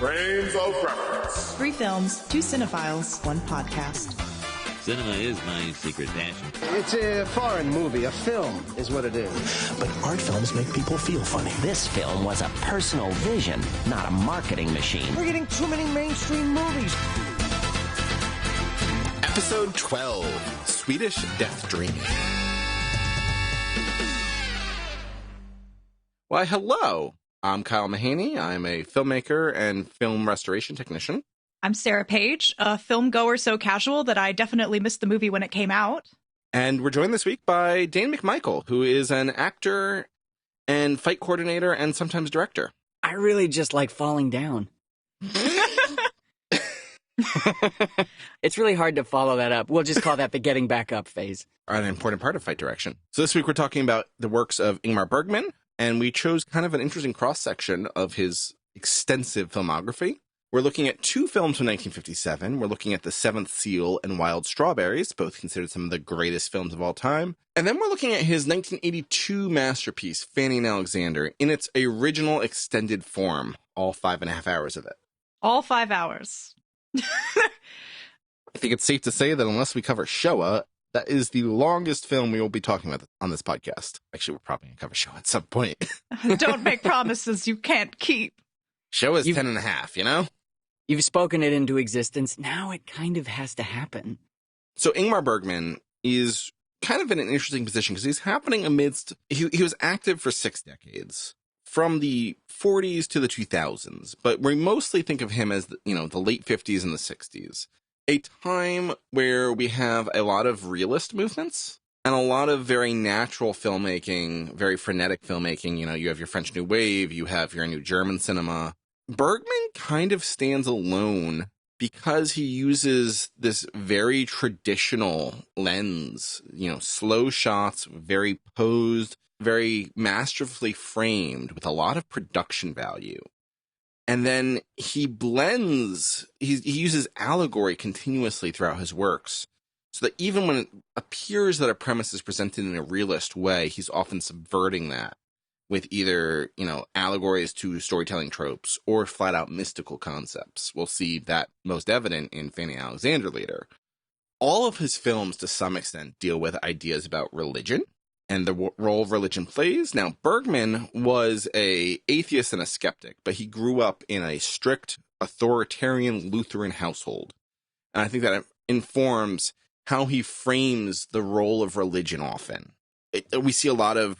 Frames of Reference. 3 films, 2 cinephiles, 1 podcast. Cinema is my secret passion. It's a foreign movie. A film is what it is. But art films make people feel funny. This film was a personal vision, not a marketing machine. We're getting too many mainstream movies. Episode 12, Swedish Death Dreaming. Why, hello. I'm Kyle Mahaney. I'm a filmmaker and film restoration technician. I'm Sarah Page, a film goer so casual that I definitely missed the movie when it came out. And we're joined this week by Dane McMichael, who is an actor and fight coordinator and sometimes director. I really just like falling down. It's really hard to follow that up. We'll just call that the getting back up phase. An important part of fight direction. So this week we're talking about the works of Ingmar Bergman, and we chose kind of an interesting cross-section of his extensive filmography. We're looking at 2 films from 1957. We're looking at The Seventh Seal and Wild Strawberries, both considered some of the greatest films of all time. And then we're looking at his 1982 masterpiece, Fanny Alexander, in its original extended form, all 5.5 hours of it. All 5 hours. I think it's safe to say that unless we cover Showa, that is the longest film we will be talking about on this podcast. Actually, we're probably going to cover Showa at some point. Don't make promises you can't keep. Showa is 10.5, you know? You've spoken it into existence. Now it kind of has to happen. So Ingmar Bergman is kind of in an interesting position because he's happening amidst... He was active for 6 decades, from the 40s to the 2000s. But we mostly think of him as, the late 50s and the 60s. A time where we have a lot of realist movements and a lot of very natural filmmaking, very frenetic filmmaking. You have your French New Wave, you have your new German cinema. Bergman kind of stands alone because he uses this very traditional lens, slow shots, very posed, very masterfully framed with a lot of production value. And then he uses allegory continuously throughout his works, so that even when it appears that a premise is presented in a realist way, he's often subverting that with either, allegories to storytelling tropes or flat out mystical concepts. We'll see that most evident in Fanny Alexander later. All of his films, to some extent, deal with ideas about religion and the role religion plays. Now, Bergman was an atheist and a skeptic, but he grew up in a strict authoritarian Lutheran household. And I think that informs how he frames the role of religion often. We see a lot of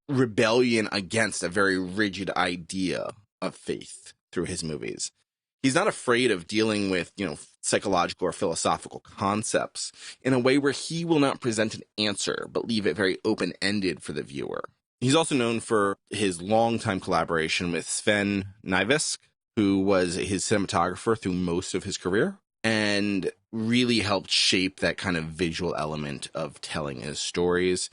rebellion against a very rigid idea of faith through his movies. He's not afraid of dealing with, psychological or philosophical concepts in a way where he will not present an answer, but leave it very open-ended for the viewer. He's also known for his longtime collaboration with Sven Nykvist, who was his cinematographer through most of his career, and really helped shape that kind of visual element of telling his stories.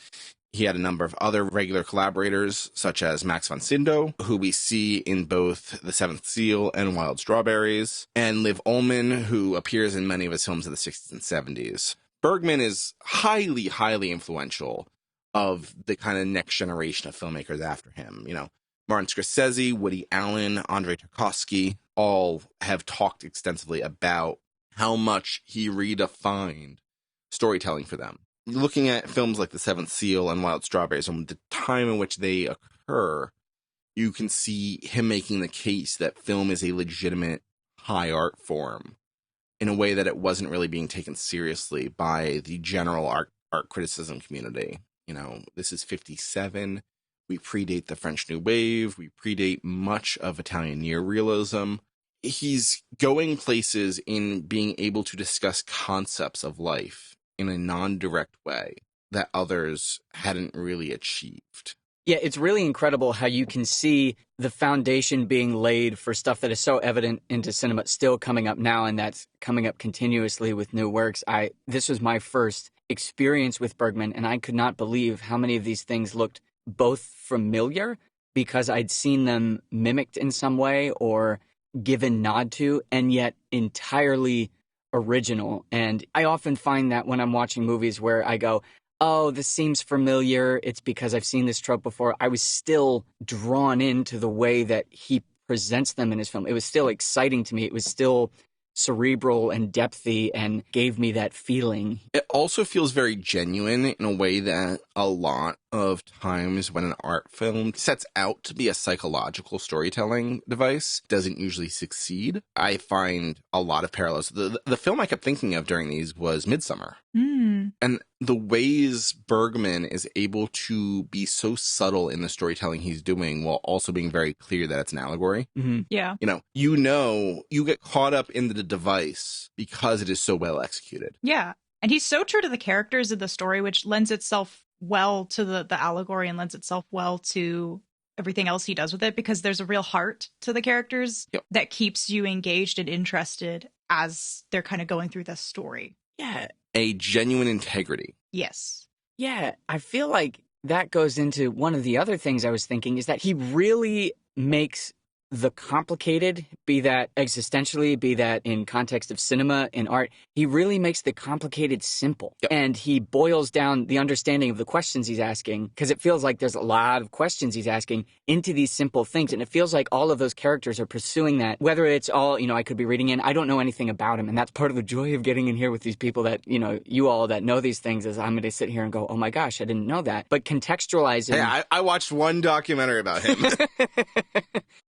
He had a number of other regular collaborators, such as Max von Sydow, who we see in both The Seventh Seal and Wild Strawberries, and Liv Ullmann, who appears in many of his films of the 60s and 70s. Bergman is highly, highly influential of the kind of next generation of filmmakers after him. Martin Scorsese, Woody Allen, Andrei Tarkovsky, all have talked extensively about how much he redefined storytelling for them. Looking at films like The Seventh Seal and Wild Strawberries and the time in which they occur, you can see him making the case that film is a legitimate high art form in a way that it wasn't really being taken seriously by the general art criticism community. This is 57. We predate the French New Wave. We predate much of Italian neorealism. He's going places in being able to discuss concepts of life in a non-direct way that others hadn't really achieved. Yeah, it's really incredible how you can see the foundation being laid for stuff that is so evident into cinema still coming up now, and that's coming up continuously with new works. This was my first experience with Bergman, and I could not believe how many of these things looked both familiar because I'd seen them mimicked in some way or given nod to, and yet entirely original. And I often find that when I'm watching movies where I go, oh, this seems familiar, it's because I've seen this trope before, I was still drawn into the way that he presents them in his film, it was still exciting to me. It was still cerebral and depthy and gave me that feeling. It also feels very genuine in a way that a lot of times when an art film sets out to be a psychological storytelling device doesn't usually succeed. I find a lot of parallels. The film I kept thinking of during these was Midsummer. And the ways Bergman is able to be so subtle in the storytelling he's doing while also being very clear that it's an allegory. Yeah. You get caught up in the device because it is so well executed. Yeah. And he's so true to the characters in the story, which lends itself well to the allegory and lends itself well to everything else he does with it, because there's a real heart to the characters that keeps you engaged and interested as they're kind of going through this story. Yeah. A genuine integrity. Yes. Yeah, I feel like that goes into one of the other things I was thinking is that he really makes the complicated, be that existentially, be that in context of cinema and art, he really makes the complicated simple. Yep. And he boils down the understanding of the questions he's asking, because it feels like there's a lot of questions he's asking into these simple things. And it feels like all of those characters are pursuing that, whether it's all, I could be reading in, I don't know anything about him. And that's part of the joy of getting in here with these people that, you all that know these things, is I'm going to sit here and go, oh my gosh, I didn't know that. But contextualizing. Hey, I watched one documentary about him.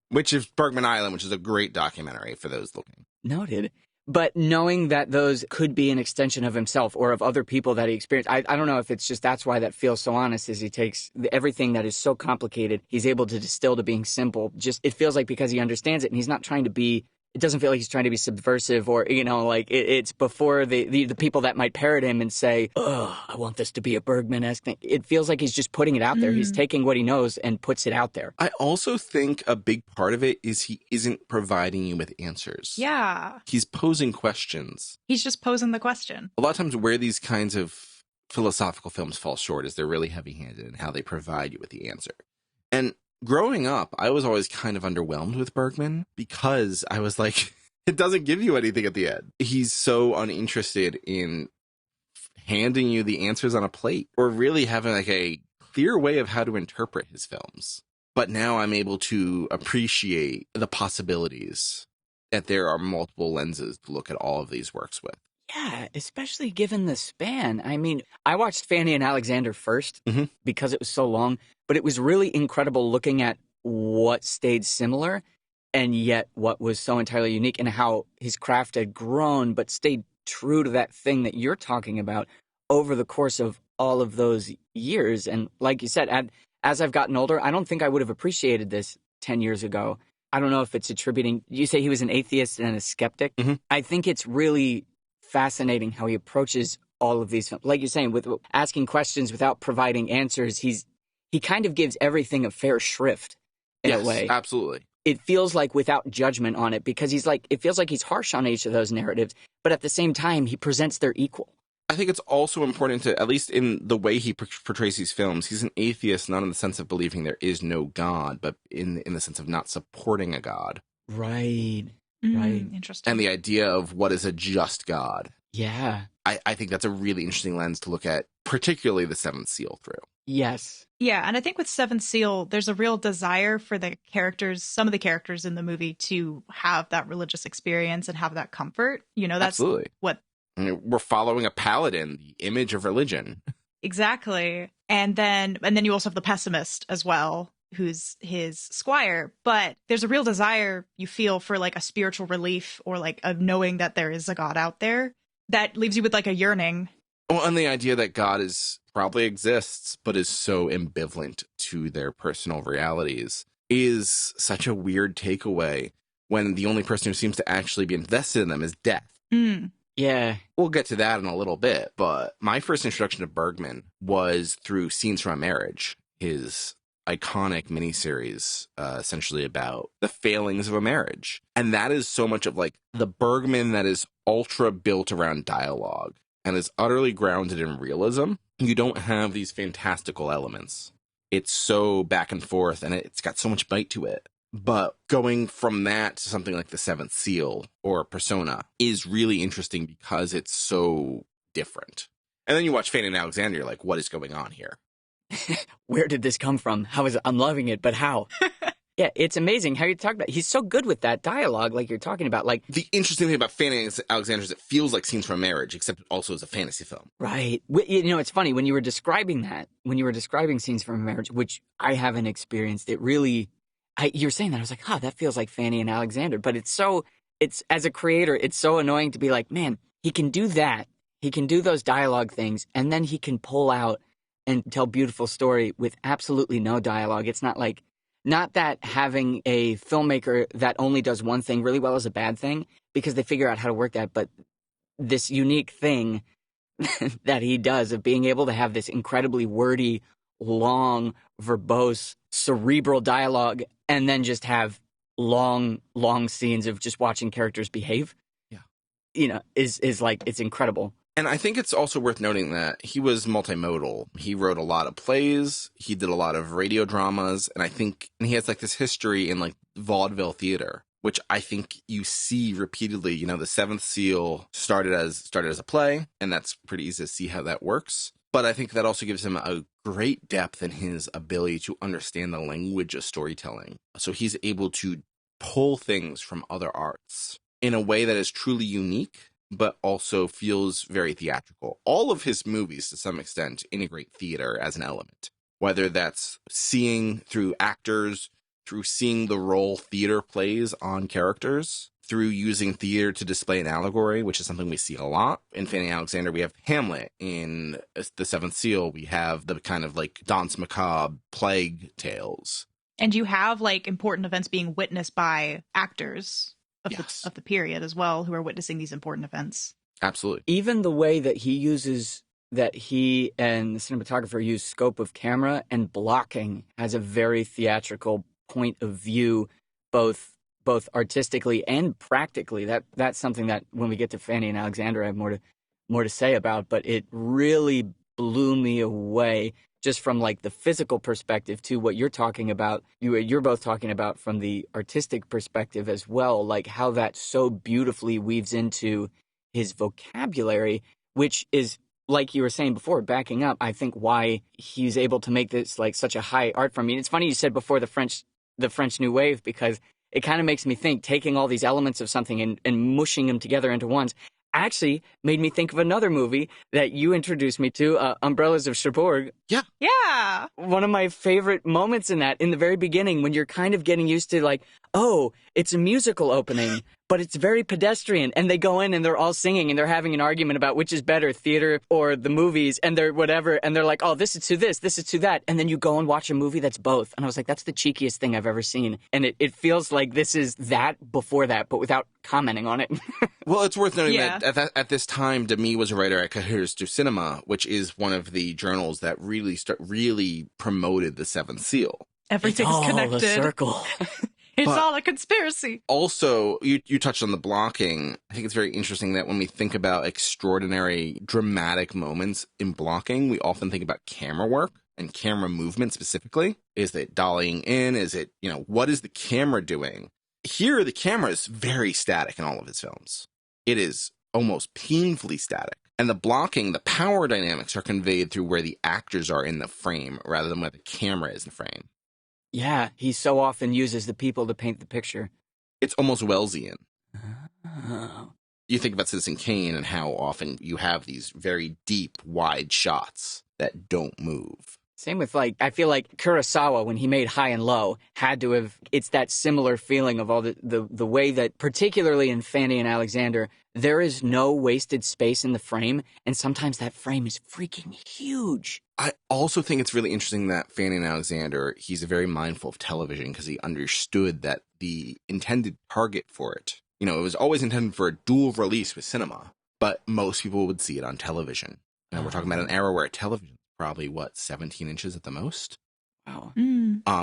Which is Bergman Island, which is a great documentary for those looking. Noted. But knowing that those could be an extension of himself or of other people that he experienced, I don't know if it's just that's why that feels so honest, is he takes everything that is so complicated, he's able to distill to being simple. Just, it feels like because he understands it and he's not trying to be, it doesn't feel like he's trying to be subversive or, it's before the people that might parrot him and say, oh, I want this to be a Bergman-esque thing. It feels like he's just putting it out there. He's taking what he knows and puts it out there. I also think a big part of it is he isn't providing you with answers. Yeah. He's posing questions. He's just posing the question. A lot of times where these kinds of philosophical films fall short is they're really heavy-handed in how they provide you with the answer. And growing up, I was always kind of underwhelmed with Bergman because I was like, it doesn't give you anything at the end. He's so uninterested in handing you the answers on a plate or really having like a clear way of how to interpret his films. But now I'm able to appreciate the possibilities, that there are multiple lenses to look at all of these works with. Yeah, especially given the span. I mean, I watched Fanny and Alexander first because it was so long, but it was really incredible looking at what stayed similar and yet what was so entirely unique, and how his craft had grown but stayed true to that thing that you're talking about over the course of all of those years. And like you said, as I've gotten older, I don't think I would have appreciated this 10 years ago. I don't know if it's attributing, you say he was an atheist and a skeptic. I think it's really fascinating how he approaches all of these films. Like you're saying, with asking questions without providing answers, he kind of gives everything a fair shrift in a way. Absolutely. It feels like without judgment on it, because it feels like he's harsh on each of those narratives, but at the same time, he presents their equal. I think it's also important to, at least in the way he portrays these films, he's an atheist, not in the sense of believing there is no God, but in the sense of not supporting a God. Right. Right. Interesting. And the idea of what is a just God. Yeah. I think that's a really interesting lens to look at, particularly the Seventh Seal through. Yes. Yeah, and I think with Seventh Seal, there's a real desire for the characters, some of the characters in the movie, to have that religious experience and have that comfort. That's Absolutely. What... I mean, we're following a paladin, the image of religion. Exactly. And then you also have the pessimist as well, who's his squire. But there's a real desire you feel for like a spiritual relief, or like of knowing that there is a God out there, that leaves you with like a yearning. Well, and the idea that God probably exists, but is so ambivalent to their personal realities is such a weird takeaway when the only person who seems to actually be invested in them is death. Yeah. We'll get to that in a little bit, but my first introduction to Bergman was through Scenes from a Marriage, his iconic miniseries, essentially about the failings of a marriage. And that is so much of like the Bergman that is ultra built around dialogue and is utterly grounded in realism. You don't have these fantastical elements. It's so back and forth, and it's got so much bite to it. But going from that to something like The Seventh Seal or Persona is really interesting because it's so different. And then you watch Fanny and Alexander, you're like, what is going on here? Where did this come from? I'm loving it, but how? Yeah, it's amazing how you talk about. He's so good with that dialogue, like you're talking about. Like The interesting thing about Fanny Alexander is it feels like Scenes from a Marriage, except it also is a fantasy film. right, it's funny when you were describing that, when you were describing Scenes from a Marriage, which I haven't experienced. It really, you're saying that I was like, that feels like Fanny and Alexander. But it's as a creator, it's so annoying to be like, man, he can do that, he can do those dialogue things, and then he can pull out and tell beautiful story with absolutely no dialogue. It's not like. Not that having a filmmaker that only does one thing really well is a bad thing, because they figure out how to work that, but this unique thing that he does of being able to have this incredibly wordy, long, verbose, cerebral dialogue, and then just have long, long scenes of just watching characters behave, is like, it's incredible. And I think it's also worth noting that he was multimodal. He wrote a lot of plays, he did a lot of radio dramas, and he has like this history in like vaudeville theater, which I think you see repeatedly. The Seventh Seal started as a play, and that's pretty easy to see how that works. But I think that also gives him a great depth in his ability to understand the language of storytelling. So he's able to pull things from other arts in a way that is truly unique, but also feels very theatrical. All of his movies, to some extent, integrate theater as an element, whether that's seeing through actors, through seeing the role theater plays on characters, through using theater to display an allegory, which is something we see a lot. In Fanny Alexander, we have Hamlet. In The Seventh Seal, we have the kind of like Danse Macabre plague tales. And you have like important events being witnessed by actors of the period as well, who are witnessing these important events. Absolutely. Even the way that he and the cinematographer use scope of camera and blocking has a very theatrical point of view, both artistically and practically. That's something that when we get to Fanny and Alexander, I have more to say about, but it really blew me away. Just from like the physical perspective to what you're talking about, you're both talking about from the artistic perspective as well, like how that so beautifully weaves into his vocabulary, which is, like you were saying before, backing up, I think why he's able to make this like such a high art form. I mean, it's funny you said before the French New Wave, because it kind of makes me think taking all these elements of something and mushing them together into ones actually made me think of another movie that you introduced me to, Umbrellas of Cherbourg. Yeah. One of my favorite moments in that, in the very beginning, when you're kind of getting used to like, oh, it's a musical opening, but it's very pedestrian. And they go in and they're all singing and they're having an argument about which is better, theater or the movies. And they're whatever. And they're like, oh, this is to this is to that. And then you go and watch a movie that's both. And I was like, that's the cheekiest thing I've ever seen. And it feels like this is that before that, but without commenting on it. Well, it's worth noting that at this time, Demy was a writer at Cahiers du Cinema, which is one of the journals that really promoted the Seventh Seal. Everything's connected. A circle. It's all a conspiracy. Also, you touched on the blocking. I think it's very interesting that when we think about extraordinary dramatic moments in blocking, we often think about camera work and camera movement specifically. Is it dollying in? Is it, what is the camera doing? Here, the camera is very static in all of his films. It is almost painfully static. And the blocking, the power dynamics are conveyed through where the actors are in the frame rather than where the camera is in the frame. Yeah, he so often uses the people to paint the picture. It's almost Wellesian. Oh. You think about Citizen Kane and how often you have these very deep, wide shots that don't move. Same with, I feel like Kurosawa, when he made High and Low, had to have, it's that similar feeling of all the way that, particularly in Fanny and Alexander, there is no wasted space in the frame, and sometimes that frame is freaking huge. I also think it's really interesting that Fanny and Alexander, he's very mindful of television because he understood that the intended target for it, it was always intended for a dual release with cinema, but most people would see it on television. And we're talking about an era where television probably 17 inches at the most. Wow.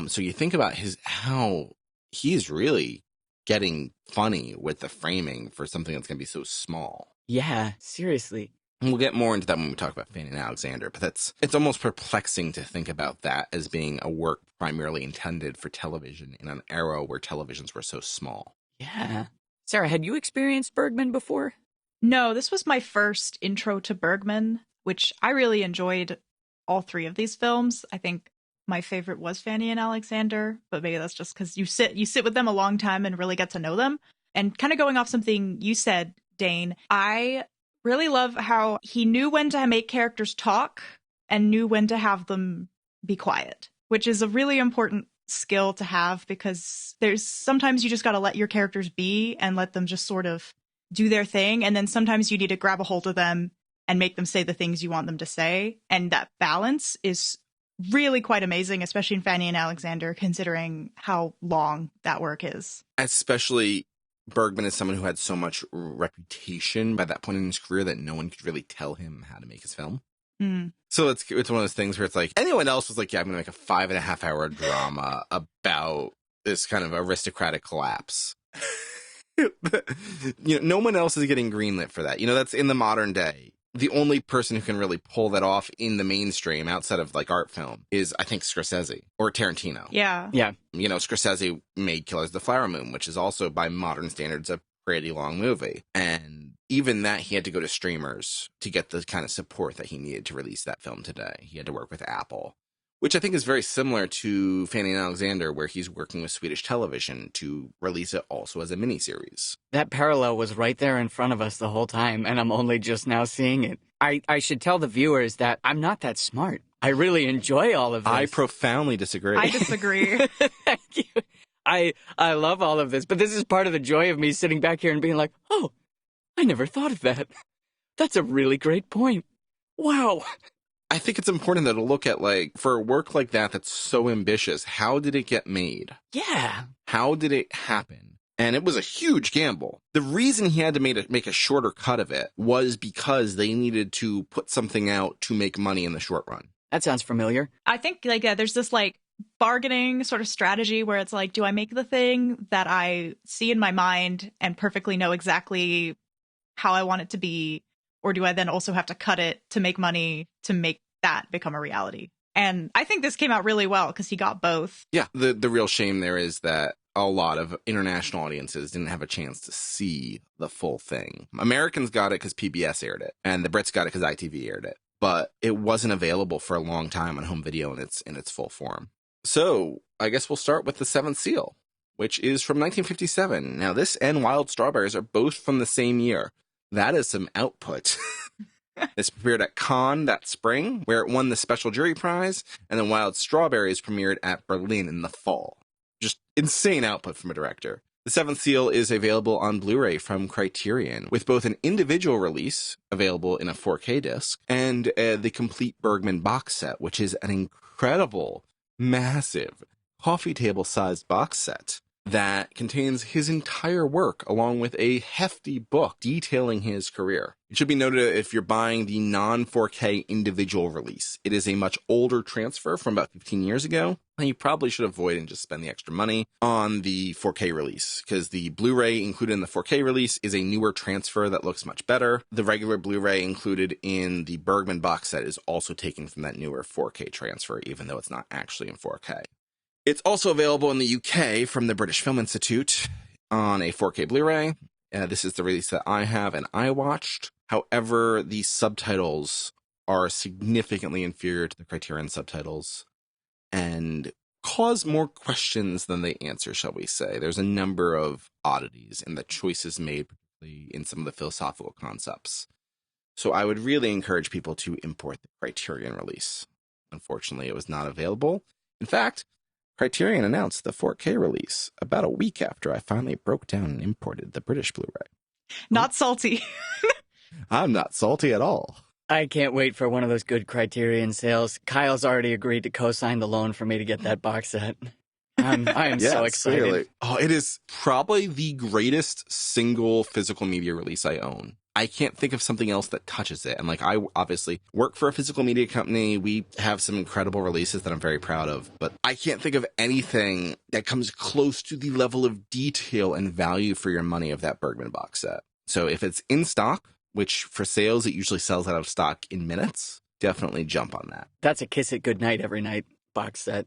So you think about how he's really getting funny with the framing for something that's going to be so small. Yeah, seriously. And we'll get more into that when we talk about Fanny and Alexander, but it's almost perplexing to think about that as being a work primarily intended for television in an era where televisions were so small. Yeah. Sarah, had you experienced Bergman before? No, this was my first intro to Bergman, which I really enjoyed all three of these films. I think my favorite was Fanny and Alexander, but maybe that's just because you sit with them a long time and really get to know them. And kind of going off something you said, Dane, I really love how he knew when to make characters talk and knew when to have them be quiet, which is a really important skill to have, because there's sometimes you just got to let your characters be and let them just sort of do their thing. And then sometimes you need to grab a hold of them and make them say the things you want them to say. And that balance is really quite amazing, especially in Fanny and Alexander, considering how long that work is. Especially Bergman is someone who had so much reputation by that point in his career that no one could really tell him how to make his film. So it's one of those things where it's like anyone else was like, yeah, I'm going to make a 5.5 hour drama about this kind of aristocratic collapse. No one else is getting greenlit for that. That's in the modern day. The only person who can really pull that off in the mainstream outside of like art film is, I think, Scorsese or Tarantino. Yeah. Scorsese made Killers of the Flower Moon, which is also by modern standards a pretty long movie. And even that, he had to go to streamers to get the kind of support that he needed to release that film today. He had to work with Apple, which I think is very similar to Fanny and Alexander, where he's working with Swedish television to release it also as a miniseries. That parallel was right there in front of us the whole time, and I'm only just now seeing it. I should tell the viewers that I'm not that smart. I really enjoy all of this. I profoundly disagree. I disagree. Thank you. I love all of this, but this is part of the joy of me sitting back here and being like, oh, I never thought of that. That's a really great point. Wow. I think it's important, though, to look at, like, for a work like that that's so ambitious, how did it get made? Yeah. How did it happen? And it was a huge gamble. The reason he had to make a shorter cut of it was because they needed to put something out to make money in the short run. That sounds familiar. I think there's this bargaining sort of strategy where it's like, do I make the thing that I see in my mind and perfectly know exactly how I want it to be? Or do I then also have to cut it to make money to make that become a reality? And I think this came out really well because he got both. Yeah, the real shame there is that a lot of international audiences didn't have a chance to see the full thing. Americans got it because PBS aired it, and the Brits got it because ITV aired it. But it wasn't available for a long time on home video in its full form. So I guess we'll start with The Seventh Seal, which is from 1957. Now, this and Wild Strawberries are both from the same year. That is some output. It's premiered at Cannes that spring, where it won the Special Jury Prize, and then Wild Strawberries premiered at Berlin in the fall. Just insane output from a director. The Seventh Seal is available on Blu-ray from Criterion, with both an individual release, available in a 4K disc, and the complete Bergman box set, which is an incredible, massive, coffee table-sized box set that contains his entire work, along with a hefty book detailing his career. It should be noted if you're buying the non-4K individual release, it is a much older transfer from about 15 years ago, and you probably should avoid and just spend the extra money on the 4K release, because the Blu-ray included in the 4K release is a newer transfer that looks much better. The regular Blu-ray included in the Bergman box set is also taken from that newer 4K transfer, even though it's not actually in 4K. It's also available in the UK from the British Film Institute on a 4K Blu-ray. This is the release that I have and I watched. However, the subtitles are significantly inferior to the Criterion subtitles and cause more questions than they answer, shall we say. There's a number of oddities in the choices made, particularly in some of the philosophical concepts. So I would really encourage people to import the Criterion release. Unfortunately, it was not available. In fact, Criterion announced the 4K release about a week after I finally broke down and imported the British Blu-ray. Not salty. I'm not salty at all. I can't wait for one of those good Criterion sales. Kyle's already agreed to co-sign the loan for me to get that box set. I am so excited. Clearly. Oh, it is probably the greatest single physical media release I own. I can't think of something else that touches it. And I obviously work for a physical media company. We have some incredible releases that I'm very proud of, but I can't think of anything that comes close to the level of detail and value for your money of that Bergman box set. So if it's in stock, which for sales, it usually sells out of stock in minutes, definitely jump on that. That's a kiss it goodnight every night box set.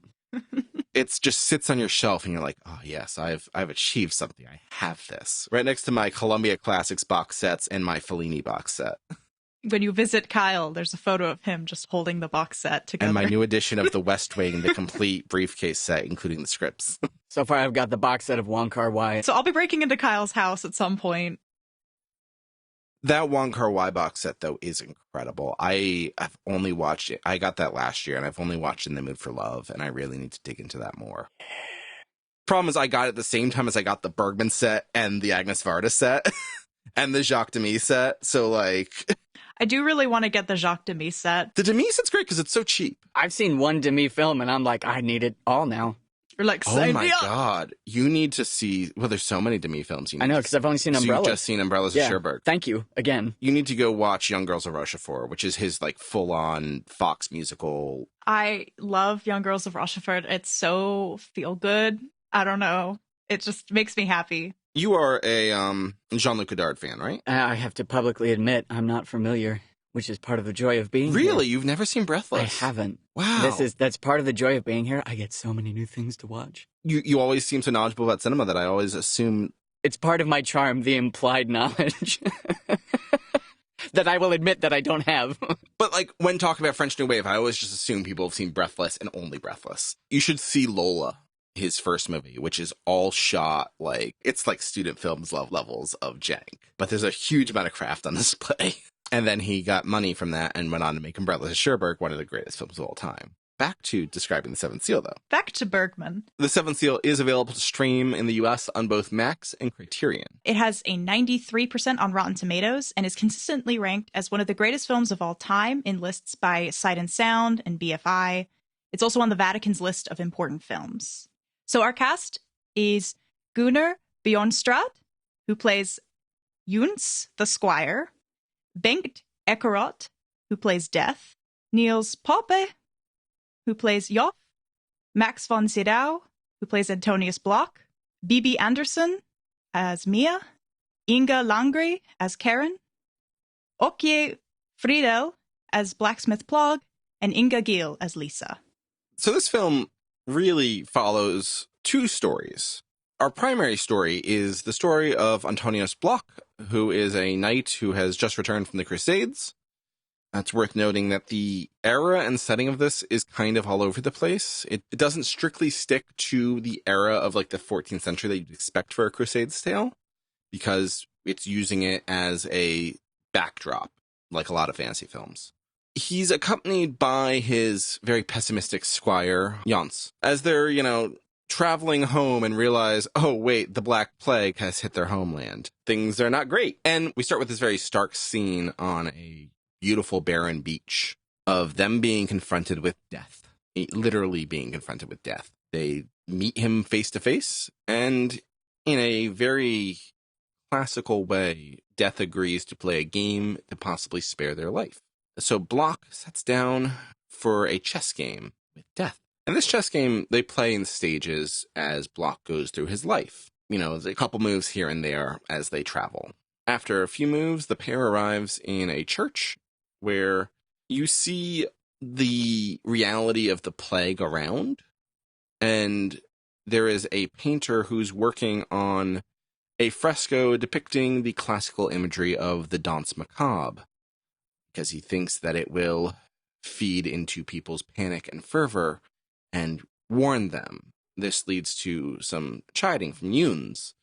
It just sits on your shelf and you're like, oh yes, I've achieved something. I have this. Right next to my Columbia Classics box sets and my Fellini box set. When you visit Kyle, there's a photo of him just holding the box set together. And my new edition of The West Wing, the complete briefcase set, including the scripts. So far, I've got the box set of Wong Kar-wai. So I'll be breaking into Kyle's house at some point. That Wong Kar-wai box set, though, is incredible. I've only watched it. I got that last year, and I've only watched In the Mood for Love, and I really need to dig into that more. Problem is, I got it at the same time as I got the Bergman set and the Agnes Varda set and the Jacques Demy set. So, like... I do really want to get the Jacques Demy set. The Demy set's great because it's so cheap. I've seen one Demy film, and I'm like, I need it all now. You're like, oh my God. You need to see... Well, there's so many Demy films. I know, because I've only seen Umbrellas. So you've just seen Umbrellas of Cherbourg. Thank you, again. You need to go watch Young Girls of Rochefort, which is his, like, full-on Fox musical. I love Young Girls of Rochefort. It's so feel-good. I don't know. It just makes me happy. You are a Jean-Luc Godard fan, right? I have to publicly admit, I'm not familiar, which is part of the joy of being here. Really? You've never seen Breathless? I haven't. Wow. That's part of the joy of being here. I get so many new things to watch. You always seem so knowledgeable about cinema that I always assume... It's part of my charm, the implied knowledge. That I will admit that I don't have. But, like, when talking about French New Wave, I always just assume people have seen Breathless and only Breathless. You should see Lola, his first movie, which is all shot like... It's like student films levels of jank. But there's a huge amount of craft on display. And then he got money from that and went on to make Umbrellas of Cherbourg, one of the greatest films of all time. Back to describing The Seventh Seal, though. Back to Bergman. The Seventh Seal is available to stream in the US on both Max and Criterion. It has a 93% on Rotten Tomatoes and is consistently ranked as one of the greatest films of all time in lists by Sight and Sound and BFI. It's also on the Vatican's list of important films. So our cast is Gunnar Bjornstrad, who plays Jons the Squire, Bengt Ekerot, who plays Death, Niels Poppe, who plays Joff, Max von Sydow, who plays Antonius Block, Bibi Andersson as Mia, Inga Langri as Karen, Okje Friedel as Blacksmith Plog, and Inga Giel as Lisa. So this film really follows two stories. Our primary story is the story of Antonius Block, who is a knight who has just returned from the Crusades. It's worth noting that the era and setting of this is kind of all over the place. It doesn't strictly stick to the era of like the 14th century that you'd expect for a Crusades tale, because it's using it as a backdrop, like a lot of fantasy films. He's accompanied by his very pessimistic squire, Jons, as they're, traveling home and realize, oh, wait, the Black Plague has hit their homeland. Things are not great. And we start with this very stark scene on a beautiful barren beach of them being confronted with death, literally being confronted with death. They meet him face to face, and in a very classical way, Death agrees to play a game to possibly spare their life. So Block sets down for a chess game with Death. And this chess game, they play in stages as Block goes through his life. There's a couple moves here and there as they travel. After a few moves, the pair arrives in a church where you see the reality of the plague around. And there is a painter who's working on a fresco depicting the classical imagery of the Danse Macabre, because he thinks that it will feed into people's panic and fervor and warn them. This leads to some chiding from Jons,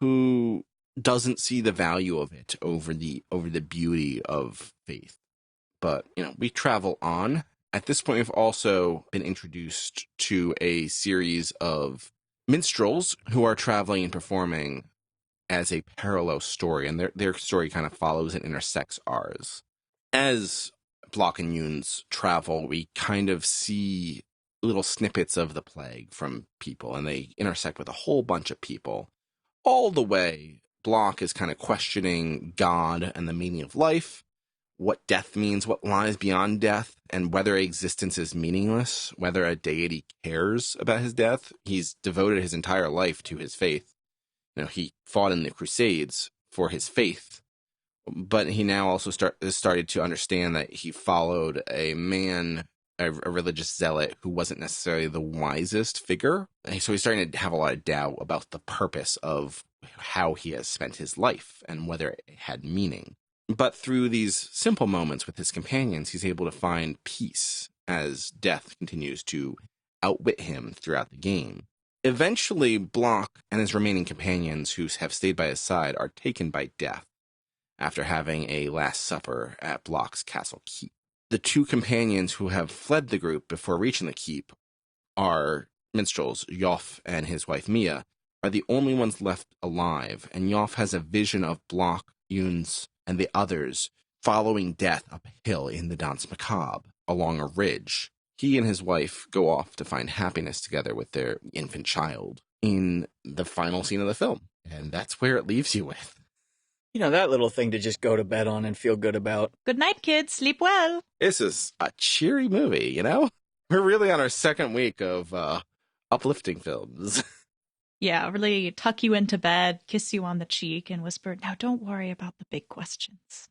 who doesn't see the value of it over the beauty of faith. But, we travel on. At this point, we've also been introduced to a series of minstrels who are traveling and performing as a parallel story, and their story kind of follows and intersects ours. As Block and Jons travel, we kind of see little snippets of the plague from people, and they intersect with a whole bunch of people. All the way, Block is kind of questioning God and the meaning of life, what death means, what lies beyond death, and whether existence is meaningless, whether a deity cares about his death. He's devoted his entire life to his faith. He fought in the Crusades for his faith, but he now also started to understand that he followed a man, a religious zealot, who wasn't necessarily the wisest figure. So he's starting to have a lot of doubt about the purpose of how he has spent his life and whether it had meaning. But through these simple moments with his companions, he's able to find peace as death continues to outwit him throughout the game. Eventually, Block and his remaining companions who have stayed by his side are taken by death after having a last supper at Block's castle keep. The two companions who have fled the group before reaching the keep are minstrels, Yoff and his wife Mia, are the only ones left alive, and Yoff has a vision of Block, Yuns, and the others following death up a hill in the Danse Macabre along a ridge. He and his wife go off to find happiness together with their infant child in the final scene of the film. And that's where it leaves you with. You know, that little thing to just go to bed on and feel good about. Good night, kids. Sleep well. This is a cheery movie, you know? We're really on our second week of uplifting films. Yeah, really tuck you into bed, kiss you on the cheek, and whisper, now don't worry about the big questions.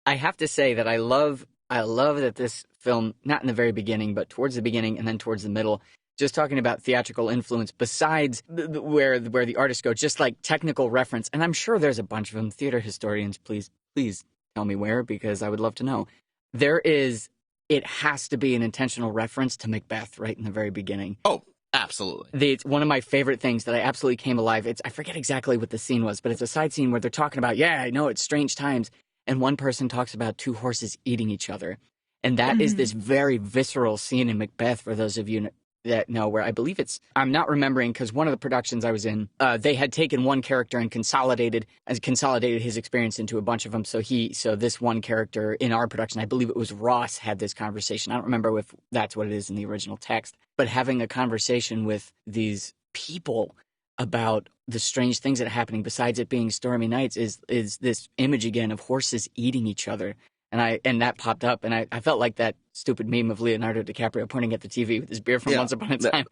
I have to say that I love that this film, not in the very beginning, but towards the beginning and then towards the middle, just talking about theatrical influence besides where the artists go, just like technical reference. And I'm sure there's a bunch of them. Theater historians, please tell me where, because I would love to know. It has to be an intentional reference to Macbeth right in the very beginning. Oh, absolutely. It's one of my favorite things that I absolutely came alive. I forget exactly what the scene was, but it's a side scene where they're talking about, yeah, I know it's strange times. And one person talks about two horses eating each other. And that is this very visceral scene in Macbeth, for those of you that know, where I believe I'm not remembering, because one of the productions I was in, they had taken one character and consolidated his experience into a bunch of them. So this one character in our production, I believe it was Ross, had this conversation. I don't remember if that's what it is in the original text, but having a conversation with these people about the strange things that are happening besides it being stormy nights is this image again of horses eating each other. And that popped up, and I felt like that stupid meme of Leonardo DiCaprio pointing at the TV with his beer from Once Upon a Time.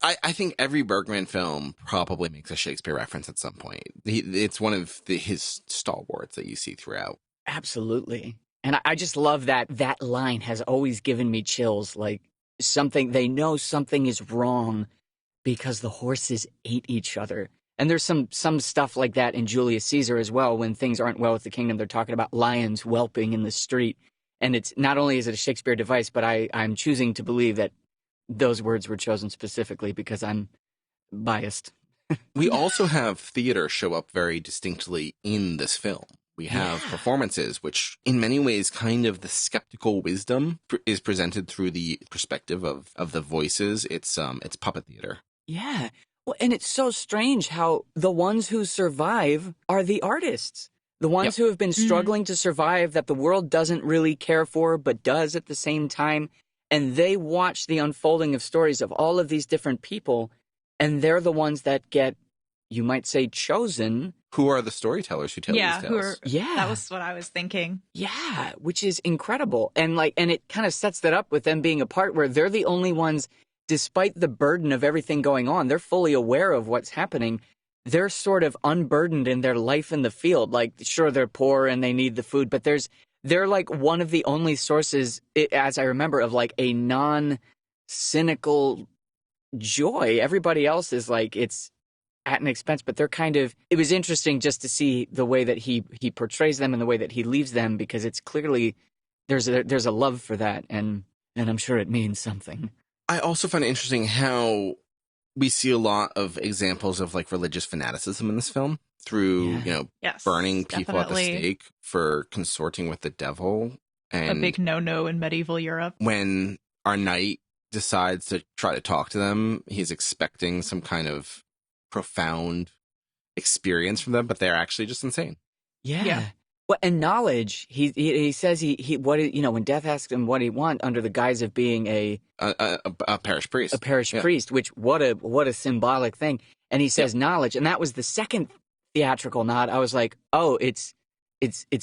I think every Bergman film probably makes a Shakespeare reference at some point. It's one of his stalwarts that you see throughout. Absolutely. And I just love that line has always given me chills, like they know something is wrong because the horses ate each other. And there's some stuff like that in Julius Caesar as well. When things aren't well with the kingdom, they're talking about lions whelping in the street. And it's not only is it a Shakespeare device, but I'm choosing to believe that those words were chosen specifically because I'm biased. We also have theater show up very distinctly in this film. We have performances, which in many ways kind of the skeptical wisdom is presented through the perspective of the voices. It's puppet theater. Yeah. Well, and it's so strange how the ones who survive are the artists. The ones who have been struggling to survive, that the world doesn't really care for, but does at the same time. And they watch the unfolding of stories of all of these different people, and they're the ones that get, you might say, chosen. Who are the storytellers who tell these tales? That was what I was thinking. Yeah, which is incredible. And it kind of sets that up with them being a part where they're the only ones, despite the burden of everything going on, they're fully aware of what's happening. They're sort of unburdened in their life in the field. Like, sure, they're poor and they need the food, but they're like one of the only sources, as I remember, of like a non-cynical joy. Everybody else is like, it's at an expense, but they're kind of, it was interesting just to see the way that he portrays them and the way that he leaves them, because it's clearly, there's a love for that, and I'm sure it means something. I also find it interesting how we see a lot of examples of like religious fanaticism in this film through, burning people at the stake for consorting with the devil. And a big no-no in medieval Europe. When our knight decides to try to talk to them, he's expecting some kind of profound experience from them, but they're actually just insane. Yeah. Well, and knowledge, he says when Death asks him what he wants under the guise of being a parish priest. A parish priest, which what a symbolic thing. And he says knowledge, and that was the second theatrical nod. I was like, oh, it's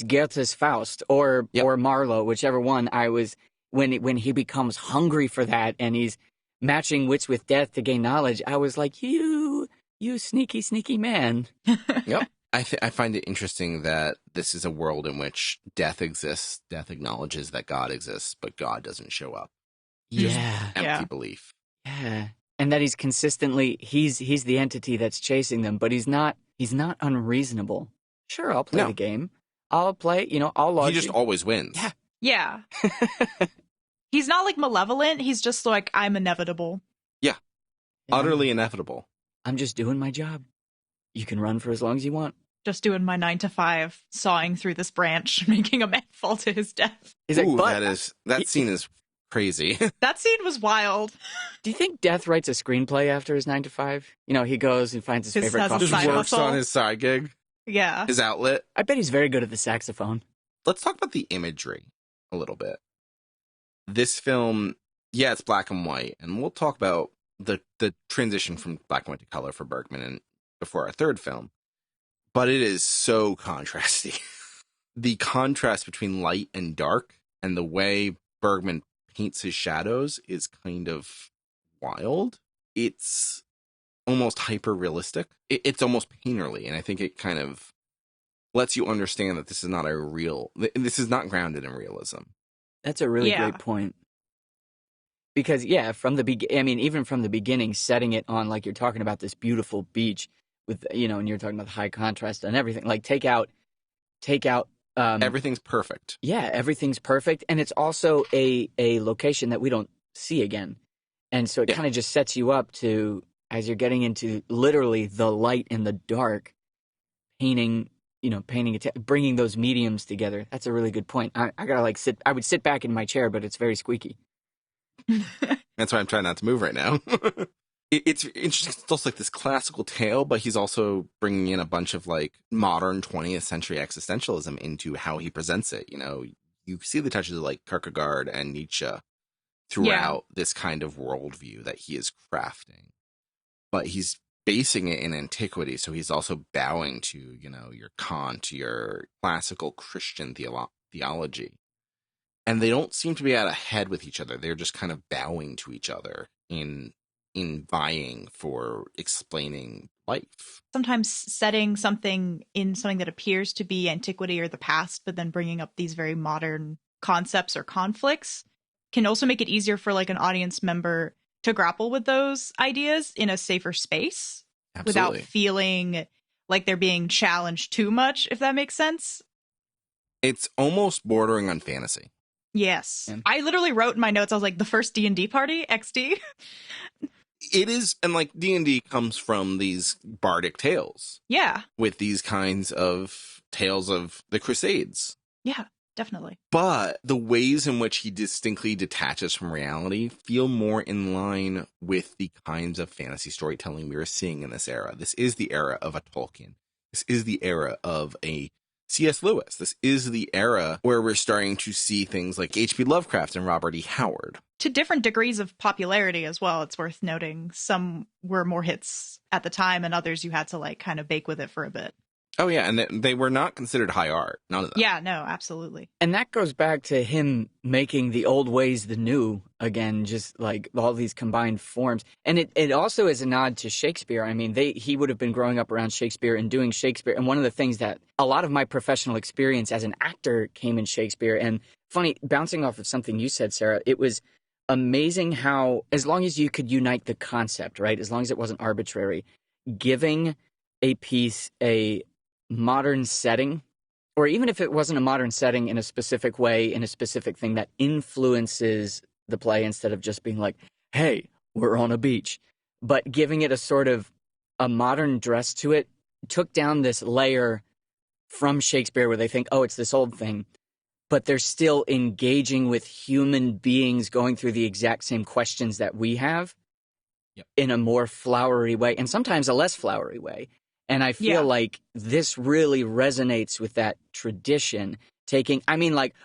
Goethe's Faust or Marlowe, whichever one. I was when he becomes hungry for that and he's matching wits with death to gain knowledge. I was like, you sneaky man. Yep. I find it interesting that this is a world in which death exists. Death acknowledges that God exists, but God doesn't show up. Empty belief. Yeah. And that he's consistently, he's the entity that's chasing them, but he's not unreasonable. Sure, I'll play the game. I'll play, I'll lodge He just you. always wins. Yeah. He's not like malevolent. He's just like, I'm inevitable. Yeah. Utterly inevitable. I'm just doing my job. You can run for as long as you want. Just doing my 9 to 5, sawing through this branch, making a man fall to his death. He's like, Ooh, but that scene is crazy. That scene was wild. do you think Death writes a screenplay after his 9 to 5? He goes and finds his favorite has a coffee Just side shop. works hustle. on his side gig, Yeah. his outlet. I bet he's very good at the saxophone. Let's talk about the imagery a little bit. This film, yeah, it's black and white, and we'll talk about the transition from black and white to color for Bergman and before our third film. But it is so contrasty. The contrast between light and dark and the way Bergman paints his shadows is kind of wild. It's almost hyper realistic. It's almost painterly, and I think it kind of lets you understand that this is not grounded in realism. That's a really great point. Because, from the even from the beginning, setting it on, like you're talking about this beautiful beach with, and you're talking about the high contrast and everything. Like, take out. Everything's perfect. Yeah, everything's perfect. And it's also a location that we don't see again. And so it kind of just sets you up to, as you're getting into literally the light and the dark, painting bringing those mediums together. That's a really good point. I gotta I would sit back in my chair, but it's very squeaky. That's why I'm trying not to move right now. It's interesting. It's also like this classical tale, but he's also bringing in a bunch of like modern 20th century existentialism into how he presents it. You see the touches of like Kierkegaard and Nietzsche throughout this kind of worldview that he is crafting, but he's basing it in antiquity. So he's also bowing to, your Kant, your classical Christian theology. And they don't seem to be at a head with each other. They're just kind of bowing to each other in vying for explaining life. Sometimes setting something in something that appears to be antiquity or the past, but then bringing up these very modern concepts or conflicts can also make it easier for like an audience member to grapple with those ideas in a safer space. Absolutely. Without feeling like they're being challenged too much, if that makes sense. It's almost bordering on fantasy. Yes. Yeah. I literally wrote in my notes, I was like, the first D&D party, XD. It is, and like D&D comes from these bardic tales. Yeah. With these kinds of tales of the Crusades. Yeah, definitely. But the ways in which he distinctly detaches from reality feel more in line with the kinds of fantasy storytelling we are seeing in this era. This is the era of a Tolkien. This is the era of a C.S. Lewis. This is the era where we're starting to see things like H.P. Lovecraft and Robert E. Howard. To different degrees of popularity as well, it's worth noting. Some were more hits at the time, and others you had to like kind of bake with it for a bit. Oh, yeah, and they were not considered high art. None of them. Yeah, no, absolutely. And that goes back to him making the old ways the new again, just like all these combined forms. And it also is a nod to Shakespeare. I mean, he would have been growing up around Shakespeare and doing Shakespeare. And one of the things that a lot of my professional experience as an actor came in Shakespeare. And funny, bouncing off of something you said, Sarah, it was amazing how, as long as you could unite the concept, right? As long as it wasn't arbitrary, giving a piece a modern setting, or even if it wasn't a modern setting in a specific way, in a specific thing that influences the play instead of just being like, hey, we're on a beach, but giving it a sort of a modern dress to it, took down this layer from Shakespeare where they think, oh, it's this old thing, but they're still engaging with human beings going through the exact same questions that we have in a more flowery way, and sometimes a less flowery way. And I feel like this really resonates with that tradition.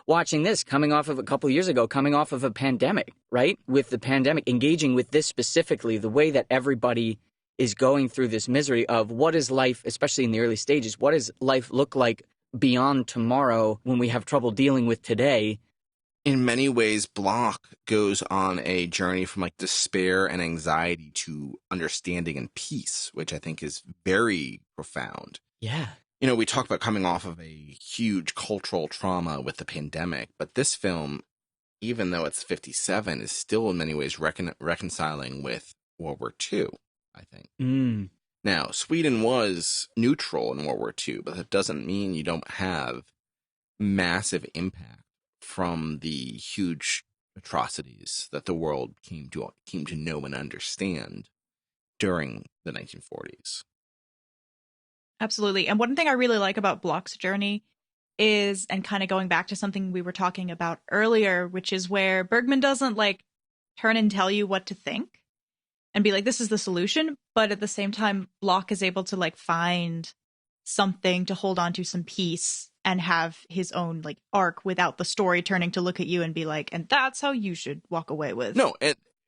Watching this coming off of a couple years ago, coming off of a pandemic, right? With the pandemic, engaging with this specifically, the way that everybody is going through this misery of what is life, especially in the early stages, what does life look like beyond tomorrow when we have trouble dealing with today? In many ways, Bloch goes on a journey from like despair and anxiety to understanding and peace, which I think is very profound. Yeah. We talk about coming off of a huge cultural trauma with the pandemic, but this film, even though it's 57, is still in many ways reconciling with World War II, I think. Now, Sweden was neutral in World War II, but that doesn't mean you don't have massive impact from the huge atrocities that the world came to know and understand during the 1940s. Absolutely. And one thing I really like about Bloch's journey is, and kind of going back to something we were talking about earlier, which is where Bergman doesn't like turn and tell you what to think and be like, this is the solution. But at the same time, Bloch is able to like find something to hold on to, some peace, and have his own like arc without the story turning to look at you and be like, and that's how you should walk away with. No,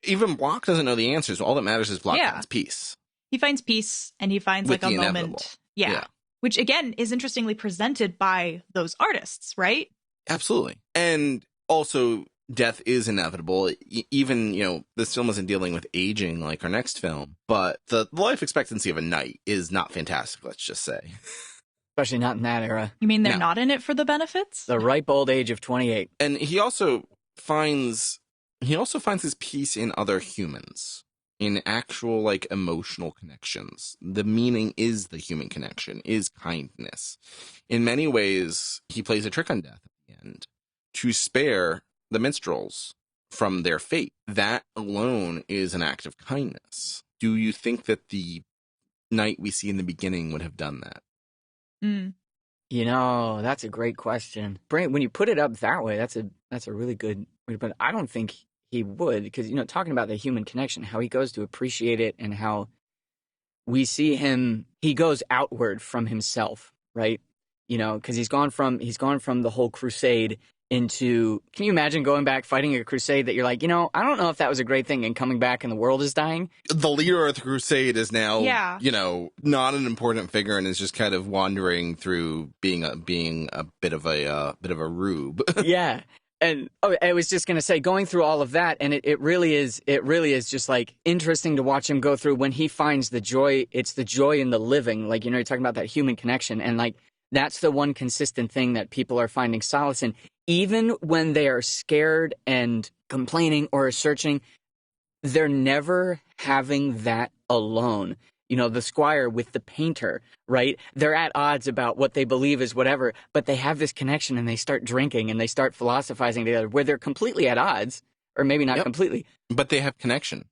even Bloch doesn't know the answers. All that matters is Bloch finds peace. He finds peace, and he finds With like a the inevitable. moment. Yeah. Which again is interestingly presented by those artists, right? Absolutely. And also, death is inevitable. Even, this film isn't dealing with aging like our next film, but the life expectancy of a knight is not fantastic, let's just say. Especially not in that era. You mean they're not in it for the benefits? The ripe old age of 28. And he also finds his peace in other humans, in actual like emotional connections. The meaning is the human connection, is kindness. In many ways, he plays a trick on death at the end to spare the minstrels from their fate. That alone is an act of kindness. Do you think that the knight we see in the beginning would have done that? That's a great question. Brain, when you put it up that way, that's a really good way to put it. I don't think he would, because, talking about the human connection, how he goes to appreciate it, and how we see him, he goes outward from himself, right? Because he's gone from the whole crusade into, can you imagine going back fighting a crusade that you're like, I don't know if that was a great thing, and coming back and the world is dying? The leader of the crusade is now, not an important figure, and is just kind of wandering through being a bit of a rube. Yeah. And I was just going to say, going through all of that, and it really is just like interesting to watch him go through when he finds the joy. It's the joy in the living. Like, you're talking about that human connection, and like, that's the one consistent thing that people are finding solace in. Even when they are scared and complaining or searching, they're never having that alone. The squire with the painter, right? They're at odds about what they believe is whatever, but they have this connection, and they start drinking and they start philosophizing together where they're completely at odds, or maybe not completely. But they have connection.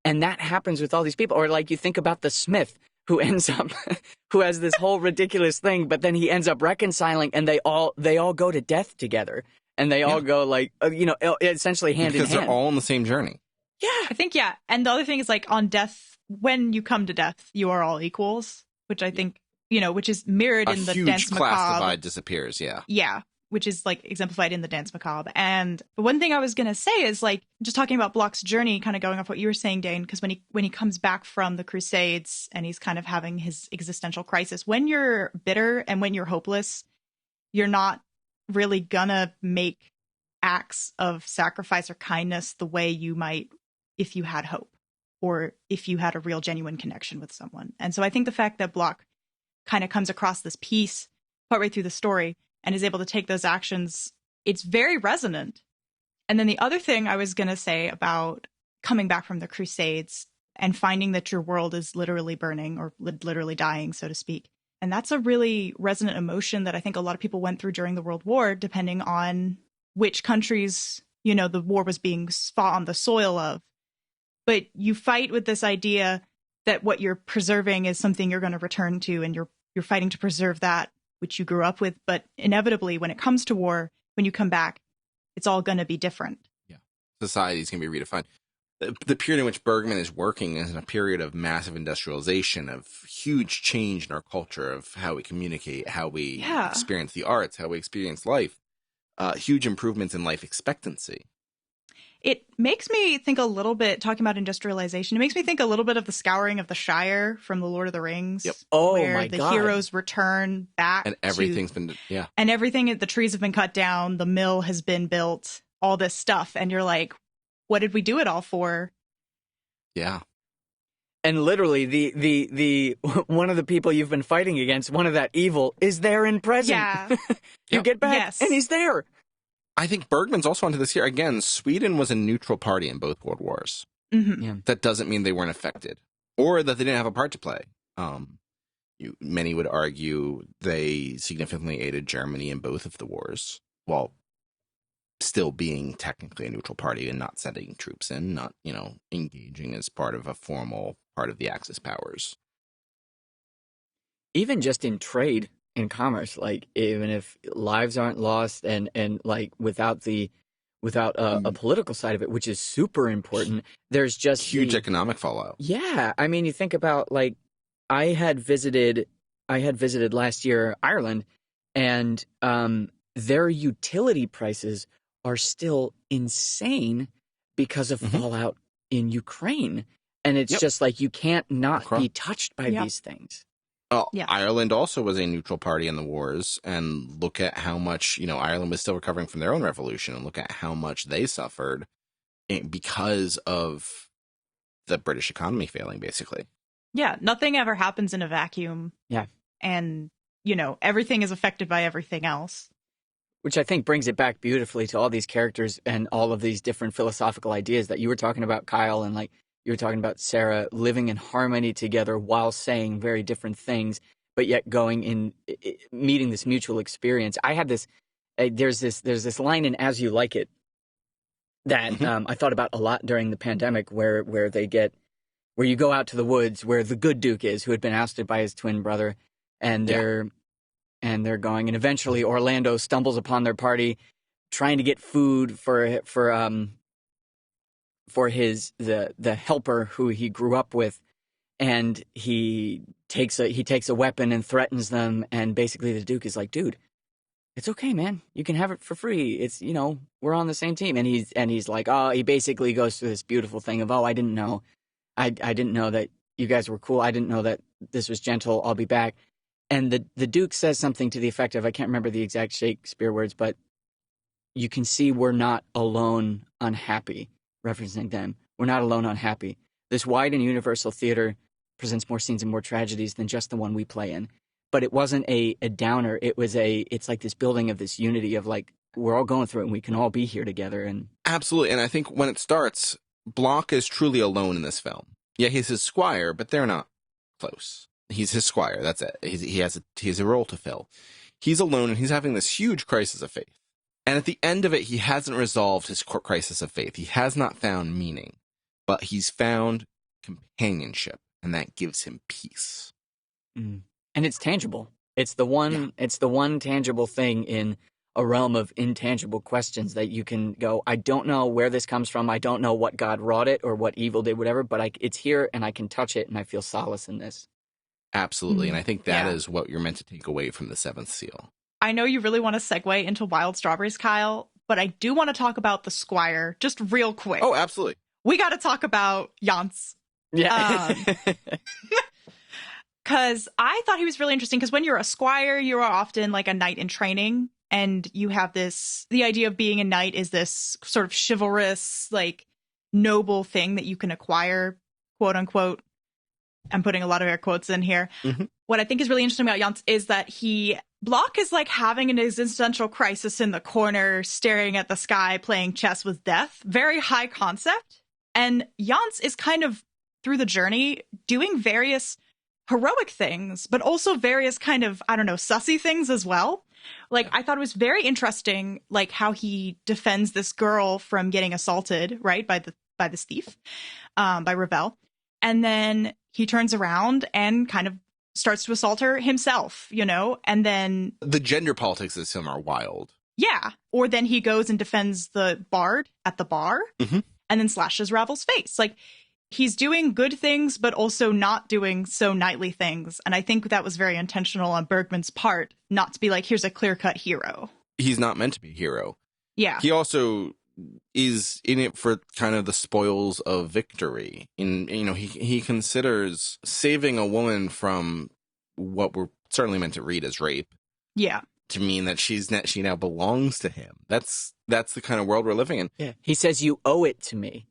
And that happens with all these people. Or like, you think about the smith who ends up, who has this whole ridiculous thing, but then he ends up reconciling, and they all go to death together, and they all go like, essentially hand in hand. Because they're all on the same journey. Yeah, I think, And the other thing is, like, on death, when you come to death, you are all equals, which I think, which is mirrored in the Dance Macabre. A huge class divide disappears, yeah. Yeah, which is, like, exemplified in the Dance Macabre. And one thing I was going to say is, like, just talking about Bloch's journey, kind of going off what you were saying, Dane, because when he comes back from the Crusades and he's kind of having his existential crisis, when you're bitter and when you're hopeless, you're not really gonna make acts of sacrifice or kindness the way you might if you had hope, or if you had a real genuine connection with someone. And so I think the fact that Bloch kind of comes across this piece partway through the story and is able to take those actions, it's very resonant. And then the other thing I was going to say about coming back from the Crusades and finding that your world is literally burning, or literally dying, so to speak. And that's a really resonant emotion that I think a lot of people went through during the World War, depending on which countries, the war was being fought on the soil of. But you fight with this idea that what you're preserving is something you're going to return to, and you're fighting to preserve that which you grew up with. But inevitably, when it comes to war, when you come back, it's all going to be different. Yeah, society's going to be redefined. The period in which Bergman is working is in a period of massive industrialization, of huge change in our culture, of how we communicate, how we experience the arts, how we experience life. Huge improvements in life expectancy. It makes me think a little bit, talking about industrialization, it makes me think a little bit of the Scouring of the Shire from The Lord of the Rings. Yep. Oh, where my the God. heroes return back. And everything's been, And everything, the trees have been cut down, the mill has been built, all this stuff. And you're like, what did we do it all for? Yeah. And literally, the one of the people you've been fighting against, one of that evil, is there in present. Yeah. You get back, and he's there. I think Bergman's also onto this here. Again, Sweden was a neutral party in both world wars. Mm-hmm. Yeah. That doesn't mean they weren't affected, or that they didn't have a part to play. Many would argue they significantly aided Germany in both of the wars, while still being technically a neutral party and not sending troops in, not, engaging as part of a formal part of the Axis powers. Even just in trade and commerce, like even if lives aren't lost and like without a political side of it, which is super important, there's just huge economic fallout. Yeah. I mean, you think about like, I had visited last year Ireland, and their utility prices are still insane because of fallout in Ukraine. And it's just like you can't not be touched by these things. Well, Ireland also was a neutral party in the wars, and look at how much, Ireland was still recovering from their own revolution, and look at how much they suffered because of the British economy failing, basically. Yeah, nothing ever happens in a vacuum. Yeah. And, everything is affected by everything else. Which I think brings it back beautifully to all these characters and all of these different philosophical ideas that you were talking about, Kyle, and like you were talking about Sarah, living in harmony together while saying very different things, but yet going in, meeting this mutual experience. I had this, there's this line in As You Like It that I thought about a lot during the pandemic where you go out to the woods where the good Duke is, who had been ousted by his twin brother, and they're going, and eventually Orlando stumbles upon their party trying to get food for the helper who he grew up with, and he takes a weapon and threatens them, and basically the Duke is like, dude, it's okay, man, you can have it for free, it's, we're on the same team. And he's like, oh, he basically goes through this beautiful thing of, oh, I didn't know that you guys were cool. I didn't know that this was gentle. I'll be back. And the Duke says something to the effect of, I can't remember the exact Shakespeare words, but you can see we're not alone unhappy, referencing them. We're not alone unhappy. This wide and universal theater presents more scenes and more tragedies than just the one we play in. But it wasn't a downer. It's like this building of this unity of like, we're all going through it and we can all be here together. And absolutely. And I think when it starts, Block is truly alone in this film. Yeah, he's his squire, but they're not close. He's his squire. That's it. He has a role to fill. He's alone, and he's having this huge crisis of faith. And at the end of it, he hasn't resolved his crisis of faith. He has not found meaning, but he's found companionship, and that gives him peace. And it's tangible. It's the one tangible thing in a realm of intangible questions that you can go, I don't know where this comes from. I don't know what God wrought it or what evil did, whatever, but it's here and I can touch it and I feel solace in this. Absolutely. And I think that is what you're meant to take away from the Seventh Seal. I know you really want to segue into Wild Strawberries, Kyle, but I do want to talk about the Squire just real quick. Oh, absolutely. We got to talk about Jans. Yeah. Because I thought he was really interesting, because when you're a squire, you are often like a knight in training. And you have the idea of being a knight is this sort of chivalrous, like noble thing that you can acquire, quote unquote. I'm putting a lot of air quotes in here. What I think is really interesting about Jans is that Block is like having an existential crisis in the corner, staring at the sky, playing chess with death. Very high concept. And Jans is kind of, through the journey, doing various heroic things, but also various kind of, I don't know, sussy things as well. Like, I thought it was very interesting, like, how he defends this girl from getting assaulted, right, by this thief, by Ravel. And then he turns around and kind of starts to assault her himself, and then... The gender politics of this film are wild. Yeah. Or then he goes and defends the bard at the bar, and then slashes Ravel's face. Like, he's doing good things, but also not doing so knightly things. And I think that was very intentional on Bergman's part, not to be like, here's a clear-cut hero. He's not meant to be a hero. Yeah. He also is in it for kind of the spoils of victory. He considers saving a woman from what we're certainly meant to read as rape. Yeah. To mean that she now belongs to him. That's the kind of world we're living in. Yeah. He says, you owe it to me.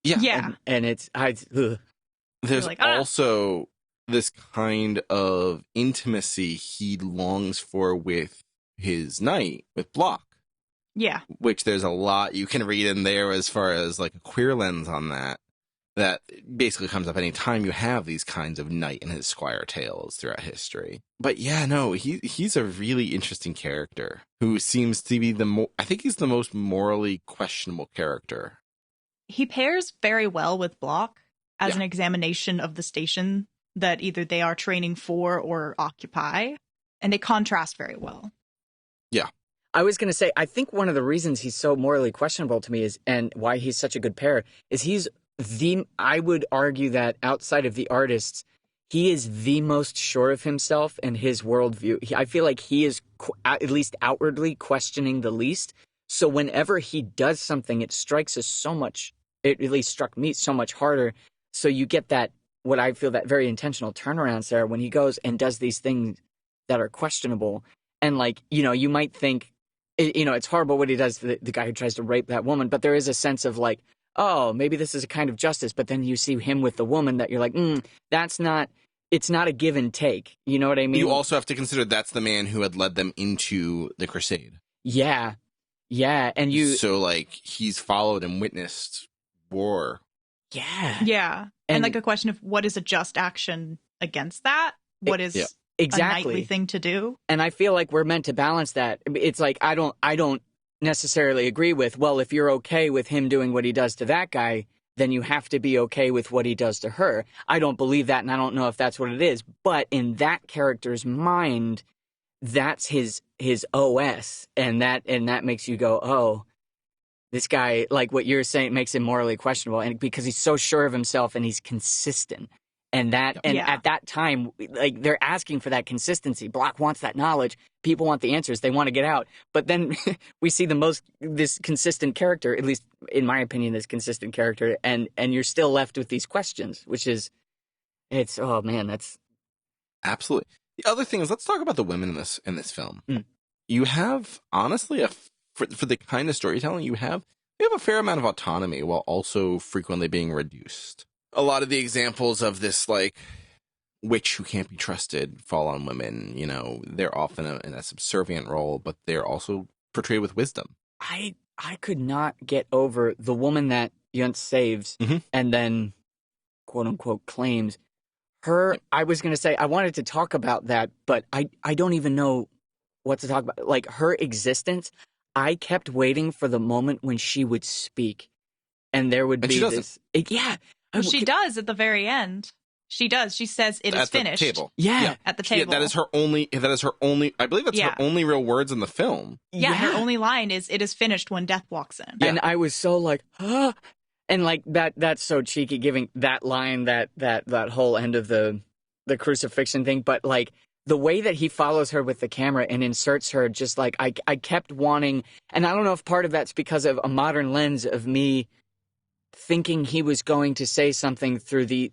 Yeah. Yeah. And it's... There's like, also this kind of intimacy he longs for with his knight, with Block. Yeah. Which there's a lot you can read in there as far as like a queer lens on that. that basically comes up anytime you have these kinds of knight and his squire tales throughout history. But yeah, no, he's a really interesting character who seems to be I think he's the most morally questionable character. He pairs very well with Block as an examination of the station that either they are training for or occupy, and they contrast very well. Yeah. I was going to say, I think one of the reasons he's so morally questionable to me is, and why he's such a good pair, is I would argue that outside of the artists, he is the most sure of himself and his worldview. I feel like he is at least outwardly questioning the least. So whenever he does something, it strikes us so much, it really struck me so much harder. So you get that, what I feel, that very intentional turnaround, Sarah, when he goes and does these things that are questionable. And like, you might think, it's horrible what he does to the guy who tries to rape that woman, but there is a sense of like, oh, maybe this is a kind of justice. But then you see him with the woman that you're like, it's not a give and take. You know what I mean? You also have to consider that's the man who had led them into the crusade. Yeah. Yeah. And so like he's followed and witnessed war. Yeah. Yeah. And like a question of what is a just action against that? What is exactly a knightly thing to do? And I feel like we're meant to balance that. It's like, I don't necessarily agree with, well, if you're okay with him doing what he does to that guy, then you have to be okay with what he does to her. I don't believe that, and I don't know if that's what it is. But in that character's mind, that's his OS, and that makes you go, oh, this guy, like what you're saying, makes him morally questionable, and because he's so sure of himself and he's consistent. And at that time, like, they're asking for that consistency. Block wants that knowledge. People want the answers. They want to get out. But then we see this consistent character, at least in my opinion, this consistent character, and you're still left with these questions, which is, oh man, that's absolutely. The other thing is, let's talk about the women in this film. You have, honestly, for the kind of storytelling you have a fair amount of autonomy while also frequently being reduced. A lot of the examples of this, like, witch who can't be trusted fall on women. They're often in a subservient role, but they're also portrayed with wisdom. I could not get over the woman that Yunt saves and then, quote unquote, claims her. I was going to say, I wanted to talk about that, but I don't even know what to talk about. Like, her existence, I kept waiting for the moment when she would speak, and there would be this. Well, she does at the very end. She does. She says it is finished. At the table. Yeah. At the table. That is her only. I believe that's her only real words in the film. Yeah, her only line is "It is finished" when Death walks in. And I was so like, and like that's so cheeky, giving that line that whole end of the crucifixion thing. But like the way that he follows her with the camera and inserts her, just like I kept wanting, and I don't know if part of that's because of a modern lens of me thinking he was going to say something through the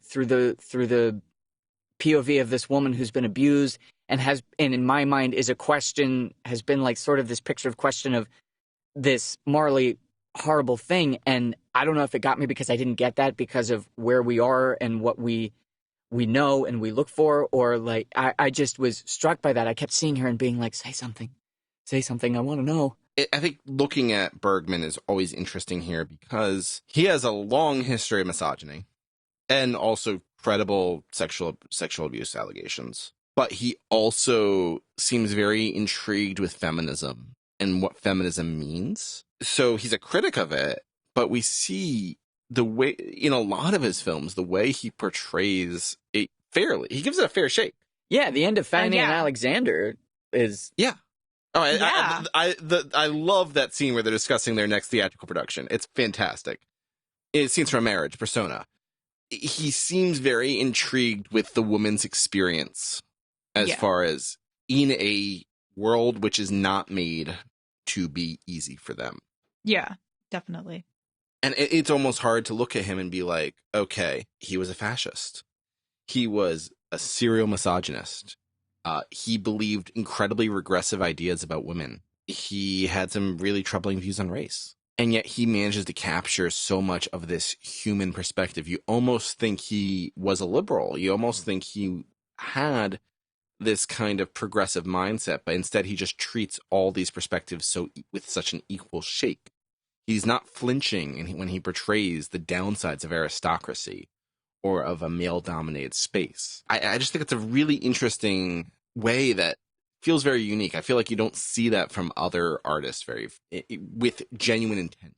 POV of this woman who's been abused and in my mind is a question, has been like sort of this picture of question of this morally horrible thing. And I don't know if it got me because I didn't get that because of where we are and what we know and we look for, or like I just was struck by that. I kept seeing her and being like, say something, I want to know. I think looking at Bergman is always interesting here because he has a long history of misogyny and also credible sexual abuse allegations. But he also seems very intrigued with feminism and what feminism means. So he's a critic of it, but we see the way, in a lot of his films, the way he portrays it fairly. He gives it a fair shake. Yeah, the end of Fanny and Alexander is... Yeah. Oh, I love that scene where they're discussing their next theatrical production. It's fantastic. It's Scenes from Marriage, Persona. He seems very intrigued with the woman's experience as far as in a world which is not made to be easy for them. Yeah, definitely. And it's almost hard to look at him and be like, okay, he was a fascist. He was a serial misogynist. He believed incredibly regressive ideas about women. He had some really troubling views on race. And yet he manages to capture so much of this human perspective. You almost think he was a liberal. You almost think he had this kind of progressive mindset, but instead he just treats all these perspectives with such an equal shake. He's not flinching when he portrays the downsides of aristocracy or of a male-dominated space. I just think it's a really interesting way that feels very unique. I feel like you don't see that from other artists with genuine intent.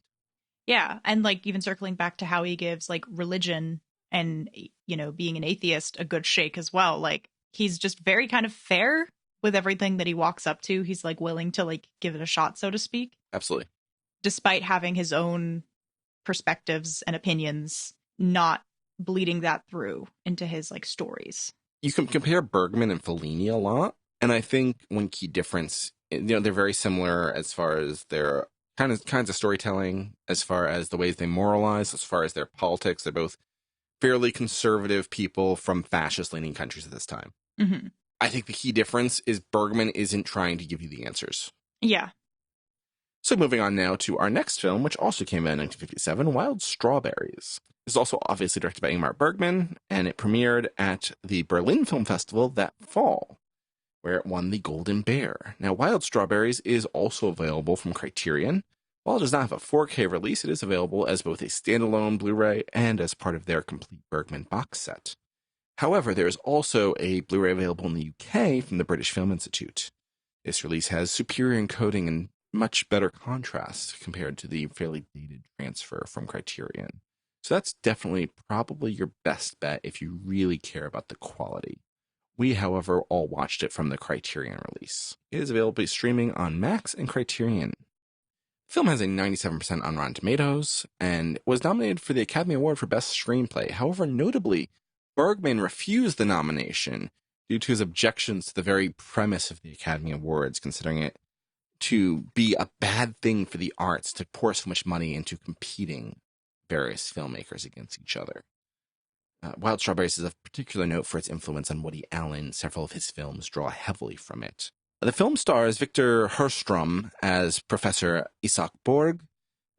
Yeah, and like even circling back to how he gives like religion and, you know, being an atheist a good shake as well. Like he's just very kind of fair with everything that he walks up to. He's like willing to like give it a shot, so to speak. Absolutely. Despite having his own perspectives and opinions, not bleeding that through into his like stories. You can compare Bergman and Fellini a lot, and I think one key difference, you know, they're very similar as far as their kinds of storytelling, as far as the ways they moralize, as far as their politics. They're both fairly conservative people from fascist-leaning countries at this time. Mm-hmm. I think the key difference is Bergman isn't trying to give you the answers. Yeah. So moving on now to our next film, which also came out in 1957, Wild Strawberries. This is also obviously directed by Ingmar Bergman, and it premiered at the Berlin Film Festival that fall, where it won the Golden Bear. Now, Wild Strawberries is also available from Criterion. While it does not have a 4K release, it is available as both a standalone Blu-ray and as part of their complete Bergman box set. However, there is also a Blu-ray available in the UK from the British Film Institute. This release has superior encoding and much better contrast compared to the fairly dated transfer from Criterion. So that's definitely probably your best bet if you really care about the quality. We, however, all watched it from the Criterion release. It is available streaming on Max and Criterion. The film has a 97% on Rotten Tomatoes and was nominated for the Academy Award for Best Screenplay. However, notably, Bergman refused the nomination due to his objections to the very premise of the Academy Awards, considering it to be a bad thing for the arts to pour so much money into competing various filmmakers against each other. Wild Strawberries is of particular note for its influence on Woody Allen. Several of his films draw heavily from it. The film stars Victor Herstrom as Professor Isaac Borg,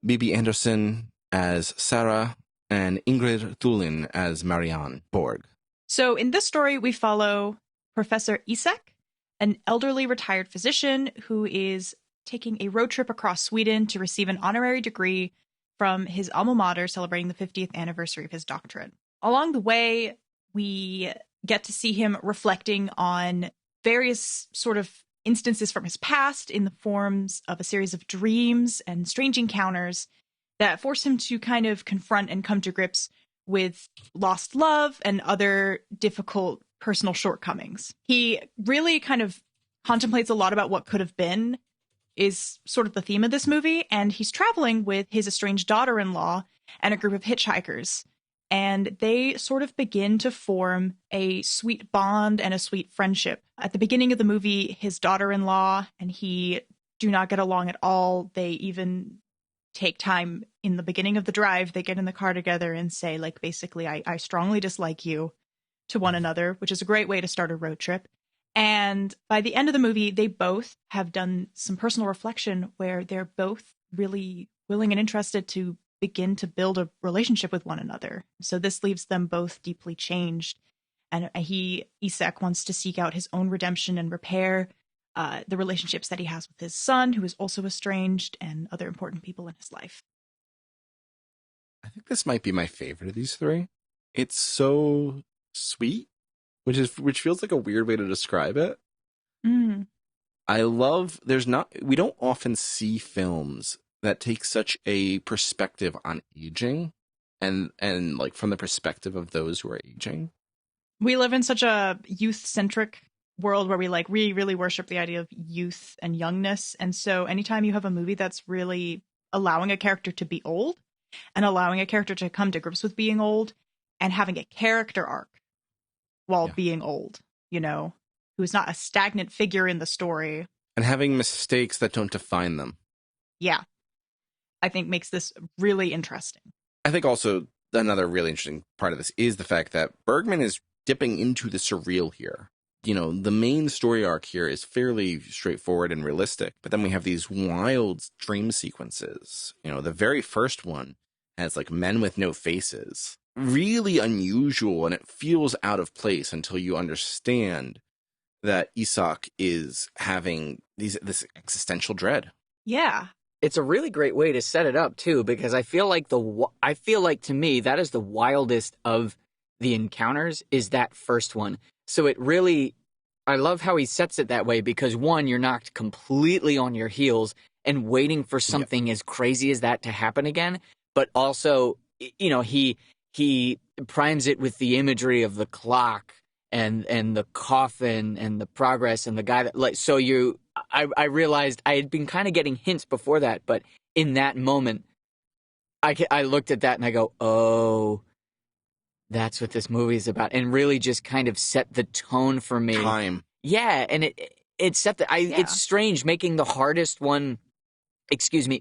Bibi Andersson as Sarah, and Ingrid Thulin as Marianne Borg. So in this story, we follow Professor Isaac, an elderly retired physician who is taking a road trip across Sweden to receive an honorary degree from his alma mater celebrating the 50th anniversary of his doctorate. Along the way, we get to see him reflecting on various sort of instances from his past in the forms of a series of dreams and strange encounters that force him to kind of confront and come to grips with lost love and other difficult personal shortcomings. He really kind of contemplates a lot about what could have been, is sort of the theme of this movie, and he's traveling with his estranged daughter-in-law and a group of hitchhikers. And they sort of begin to form a sweet bond and a sweet friendship. At the beginning of the movie, his daughter-in-law and he do not get along at all. They even take time in the beginning of the drive. They get in the car together and say, like, basically, I strongly dislike you to one another, which is a great way to start a road trip. And by the end of the movie, they both have done some personal reflection where they're both really willing and interested to begin to build a relationship with one another. So this leaves them both deeply changed. And Isaac wants to seek out his own redemption and repair the relationships that he has with his son, who is also estranged, and other important people in his life. I think this might be my favorite of these three. It's so sweet, which feels like a weird way to describe it. Mm. We don't often see films that take such a perspective on aging and like from the perspective of those who are aging. We live in such a youth-centric world where we really worship the idea of youth and youngness. And so anytime you have a movie that's really allowing a character to be old and allowing a character to come to grips with being old and having a character arc while being old, you know, who is not a stagnant figure in the story. And having mistakes that don't define them. Yeah. I think makes this really interesting. I think also another really interesting part of this is the fact that Bergman is dipping into the surreal here. You know, the main story arc here is fairly straightforward and realistic, but then we have these wild dream sequences. You know, the very first one has like men with no faces. Really unusual, and it feels out of place until you understand that Isaac is having this existential dread. Yeah. It's a really great way to set it up too, because I feel like to me that is the wildest of the encounters is that first one. So it really, I love how he sets it that way because one, you're knocked completely on your heels and waiting for something as crazy as that to happen again, but also, you know, he primes it with the imagery of the clock and the coffin and the progress and the guy that, like, so I realized I had been kind of getting hints before that, but in that moment, I looked at that and I go, oh, that's what this movie is about, and really just kind of set the tone for me. Time. Yeah, and it set the. It's strange making the hardest one.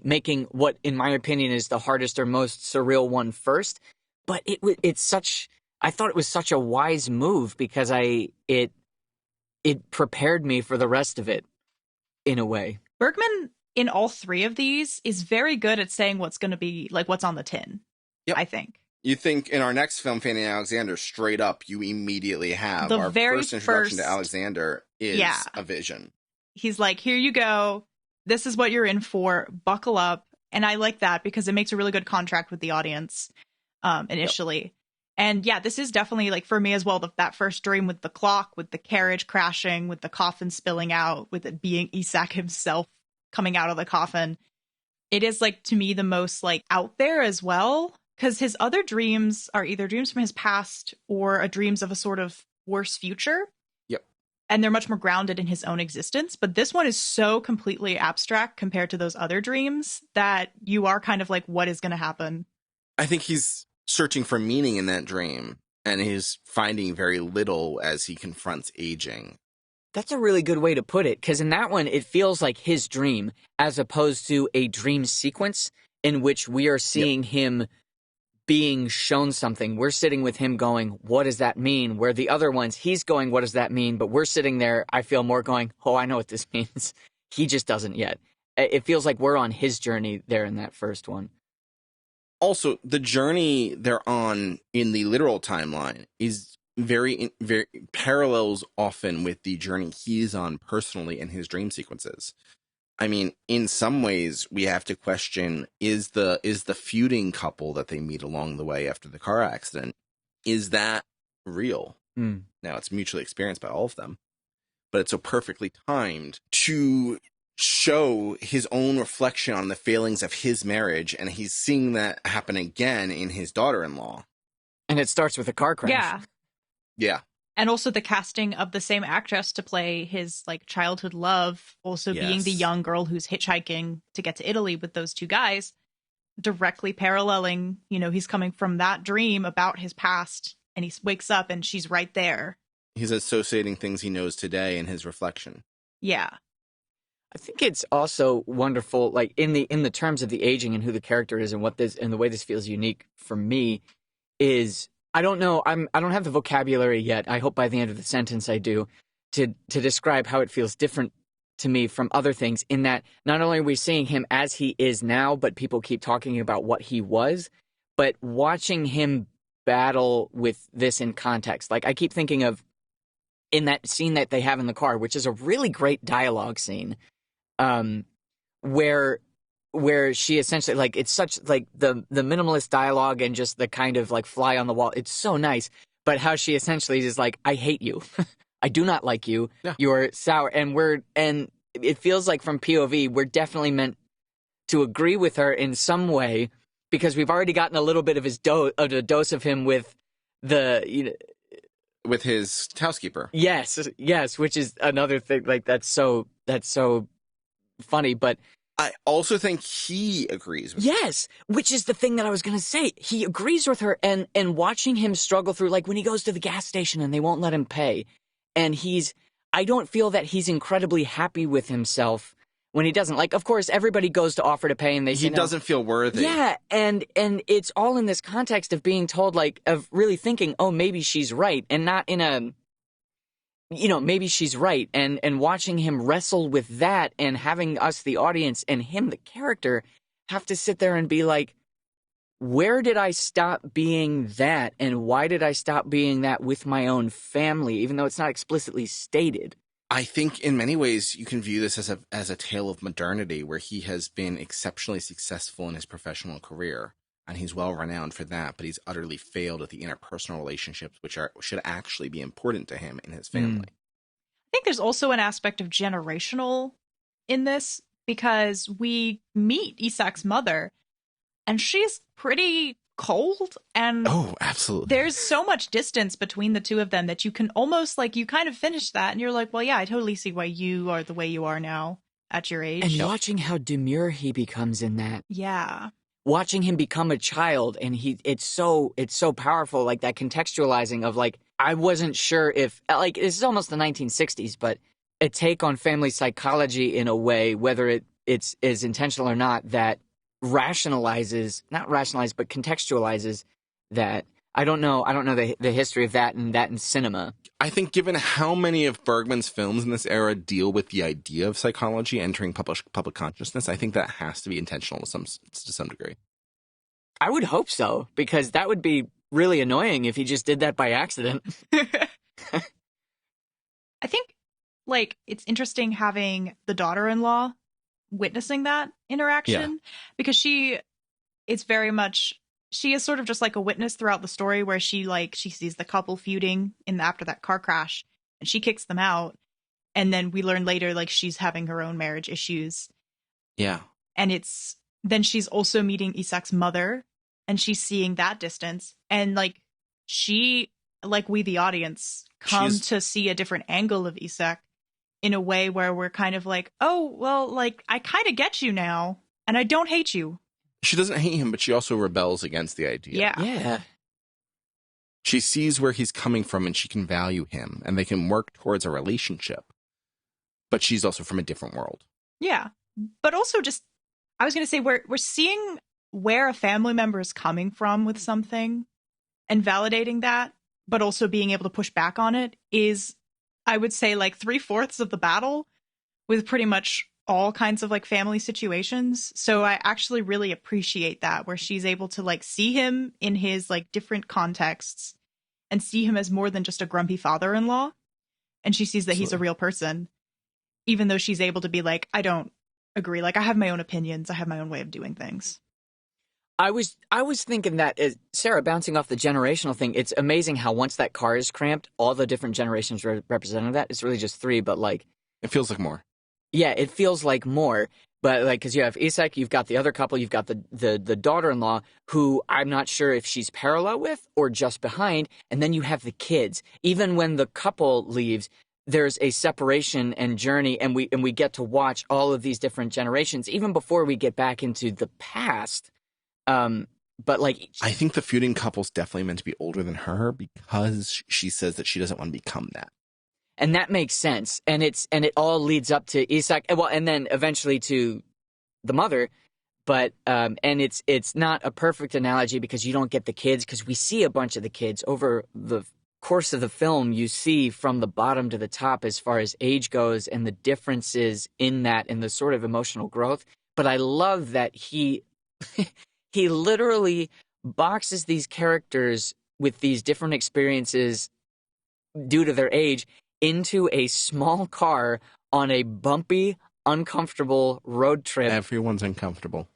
Making what, in my opinion, is the hardest or most surreal one first. But it's such. I thought it was such a wise move because it prepared me for the rest of it. In a way, Bergman in all three of these is very good at saying what's going to be like what's on the tin. Yep. I think. You think in our next film, Fanny Alexander, straight up, you immediately have The our very first introduction to first- Alexander is a vision. He's like, here you go. This is what you're in for. Buckle up. And I like that because it makes a really good contract with the audience initially. Yep. And yeah, this is definitely, like, for me as well, that first dream with the clock, with the carriage crashing, with the coffin spilling out, with it being Isak himself coming out of the coffin. It is, like, to me, the most, like, out there as well. Because his other dreams are either dreams from his past or dreams of a sort of worse future. Yep. And they're much more grounded in his own existence. But this one is so completely abstract compared to those other dreams that you are kind of like, what is going to happen? I think he's searching for meaning in that dream, and he's finding very little as he confronts aging. That's a really good way to put it, because in that one, it feels like his dream, as opposed to a dream sequence in which we are seeing him being shown something. We're sitting with him going, what does that mean? Where the other ones, he's going, what does that mean? But we're sitting there, I feel more going, oh, I know what this means. He just doesn't yet. It feels like we're on his journey there in that first one. Also, the journey they're on in the literal timeline is very parallels often with the journey he's on personally in his dream sequences. I mean, in some ways, we have to question, is the feuding couple that they meet along the way after the car accident, is that real? Now, it's mutually experienced by all of them, but it's so perfectly timed to show his own reflection on the failings of his marriage, and he's seeing that happen again in his daughter-in-law. And it starts with a car crash. Yeah. And also the casting of the same actress to play his, like, childhood love, also being the young girl who's hitchhiking to get to Italy with those two guys, directly paralleling, you know, he's coming from that dream about his past, and he wakes up and she's right there. He's associating things he knows today in his reflection. Yeah. I think it's also wonderful, like, in the terms of the aging and who the character is and what this and the way this feels unique for me is, I don't know, I don't have the vocabulary yet. I hope by the end of the sentence I do, to describe how it feels different to me from other things, in that not only are we seeing him as he is now, but people keep talking about what he was, but watching him battle with this in context. Like, I keep thinking of in that scene that they have in the car, which is a really great dialogue scene, where she essentially, like, it's such, like, the minimalist dialogue and just the kind of, like, fly on the wall. It's so nice. But how she essentially is like, I hate you. I do not like you. Yeah. You're sour. And it feels like from POV, we're definitely meant to agree with her in some way, because we've already gotten a little bit of a dose of him with with his housekeeper. Yes, which is another thing, like, that's so funny, but I also think he agrees with her. Which is the thing that I was going to say. He agrees with her, and watching him struggle through, like, when he goes to the gas station and they won't let him pay, and I don't feel that he's incredibly happy with himself when he doesn't. Like, of course, everybody goes to offer to pay, and he doesn't feel worthy. Yeah, and it's all in this context of being told, like, of really thinking, oh, maybe she's right, and not in a, you know, maybe she's right, and watching him wrestle with that, and having us, the audience, and him, the character, have to sit there and be like, where did I stop being that, and why did I stop being that with my own family, even though it's not explicitly stated? I think in many ways you can view this as a tale of modernity, where he has been exceptionally successful in his professional career, and he's well renowned for that, but he's utterly failed at the interpersonal relationships, which should actually be important to him and his family. I think there's also an aspect of generational in this, because we meet Isak's mother, and she's pretty cold, and absolutely, there's so much distance between the two of them that you can almost, like, you kind of finish that and you're like, well, yeah, I totally see why you are the way you are now at your age. And watching how demure he becomes in that. Yeah. Watching him become a child, and it's so powerful, like that contextualizing of, like, I wasn't sure if, like, this is almost the 1960s, but a take on family psychology in a way, whether it's is intentional or not, that not rationalizes, but contextualizes that. I don't know the history of that and in cinema. I think given how many of Bergman's films in this era deal with the idea of psychology entering public consciousness, I think that has to be intentional to some degree. I would hope so, because that would be really annoying if he just did that by accident. I think, like, it's interesting having the daughter-in-law witnessing that interaction, because she is sort of just like a witness throughout the story, where she sees the couple feuding after that car crash, and she kicks them out, and then we learn later, like, she's having her own marriage issues. Yeah. And then she's also meeting Isak's mother, and she's seeing that distance, and, like, she, like, we the audience come to see a different angle of Isak in a way where we're kind of like, oh, well, like, I kind of get you now, and I don't hate you. She doesn't hate him, but she also rebels against the idea. Yeah. She sees where he's coming from, and she can value him, and they can work towards a relationship. But she's also from a different world. Yeah. But also just, I was going to say, we're seeing where a family member is coming from with something and validating that, but also being able to push back on it is, I would say, like 3/4 of the battle with pretty much all kinds of, like, family situations. So I actually really appreciate that, where she's able to, like, see him in his, like, different contexts and see him as more than just a grumpy father-in-law. And she sees that he's a real person, even though she's able to be like, I don't agree. Like, I have my own opinions. I have my own way of doing things. I was thinking that, Sarah, bouncing off the generational thing, it's amazing how once that car is cramped, all the different generations represented that. It's really just 3, but, like, it feels like more. Yeah, it feels like more. But, like, because you have Isak, you've got the other couple, you've got the daughter-in-law, who I'm not sure if she's parallel with or just behind, and then you have the kids. Even when the couple leaves, there's a separation and journey, and we get to watch all of these different generations, even before we get back into the past. But, like, I think the feuding couple's definitely meant to be older than her, because she says that she doesn't want to become that. And that makes sense. And it all leads up to Isak, well, and then eventually to the mother. But and it's not a perfect analogy, because you don't get the kids, because we see a bunch of the kids over the course of the film. You see from the bottom to the top as far as age goes, and the differences in that, and the sort of emotional growth. But I love that he literally boxes these characters with these different experiences due to their age into a small car on a bumpy, uncomfortable road trip. Everyone's uncomfortable.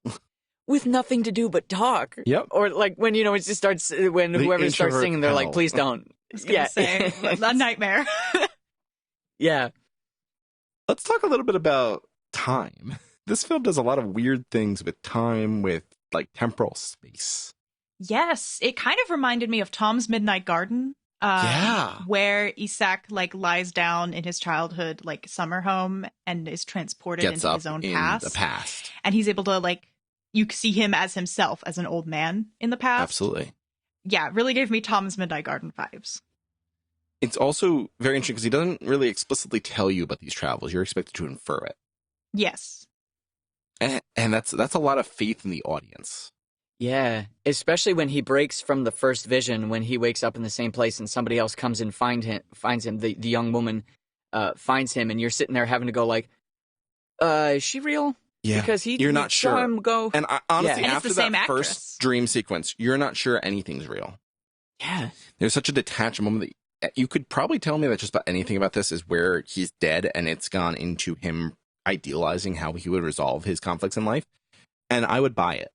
With nothing to do but talk. Yep. Or, like, when, it just starts, when whoever starts singing, they're like, please don't. I was gonna say, a nightmare. Yeah. Let's talk a little bit about time. This film does a lot of weird things with time, with, like, temporal space. Yes. It kind of reminded me of Tom's Midnight Garden. Where Isak, like, lies down in his childhood, like, summer home, and is transported into his own past. The past. And he's able to, like, you see him as himself, as an old man in the past. Absolutely. Yeah, it really gave me Tom's Midnight Garden vibes. It's also very interesting because he doesn't really explicitly tell you about these travels. You're expected to infer it. Yes. And that's a lot of faith in the audience. Yeah, especially when he breaks from the first vision, when he wakes up in the same place and somebody else comes and finds him, the young woman finds him, and you're sitting there having to go like, is she real? Yeah, because you're not sure. Saw him go. And honestly, and after that first dream sequence, you're not sure anything's real. Yeah. There's such a detached moment that you could probably tell me that just about anything about this is where he's dead, and it's gone into him idealizing how he would resolve his conflicts in life, and I would buy it.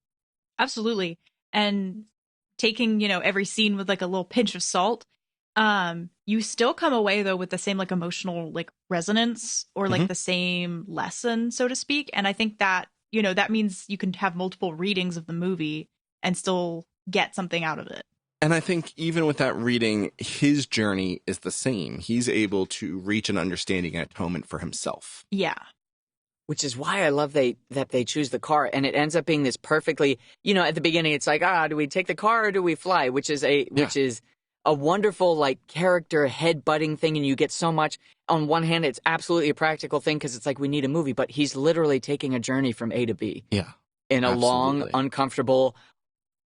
Absolutely. And taking, every scene with like a little pinch of salt, you still come away though with the same like emotional like resonance or like the same lesson, so to speak. And I think that, that means you can have multiple readings of the movie and still get something out of it. And I think even with that reading, his journey is the same. He's able to reach an understanding and atonement for himself. Yeah. Which is why I love that they choose the car, and it ends up being this perfectly, at the beginning it's like, do we take the car or do we fly? Which is a wonderful like character head-butting thing, and you get so much. On one hand, it's absolutely a practical thing because it's like we need a movie, but he's literally taking a journey from A to B. Yeah. In a long, uncomfortable,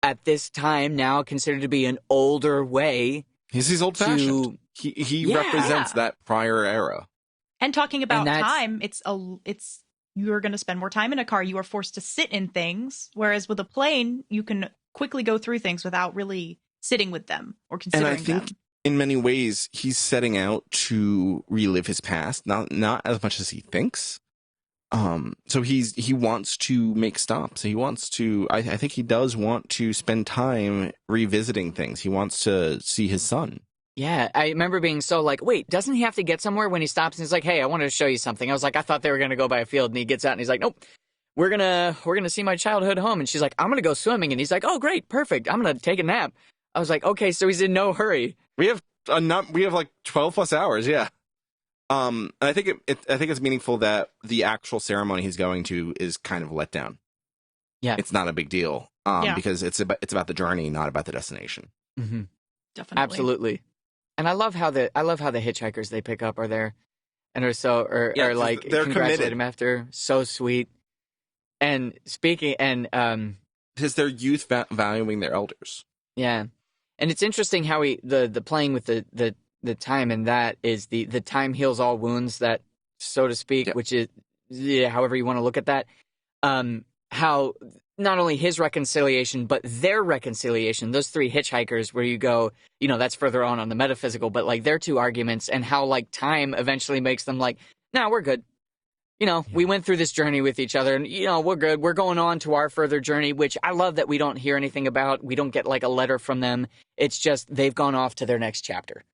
at this time now considered to be an older way. He's old-fashioned. He represents that prior era. And talking about time, it's you're going to spend more time in a car. You are forced to sit in things, whereas with a plane, you can quickly go through things without really sitting with them or considering them. And I think in many ways, he's setting out to relive his past, not as much as he thinks. So he wants to make stops. He wants to. I think he does want to spend time revisiting things. He wants to see his son. Yeah, I remember being so like, wait, doesn't he have to get somewhere when he stops and he's like, hey, I wanted to show you something. I was like, I thought they were going to go by a field, and he gets out and he's like, nope, we're gonna see my childhood home. And she's like, I'm going to go swimming. And he's like, oh, great, perfect. I'm going to take a nap. I was like, okay, so he's in no hurry. We have like 12 plus hours. Yeah. I think it's meaningful that the actual ceremony he's going to is kind of let down. Yeah. It's not a big deal. Because it's about the journey, not about the destination. Mm-hmm. Definitely. Absolutely. And I love how the hitchhikers they pick up are there and are like they're congratulate committed. him after. So sweet. And speaking because they're youth valuing their elders. Yeah. And it's interesting how the playing with the time, and that is the time heals all wounds, that, so to speak, which is however you want to look at that. How not only his reconciliation, but their reconciliation, those three hitchhikers, where you go, that's further on the metaphysical, but like their two arguments, and how like time eventually makes them like, nah, we're good. We went through this journey with each other, and, we're good. We're going on to our further journey, which I love that we don't hear anything about. We don't get like a letter from them. It's just they've gone off to their next chapter.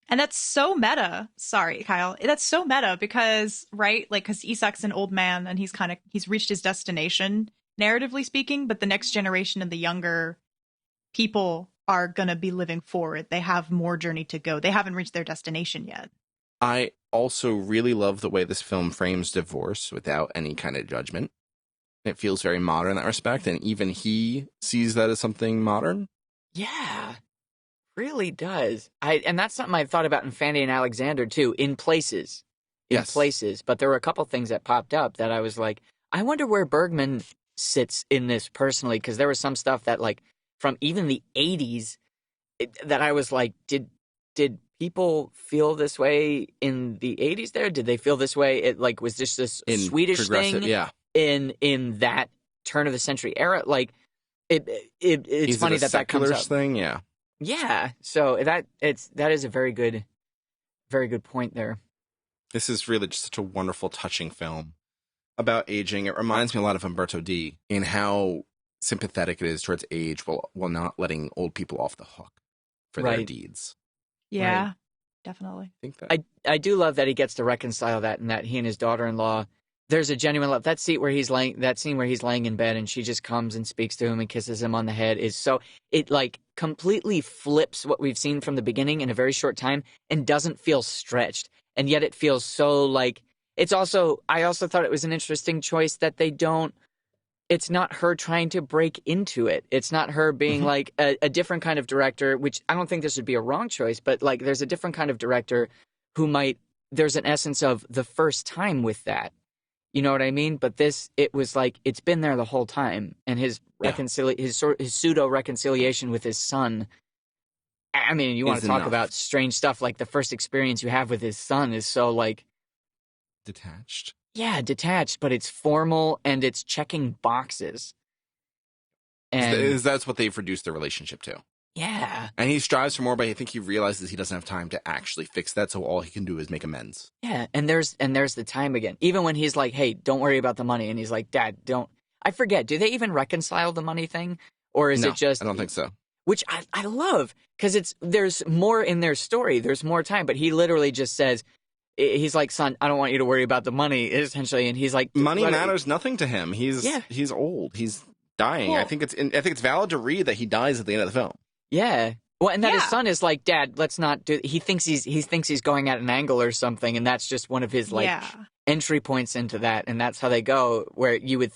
And that's so meta. Sorry, Kyle. That's so meta because, right? Like, because Isak's an old man and he's reached his destination, narratively speaking, but the next generation and the younger people are going to be living forward. They have more journey to go. They haven't reached their destination yet. I also really love the way this film frames divorce without any kind of judgment. It feels very modern in that respect, and even he sees that as something modern. Yeah, really does. And that's something I've thought about in Fanny and Alexander too, in places. Yes. Places. But there were a couple things that popped up that I was like, I wonder where Bergman sits in this personally, because there was some stuff that like from even the 80s that I was like, did people feel this way in the 80s there? Did they feel this way? It like was this Swedish thing? Yeah. In that turn of the century era? Like it's funny that comes up. Thing, yeah. Yeah. So that is a very good point there. This is really just such a wonderful, touching film about aging. It reminds me a lot of Umberto D in how sympathetic it is towards age while not letting old people off the hook for their deeds. Yeah, right. Definitely. I think that I do love that he gets to reconcile that, and that he and his daughter-in-law, there's a genuine love. That scene where he's laying in bed and she just comes and speaks to him and kisses him on the head is so, it like completely flips what we've seen from the beginning in a very short time and doesn't feel stretched. And yet it feels so like, I also thought it was an interesting choice that it's not her trying to break into it. It's not her being like a different kind of director, which I don't think this would be a wrong choice, but like there's a different kind of director there's an essence of the first time with that. You know what I mean? But it was like, it's been there the whole time. And his pseudo reconciliation with his son. I mean, you want to talk about strange stuff, like the first experience you have with his son is so like detached. Yeah, detached, but it's formal and it's checking boxes. And that's what they've reduced their relationship to. Yeah. And he strives for more, but I think he realizes he doesn't have time to actually fix that, so all he can do is make amends. Yeah, and there's the time again. Even when he's like, "Hey, don't worry about the money," and he's like, "Dad, don't." I forget. Do they even reconcile the money thing, or is it just? I don't think so. Which I love, because there's more in their story. There's more time, but he literally just says, he's like, "Son, I don't want you to worry about the money," essentially, and he's like, "Money matters nothing to him. He's old. He's dying." Cool. I think it's valid to read that he dies at the end of the film. Yeah. Well, and that his son is like, "Dad, let's not do." He thinks he's going at an angle or something, and that's just one of his entry points into that, and that's how they go. Where you would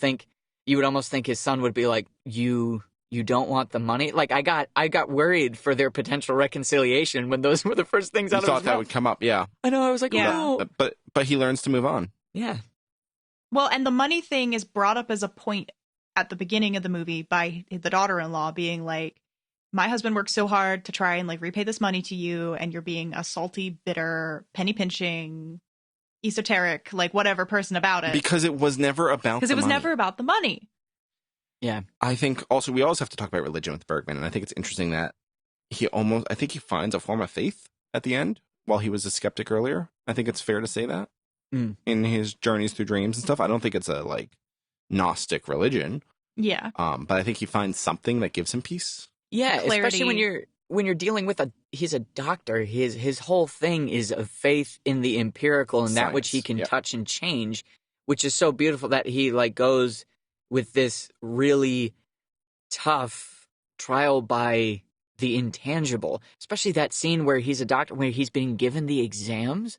almost think his son would be like, "You don't want the money." Like I got worried for their potential reconciliation when those were the first things out of his mouth. You thought that would come up, yeah. I know. I was like, "Oh." But he learns to move on. Yeah. Well, and the money thing is brought up as a point at the beginning of the movie by the daughter-in-law being like, "My husband worked so hard to try and like repay this money to you, and you're being a salty, bitter, penny pinching, esoteric, like whatever person about it." Because it was never about never about the money. Yeah. I think also we always have to talk about religion with Bergman, and I think it's interesting that he finds a form of faith at the end while he was a skeptic earlier. I think it's fair to say that in his journeys through dreams and stuff. I don't think it's a like Gnostic religion. Yeah. But I think he finds something that gives him peace. Yeah, Clarity. Especially when you're dealing with he's a doctor. His whole thing is of faith in the empirical and that which he can touch and change, which is so beautiful that he like goes with this really tough trial by the intangible, especially that scene where he's a doctor, where he's being given the exams.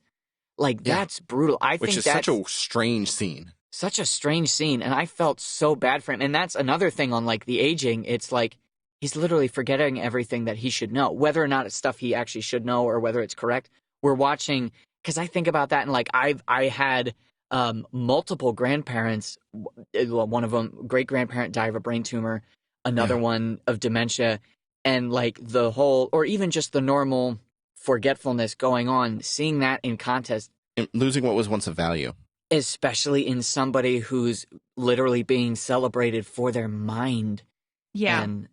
Like that's brutal. Which is such a strange scene. Such a strange scene, and I felt so bad for him. And that's another thing on like the aging. It's like he's literally forgetting everything that he should know, whether or not it's stuff he actually should know or whether it's correct. We're watching, because I think about that, and like I had multiple grandparents. One of them, great grandparent, died of a brain tumor. Another one of dementia, and like the whole, or even just the normal forgetfulness going on. Seeing that in context, losing what was once of value. Especially in somebody who's literally being celebrated for their mind. Yeah. And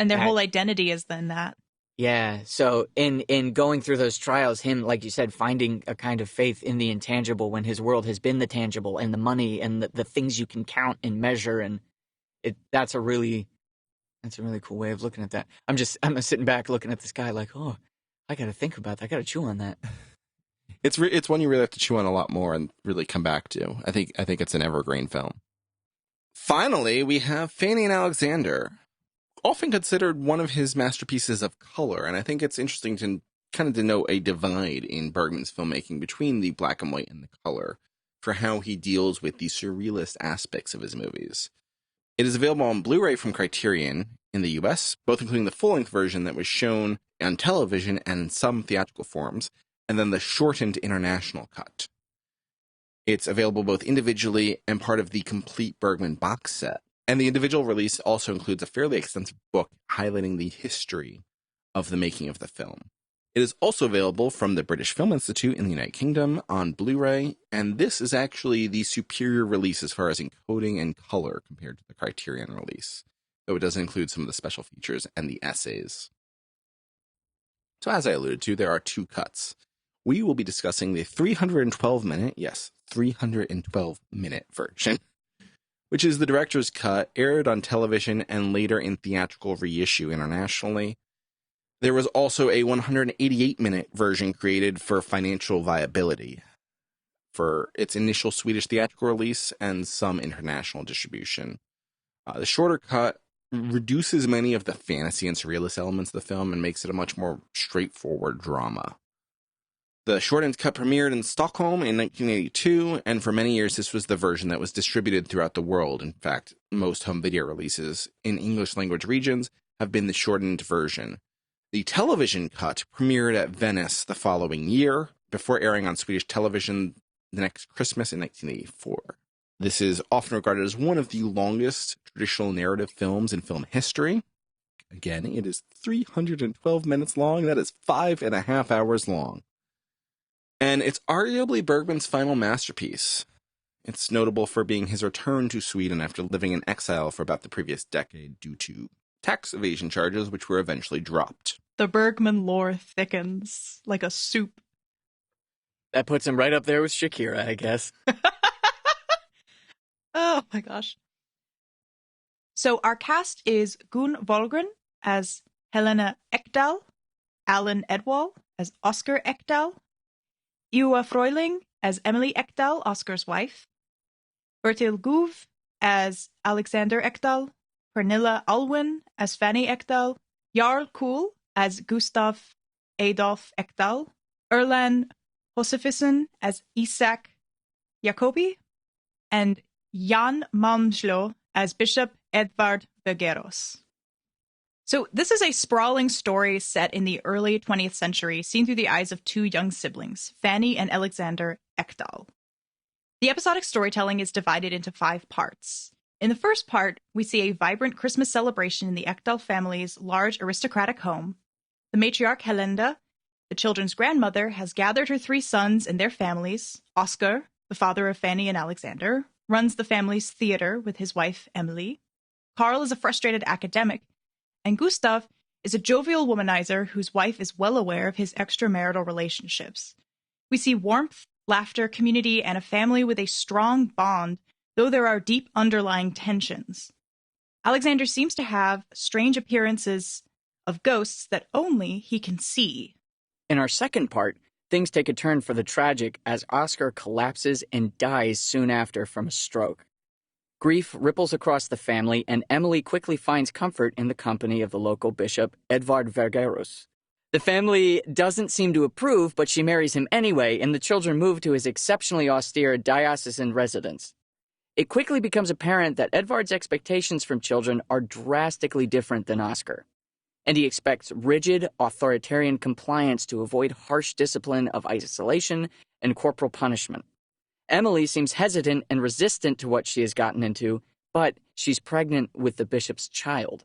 their whole identity is then that. Yeah. So in going through those trials, him, like you said, finding a kind of faith in the intangible when his world has been the tangible and the money and the things you can count and measure. And that's a really cool way of looking at that. I'm sitting back looking at this guy like, oh, I got to think about that. I got to chew on that. It's one you really have to chew on a lot more and really come back to. I think it's an evergreen film. Finally, we have Fanny and Alexander, often considered one of his masterpieces of color, and I think it's interesting to kind of denote a divide in Bergman's filmmaking between the black and white and the color for how he deals with the surrealist aspects of his movies. It is available on Blu-ray from Criterion in the US, both including the full-length version that was shown on television and in some theatrical forms, and then the shortened international cut. It's available both individually and part of the complete Bergman box set. And the individual release also includes a fairly extensive book highlighting the history of the making of the film. It is also available from the British Film Institute in the United Kingdom on Blu-ray, and this is actually the superior release as far as encoding and color compared to the Criterion release, though it does include some of the special features and the essays. So as I alluded to, there are two cuts. We will be discussing the 312-minute version, which is the director's cut, aired on television and later in theatrical reissue internationally. There was also a 188-minute version created for financial viability for its initial Swedish theatrical release and some international distribution. The shorter cut reduces many of the fantasy and surrealist elements of the film and makes it a much more straightforward drama. The shortened cut premiered in Stockholm in 1982, and for many years this was the version that was distributed throughout the world. In fact, most home video releases in English-language regions have been the shortened version. The television cut premiered at Venice the following year, before airing on Swedish television the next Christmas in 1984. This is often regarded as one of the longest traditional narrative films in film history. Again, it is 312 minutes long. That is 5.5 hours long. And it's arguably Bergman's final masterpiece. It's notable for being his return to Sweden after living in exile for about the previous decade due to tax evasion charges, which were eventually dropped. The Bergman lore thickens like a soup. That puts him right up there with Shakira, I guess. Oh my gosh. So our cast is Gun Volgren as Helena Ekdahl, Alan Edwall as Oscar Ekdahl, Iwa Freuling as Emily Ekdahl, Oscar's wife, Bertil Guv as Alexander Ekdahl, Pernilla Alwyn as Fanny Ekdahl, Jarl Kuhl as Gustav Adolf Ekdahl, Erland Josefsson as Isak Jacobi, and Jan Malmslo as Bishop Edvard Bergeros. So this is a sprawling story set in the early 20th century, seen through the eyes of two young siblings, Fanny and Alexander Ekdahl. The episodic storytelling is divided into 5 parts. In the first part, we see a vibrant Christmas celebration in the Ekdahl family's large aristocratic home. The matriarch Helenda, the children's grandmother, has gathered her 3 sons and their families. Oscar, the father of Fanny and Alexander, runs the family's theater with his wife Emily. Karl is a frustrated academic, and Gustav is a jovial womanizer whose wife is well aware of his extramarital relationships. We see warmth, laughter, community, and a family with a strong bond, though there are deep underlying tensions. Alexander seems to have strange appearances of ghosts that only he can see. In our second part, things take a turn for the tragic as Oscar collapses and dies soon after from a stroke. Grief ripples across the family, and Emily quickly finds comfort in the company of the local bishop, Edvard Vergeros. The family doesn't seem to approve, but she marries him anyway, and the children move to his exceptionally austere diocesan residence. It quickly becomes apparent that Edvard's expectations from children are drastically different than Oscar, and he expects rigid, authoritarian compliance to avoid harsh discipline of isolation and corporal punishment. Emily seems hesitant and resistant to what she has gotten into, but she's pregnant with the bishop's child.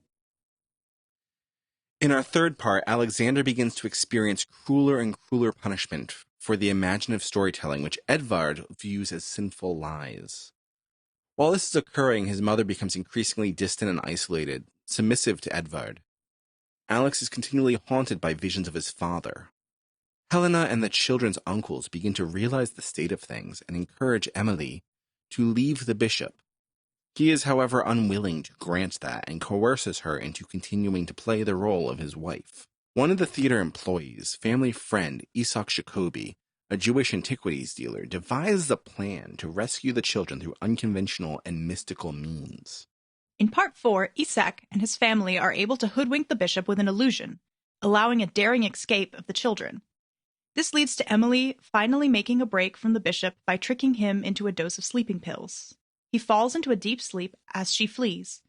In our third part, Alexander begins to experience crueler and crueler punishment for the imaginative storytelling which Edvard views as sinful lies. While this is occurring, his mother becomes increasingly distant and isolated, submissive to Edvard. Alex is continually haunted by visions of his father. Helena and the children's uncles begin to realize the state of things and encourage Emily to leave the bishop. He is, however, unwilling to grant that and coerces her into continuing to play the role of his wife. One of the theater employees, family friend Isak Jacobi, a Jewish antiquities dealer, devises a plan to rescue the children through unconventional and mystical means. In part 4, Isak and his family are able to hoodwink the bishop with an illusion, allowing a daring escape of the children. This leads to Emily finally making a break from the bishop by tricking him into a dose of sleeping pills. He falls into a deep sleep as she flees.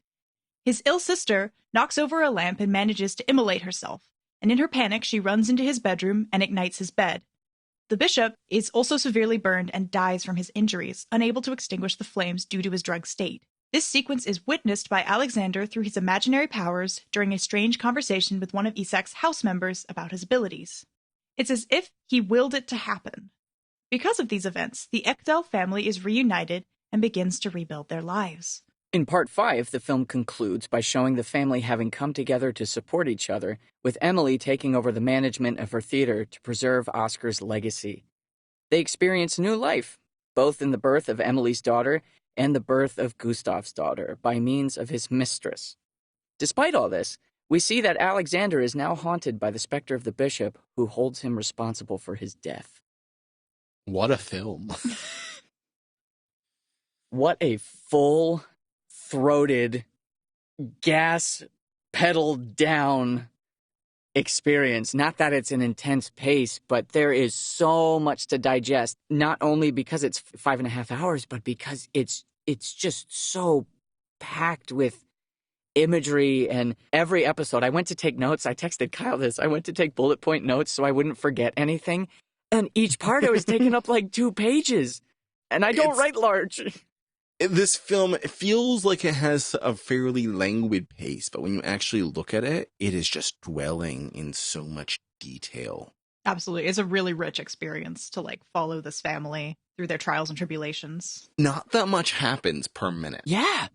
His ill sister knocks over a lamp and manages to immolate herself, and in her panic she runs into his bedroom and ignites his bed. The bishop is also severely burned and dies from his injuries, unable to extinguish the flames due to his drug state. This sequence is witnessed by Alexander through his imaginary powers during a strange conversation with one of Isak's house members about his abilities. It's as if he willed it to happen. Because of these events, the Ekdahl family is reunited and begins to rebuild their lives. In part 5, the film concludes by showing the family having come together to support each other, with Emily taking over the management of her theater to preserve Oscar's legacy. They experience new life, both in the birth of Emily's daughter and the birth of Gustav's daughter, by means of his mistress. Despite all this, we see that Alexander is now haunted by the specter of the bishop, who holds him responsible for his death. What a film. What a full-throated, gas-pedal-down experience. Not that it's an intense pace, but there is so much to digest, not only because it's 5.5 hours, but because it's just so packed with imagery. And every episode, I went to take notes. I texted Kyle this. I went to take bullet point notes so I wouldn't forget anything. And each part I was taking up like 2 pages. And I don't write large. This film feels like it has a fairly languid pace, but when you actually look at it, it is just dwelling in so much detail. Absolutely. It's a really rich experience to follow this family through their trials and tribulations. Not that much happens per minute. Yeah.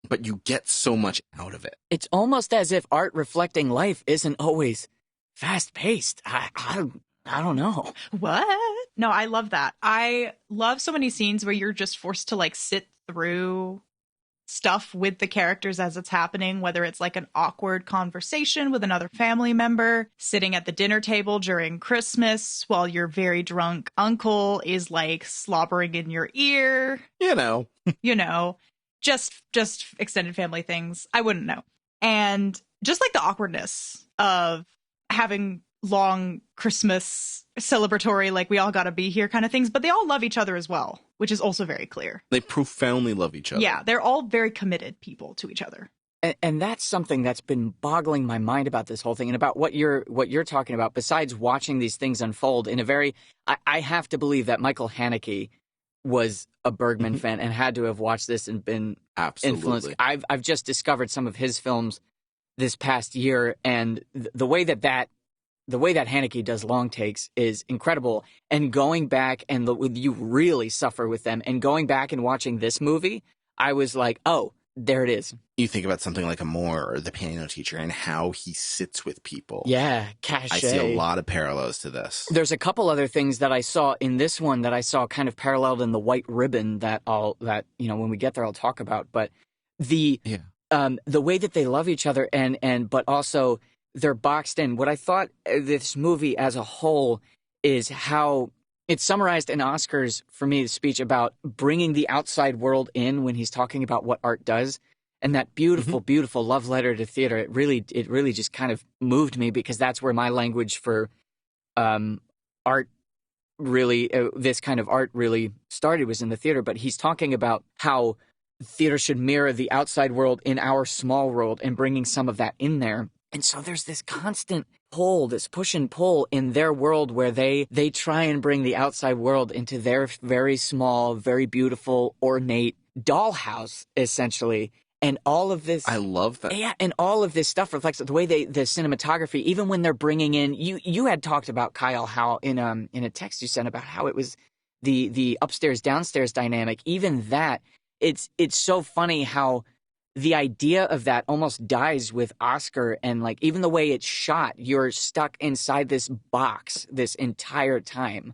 but you get so much out of it. It's almost as if art reflecting life isn't always fast-paced. I don't know. What? No, I love that. I love so many scenes where you're just forced to like sit through stuff with the characters as it's happening, whether it's like an awkward conversation with another family member, sitting at the dinner table during Christmas while your very drunk uncle is like slobbering in your ear. You know, just extended family things. I wouldn't know. And just like the awkwardness of having long Christmas celebratory, like we all gotta be here kind of things, but they all love each other as well, which is also very clear. They profoundly love each other. Yeah, they're all very committed people to each other. And that's something that's been boggling my mind about this whole thing and about what you're talking about, besides watching these things unfold in a very, I have to believe that Michael Haneke was a Bergman fan and had to have watched this and been influenced. I've just discovered some of his films this past year, and the way that Haneke does long takes is incredible. And going back and you really suffer with them. And going back and watching this movie, I was like, oh, there it is. You think about something like Amor or The Piano Teacher and how he sits with people. Yeah, cachet. I see a lot of parallels to this. There's a couple other things that I saw in this one that I saw kind of paralleled in The White Ribbon that when we get there I'll talk about. But the way that they love each other but also they're boxed in. What I thought this movie as a whole is how it's summarized in Oscar's, for me, the speech about bringing the outside world in when he's talking about what art does. And that beautiful, beautiful love letter to theater, it really just kind of moved me, because that's where my language for art really, this kind of art really started, was in the theater. But he's talking about how theater should mirror the outside world in our small world and bringing some of that in there. And so there's this constant pull, this push and pull in their world where they try and bring the outside world into their very small, very beautiful, ornate dollhouse, essentially. And all of this... I love that. Yeah, and all of this stuff reflects the way the cinematography, even when they're bringing in... You had talked about, Kyle, how in a text you sent about how it was the upstairs-downstairs dynamic. Even that, it's so funny how... the idea of that almost dies with Oscar, and like even the way it's shot, you're stuck inside this box this entire time.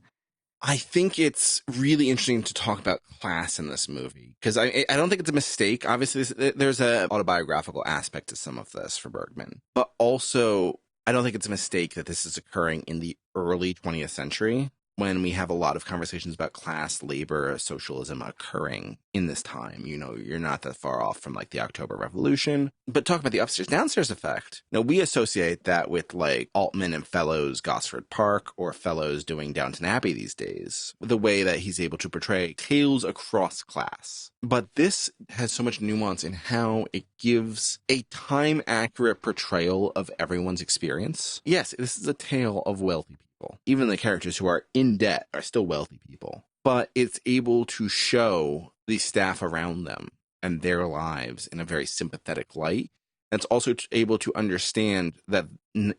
I think it's really interesting to talk about class in this movie, because I don't think it's a mistake. Obviously, there's an autobiographical aspect to some of this for Bergman, but also I don't think it's a mistake that this is occurring in the early 20th century, when we have a lot of conversations about class, labor, socialism occurring in this time. You know, you're not that far off from like the October Revolution. But talk about the upstairs downstairs effect. Now, we associate that with like Altman and Fellows' Gosford Park, or Fellows doing Downton Abbey these days, the way that he's able to portray tales across class. But this has so much nuance in how it gives a time-accurate portrayal of everyone's experience. Yes, this is a tale of wealthy people. Even the characters who are in debt are still wealthy people. But it's able to show the staff around them and their lives in a very sympathetic light. And it's also able to understand that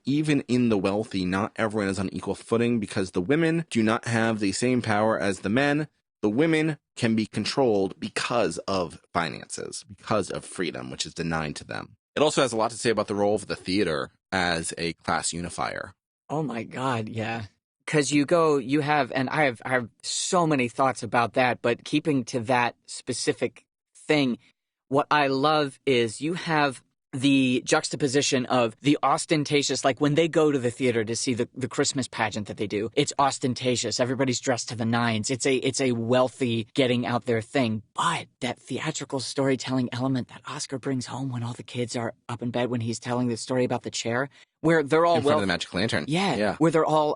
even in the wealthy, not everyone is on equal footing, because the women do not have the same power as the men. The women can be controlled because of finances, because of freedom, which is denied to them. It also has a lot to say about the role of the theater as a class unifier. Oh my God, yeah. Because I have so many thoughts about that, but keeping to that specific thing, what I love is you have the juxtaposition of the ostentatious, like when they go to the theater to see the Christmas pageant that they do, it's ostentatious. Everybody's dressed to the nines. It's a wealthy getting out there thing. But that theatrical storytelling element that Oscar brings home when all the kids are up in bed, when he's telling the story about the chair, where they're all in front of the magic lantern. Yeah. Where they're all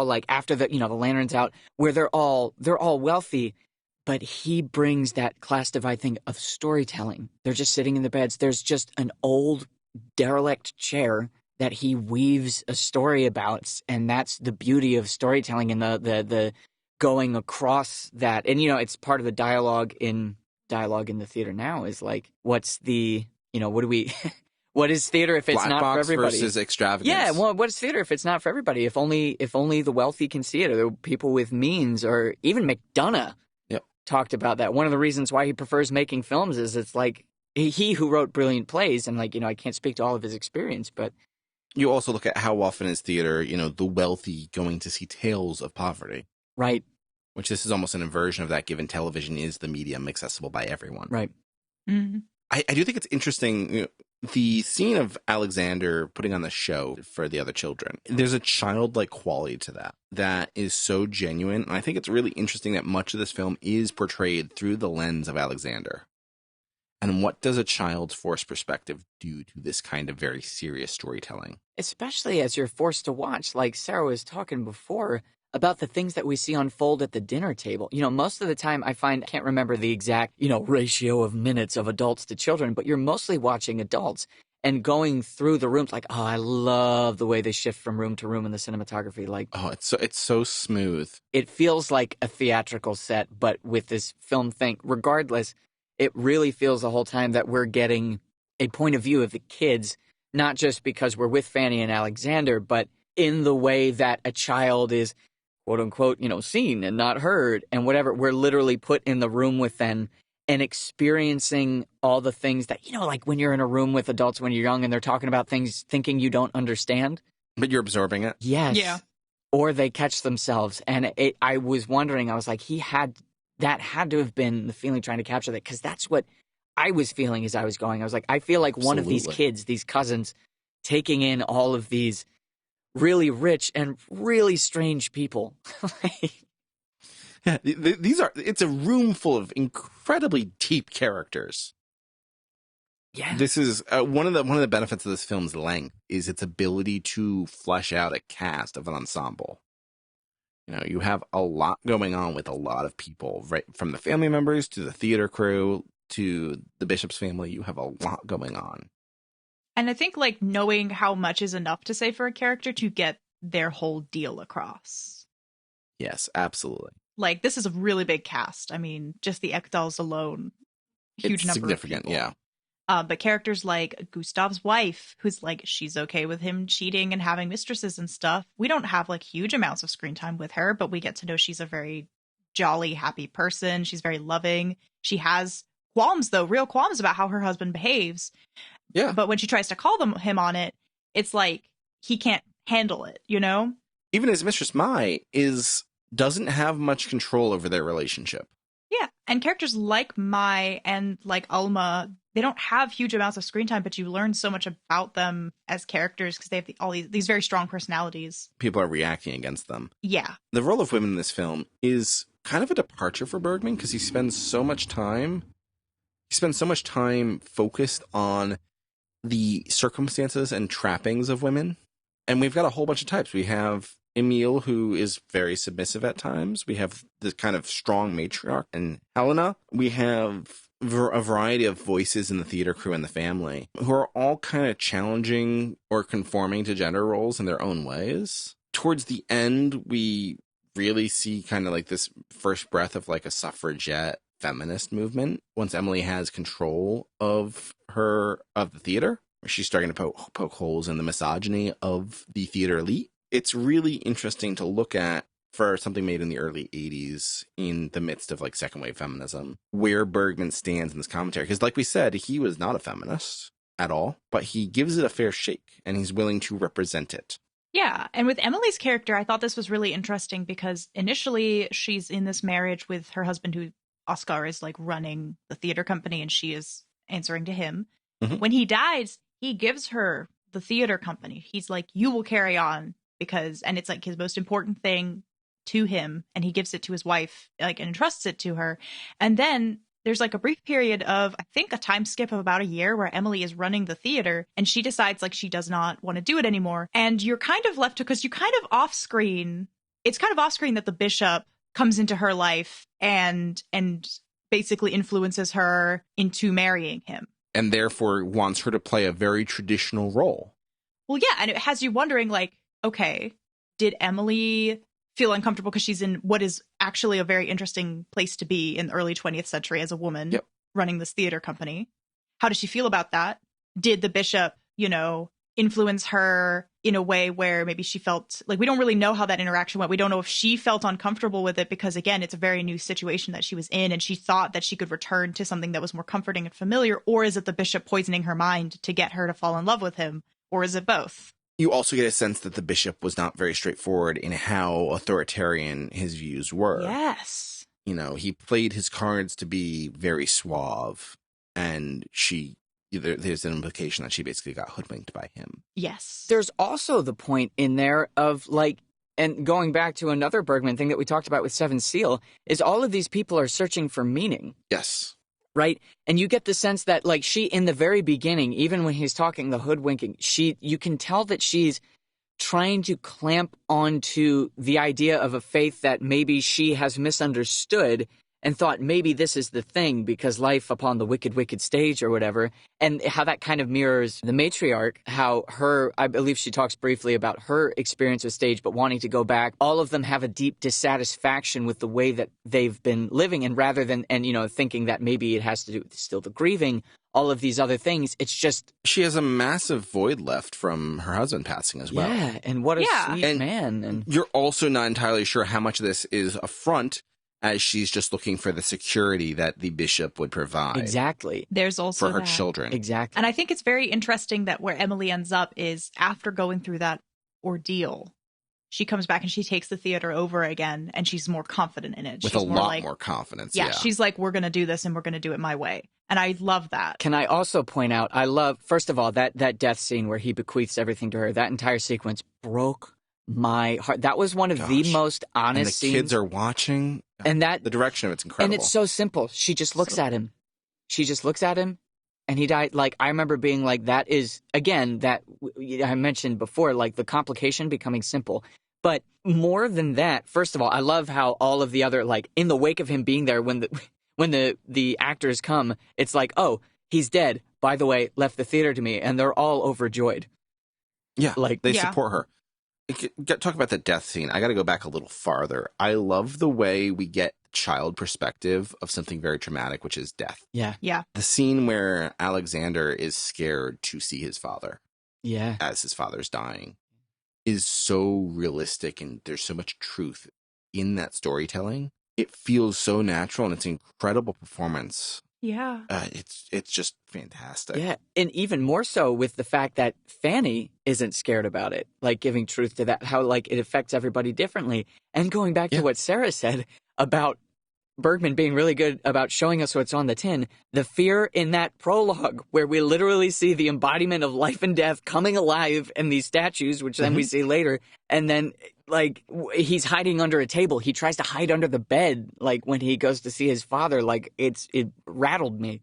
like after the lantern's out, where they're all wealthy. But he brings that class divide thing of storytelling. They're just sitting in the beds. There's just an old derelict chair that he weaves a story about, and that's the beauty of storytelling and the going across that. And it's part of the dialogue in the theater now is like, what's the what is theater if it's Black not box for everybody? versus extravagance. Yeah, well, what is theater if it's not for everybody? If only the wealthy can see it, or the people with means, or even McDonough talked about that. One of the reasons why he prefers making films is it's like he who wrote brilliant plays, and I can't speak to all of his experience, but You also look at how often is theater, the wealthy going to see tales of poverty. right, Which this is almost an inversion of that, given television is the medium accessible by everyone. right. Mhm. I do think it's interesting, the scene of Alexander putting on the show for the other children. There's a childlike quality to that is so genuine. And I think it's really interesting that much of this film is portrayed through the lens of Alexander. And what does a child's forced perspective do to this kind of very serious storytelling? Especially as you're forced to watch, like Sarah was talking before, about the things that we see unfold at the dinner table. Most of the time I can't remember the exact, ratio of minutes of adults to children, but you're mostly watching adults and going through the rooms like, oh, I love the way they shift from room to room in the cinematography. Like, Oh, it's so smooth. it feels like a theatrical set, but with this film thing. Regardless, it really feels the whole time that we're getting a point of view of the kids, not just because we're with Fanny and Alexander, but in the way that a child is, quote unquote, seen and not heard and whatever. We're literally put in the room with them and experiencing all the things that, like when you're in a room with adults when you're young and they're talking about things thinking you don't understand. But you're absorbing it. Yes. Yeah. Or they catch themselves. And I was wondering, I was like, that had to have been the feeling trying to capture that, because that's what I was feeling as I was going. I was like, I feel like one of these Absolutely. kids, these cousins, taking in all of these really rich and really strange people. Yeah, it's a room full of incredibly deep characters. Yeah. This is one of the benefits of this film's length is its ability to flesh out a cast of an ensemble. You have a lot going on with a lot of people, right from the family members to the theater crew to the bishop's family. You have a lot going on. And I think knowing how much is enough to say for a character to get their whole deal across. Yes, absolutely. This is a really big cast. I mean, just the Ekdals alone, huge It's number significant, of people. yeah. But characters like Gustav's wife, who's she's okay with him cheating and having mistresses and stuff. We don't have huge amounts of screen time with her, but we get to know she's a very jolly, happy person. She's very loving. She has qualms, though, real qualms about how her husband behaves. Yeah. But when she tries to call him on it, it's he can't handle it, Even his mistress Mai doesn't have much control over their relationship. Yeah. And characters like Mai and Alma, they don't have huge amounts of screen time, but you learn so much about them as characters because they have all these very strong personalities. People are reacting against them. Yeah. The role of women in this film is kind of a departure for Bergman because he spends so much time focused on the circumstances and trappings of women. And we've got a whole bunch of types. We have Emil, who is very submissive at times. We have this kind of strong matriarch and Helena. We have a variety of voices in the theater crew and the family who are all kind of challenging or conforming to gender roles in their own ways. Towards the end, we really see kind of this first breath of a suffragette feminist movement once Emily has control of the theater. She's starting to poke holes in the misogyny of the theater elite. It's really interesting to look at for something made in the early 80s in the midst of second wave feminism, where Bergman stands in this commentary. Because like we said, he was not a feminist at all, but he gives it a fair shake and he's willing to represent it. Yeah. And with Emily's character, I thought this was really interesting because initially she's in this marriage with her husband, who Oscar is running the theater company, and she is answering to him. Mhm. When he dies, he gives her the theater company. He's you will carry on and it's his most important thing to him. And he gives it to his wife, and entrusts it to her. And then there's a brief period of, I think, a time skip of about a year where Emily is running the theater and she decides she does not want to do it anymore. And you're kind of left because you kind of off screen. It's kind of off screen that the bishop comes into her life and basically influences her into marrying him. And therefore wants her to play a very traditional role. Well, yeah. And it has you wondering, okay, did Emily feel uncomfortable because she's in what is actually a very interesting place to be in the early 20th century as a woman running this theater company? How does she feel about that? Did the bishop, influence her in a way where maybe she felt like, we don't really know how that interaction went. We don't know if she felt uncomfortable with it because, again, it's a very new situation that she was in, and she thought that she could return to something that was more comforting and familiar. Or is it the bishop poisoning her mind to get her to fall in love with him? Or is it both? You also get a sense that the bishop was not very straightforward in how authoritarian his views were. Yes. You know, he played his cards to be very suave, and there's an implication that she basically got hoodwinked by him. Yes. There's also the point in there of like, and going back to another Bergman thing that we talked about with Seven Seal, is all of these people are searching for meaning. Yes. Right? And you get the sense that like she, in the very beginning, even when he's talking the hoodwinking, you can tell that she's trying to clamp onto the idea of a faith that maybe she has misunderstood and thought maybe this is the thing because life upon the wicked, wicked stage or whatever. And how that kind of mirrors the matriarch, how I believe she talks briefly about her experience with stage, but wanting to go back. All of them have a deep dissatisfaction with the way that they've been living. And rather than, thinking that maybe it has to do with still the grieving, all of these other things, it's just... She has a massive void left from her husband passing as well. Yeah, and what a sweet man. And you're also not entirely sure how much of this is a front, as she's just looking for the security that the bishop would provide. Exactly. There's also for her that. children. Exactly. And I think it's very interesting that where Emily ends up is after going through that ordeal, she comes back and she takes the theater over again, and she's more confident in it. With she's a lot more confidence. Yeah, she's like, we're going to do this and we're going to do it my way. And I love that. Can I also point out, I love, first of all, that death scene where he bequeaths everything to her. That entire sequence broke my heart. That was one of the most honest and the scenes. kids are watching. And that the direction of it's incredible. And it's so simple. She just looks at him. She just looks at him, and he died. Like, I remember being like, that is, again, that I mentioned before, like the complication becoming simple. But more than that, first of all, I love how all of the other, like, in the wake of him being there, when the actors come, it's like, oh, he's dead. By the way, left the theater to me, and they're all overjoyed. Yeah, like they support her. Talk about the death scene. I got to go back a little farther. I love the way we get child perspective of something very traumatic, which is death. Yeah. Yeah. The scene where Alexander is scared to see his father. Yeah. As his father's dying is so realistic, and there's so much truth in that storytelling. It feels so natural, and it's an incredible performance. Yeah. It's just fantastic. Yeah, and even more so with the fact that Fanny isn't scared about it, like giving truth to that, how like it affects everybody differently. And going back to what Sarah said about Bergman being really good about showing us what's on the tin, the fear in that prologue where we literally see the embodiment of life and death coming alive in these statues, which then we see later, and then like he's hiding under a table. He tries to hide under the bed, like when he goes to see his father. Like it rattled me.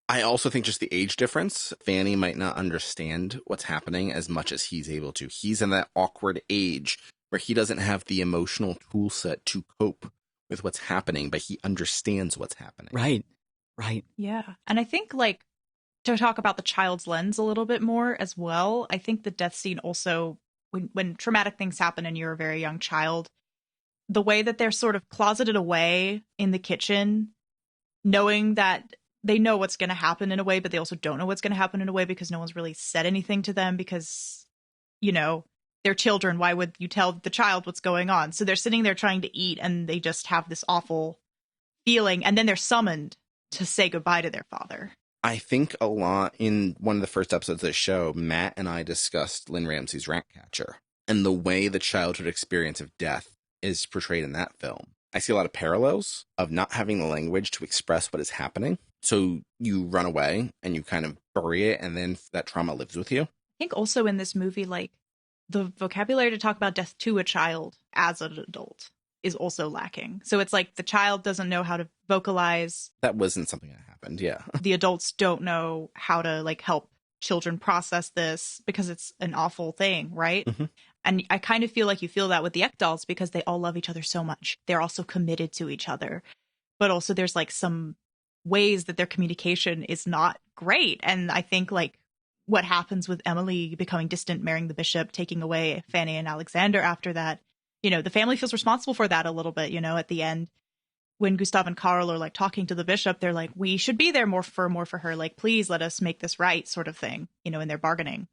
I also think just the age difference. Fanny might not understand what's happening as much as he's able to. He's in that awkward age where he doesn't have the emotional tool set to cope with what's happening, but he understands what's happening. Right. Yeah. And I think, like, to talk about the child's lens a little bit more as well, I think the death scene also, when traumatic things happen and you're a very young child, the way that they're sort of closeted away in the kitchen, knowing that they know what's going to happen in a way, but they also don't know what's going to happen in a way because no one's really said anything to them because, they're children. Why would you tell the child what's going on? So they're sitting there trying to eat, and they just have this awful feeling, and then they're summoned to say goodbye to their father. I think a lot in one of the first episodes of the show, Matt and I discussed Lynn Ramsey's Ratcatcher and the way the childhood experience of death is portrayed in that film. I see a lot of parallels of not having the language to express what is happening. So you run away and you kind of bury it, and then that trauma lives with you. I think also in this movie, like, the vocabulary to talk about death to a child as an adult is also lacking. So it's like the child doesn't know how to vocalize. That wasn't something that happened, yeah. The adults don't know how to, like, help children process this because it's an awful thing, right? Mm-hmm. And I kind of feel like you feel that with the Ekdals because they all love each other so much. They're also committed to each other. But also there's, like, some ways that their communication is not great. And I think, like, what happens with Emily becoming distant, marrying the bishop, taking away Fanny and Alexander after that, the family feels responsible for that a little bit, at the end. When Gustav and Karl are, like, talking to the bishop, they're like, we should be there more for her. Like, please let us make this right, sort of thing, in their bargaining.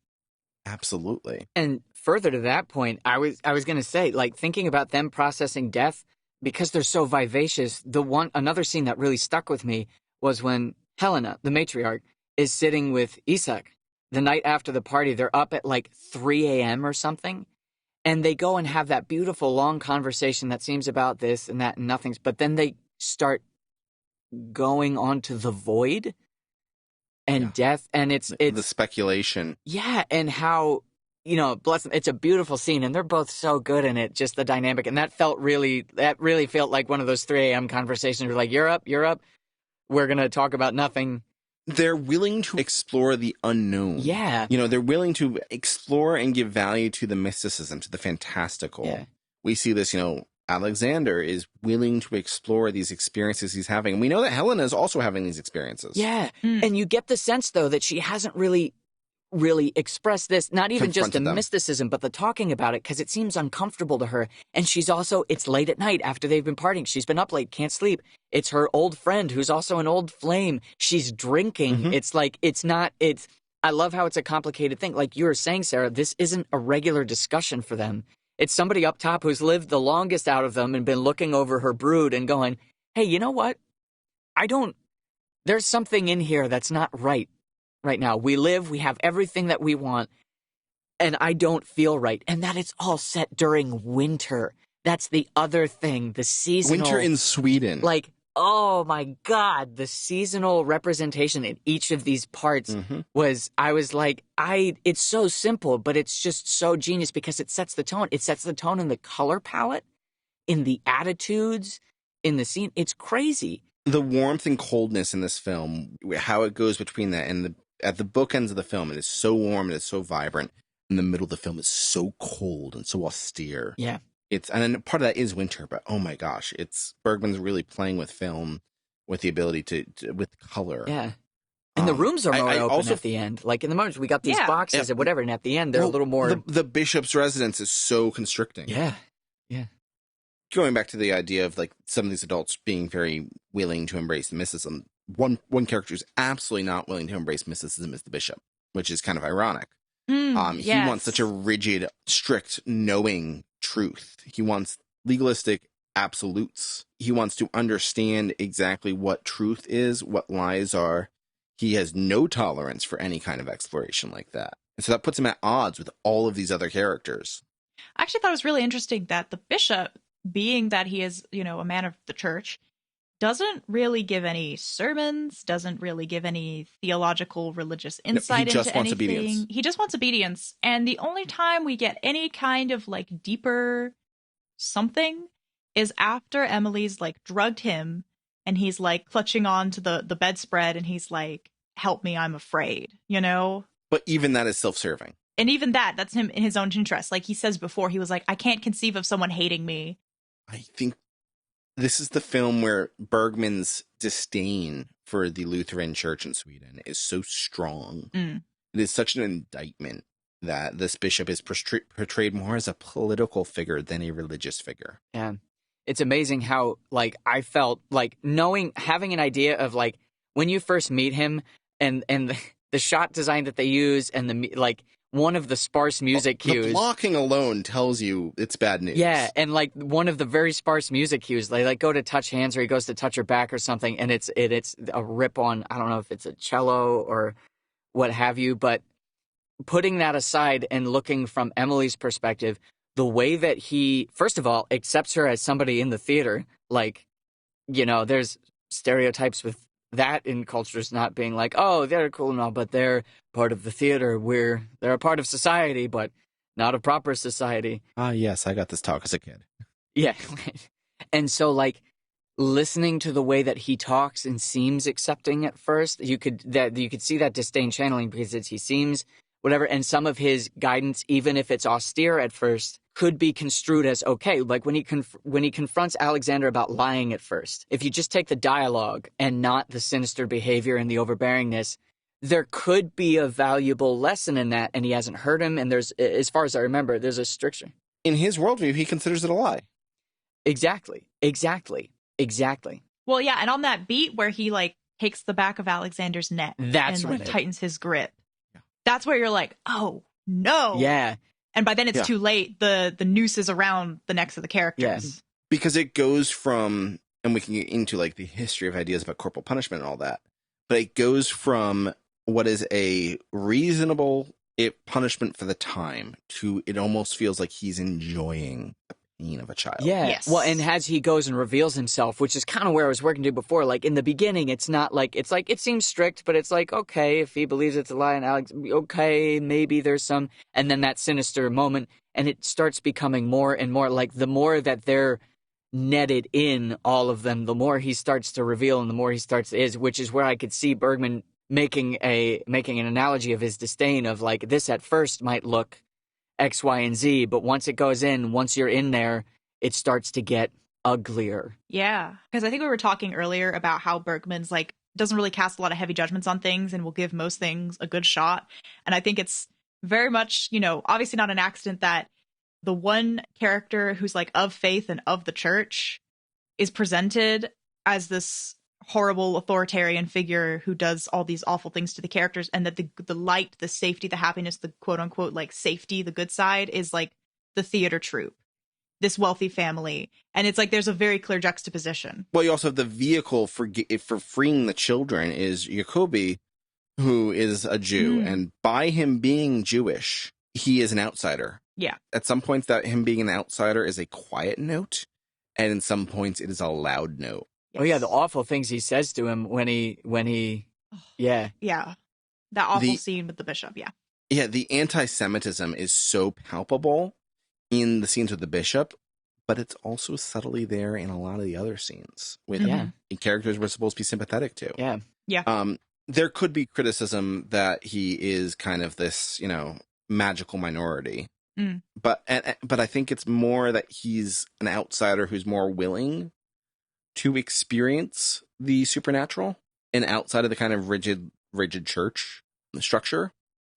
Absolutely. And further to that point, I was going to say, like, thinking about them processing death because they're so vivacious. Another scene that really stuck with me was when Helena, the matriarch, is sitting with Isak the night after the party. They're up at like 3 a.m. or something, and they go and have that beautiful long conversation that seems about this and that and nothing's. But then they start going on to the void and death, and it's the speculation. Yeah, and how, bless them, it's a beautiful scene, and they're both so good in it, just the dynamic, and that really felt like one of those 3 a.m. conversations where like, you're up, we're going to talk about nothing. They're willing to explore the unknown. Yeah. They're willing to explore and give value to the mysticism, to the fantastical. Yeah. We see this, Alexander is willing to explore these experiences he's having. And we know that Helena is also having these experiences. Yeah. And you get the sense, though, that she hasn't really expressed this, not even just the mysticism, but the talking about it, because it seems uncomfortable to her. And she's also, it's late at night after they've been partying. She's been up late, can't sleep. It's her old friend who's also an old flame. She's drinking. Mm-hmm. It's like, I love how it's a complicated thing. Like you were saying, Sarah, this isn't a regular discussion for them. It's somebody up top who's lived the longest out of them and been looking over her brood and going, hey, you know what? There's something in here that's not right now. We have everything that we want, and I don't feel right. And that it's all set during winter. That's the other thing, the seasonal. Winter in Sweden. Like, oh my God, the seasonal representation in each of these parts it's so simple, but it's just so genius because it sets the tone. It sets the tone in the color palette, in the attitudes, in the scene. It's crazy. The warmth and coldness in this film, how it goes between that and at the bookends of the film, it is so warm, it is so vibrant. In the middle of the film, it's so cold and so austere. Yeah. And then part of that is winter, but oh my gosh, Bergman's really playing with film, with the ability to with color. Yeah. And the rooms are more open at the end. Like in the moments we got these boxes and whatever, and at the end they're a little more. The bishop's residence is so constricting. Yeah. Yeah. Going back to the idea of like some of these adults being very willing to embrace mysticism, one character who's absolutely not willing to embrace mysticism is the bishop, which is kind of ironic. He wants such a rigid, strict, knowing truth. He wants legalistic absolutes. He wants to understand exactly what truth is, what lies are. He has no tolerance for any kind of exploration like that. And so that puts him at odds with all of these other characters. I actually thought it was really interesting that the bishop, being that he is, a man of the church, doesn't really give any sermons, doesn't really give any theological religious insight into anything. Obedience. He just wants obedience. And the only time we get any kind of like deeper something is after Emily's like drugged him and he's like clutching on to the bedspread and he's like, help me, I'm afraid, But even that is self-serving. And even that's him in his own interest. Like he says before, he was like, I can't conceive of someone hating me. I think this is the film where Bergman's disdain for the Lutheran Church in Sweden is so strong. It is such an indictment that this bishop is portrayed more as a political figure than a religious figure. Yeah. It's amazing how, like, I felt like having an idea of, like, when you first meet him and the shot design that they use and one of the sparse music cues. The blocking alone tells you it's bad news. Yeah, and like one of the very sparse music cues, they like go to touch hands or he goes to touch her back or something, and it's a rip on, I don't know if it's a cello or what have you, but putting that aside and looking from Emily's perspective, the way that he, first of all, accepts her as somebody in the theater, like, there's stereotypes with that in cultures not being like, oh, they're cool and all, but they're part of the theater. They're a part of society, but not a proper society. Yes, I got this talk as a kid. Yeah. And so, like, listening to the way that he talks and seems accepting at first, you could see that disdain channeling because he seems whatever, and some of his guidance, even if it's austere at first, could be construed as okay. Like when he confronts Alexander about lying at first, if you just take the dialogue and not the sinister behavior and the overbearingness, there could be a valuable lesson in that, and he hasn't heard him, and there's, as far as I remember, there's a stricture. In his worldview, he considers it a lie. Exactly. Well, yeah, and on that beat where he, like, takes the back of Alexander's neck that's and like, tightens his grip, that's where you're like, oh, no. Yeah. And by then it's Yeah. too late. The noose is around the necks of the characters. Because it goes from, and we can get into like the history of ideas about corporal punishment and all that, but it goes from what is a reasonable punishment for the time to it almost feels like he's enjoying the pain of a child. Yeah. Yes. Well, and as he goes and reveals himself, which is kind of where I was working to before, like in the beginning, it's not like, it's like, it seems strict, but it's like, okay, if he believes it's a lie and Alex, okay, maybe there's some, and then that sinister moment, and it starts becoming more and more like the more that they're netted in all of them, the more he starts to reveal and the more he starts is, which is where I could see Bergman making an analogy of his disdain of like this at first might look X, Y, and Z, but once it goes in, once you're in there, it starts to get uglier. Yeah. Because I think we were talking earlier about how Bergman's like doesn't really cast a lot of heavy judgments on things and will give most things a good shot. And I think it's very much, obviously not an accident that the one character who's like of faith and of the church is presented as this horrible authoritarian figure who does all these awful things to the characters, and that the light, the safety, the happiness, the quote unquote like safety, the good side is like the theater troupe, this wealthy family. And it's like there's a very clear juxtaposition. Well, you also have the vehicle for freeing the children is Jacobi, who is a Jew, and by him being Jewish, he is an outsider. Yeah. At some points, that him being an outsider is a quiet note, and in some points, it is a loud note. Oh yeah, the awful things he says to him when he yeah. Yeah. That awful scene with the bishop, yeah. Yeah, the anti-Semitism is so palpable in the scenes with the bishop, but it's also subtly there in a lot of the other scenes with characters we're supposed to be sympathetic to. Yeah. Yeah. There could be criticism that he is kind of this, magical minority. But I think it's more that he's an outsider who's more willing to experience the supernatural and outside of the kind of rigid church structure.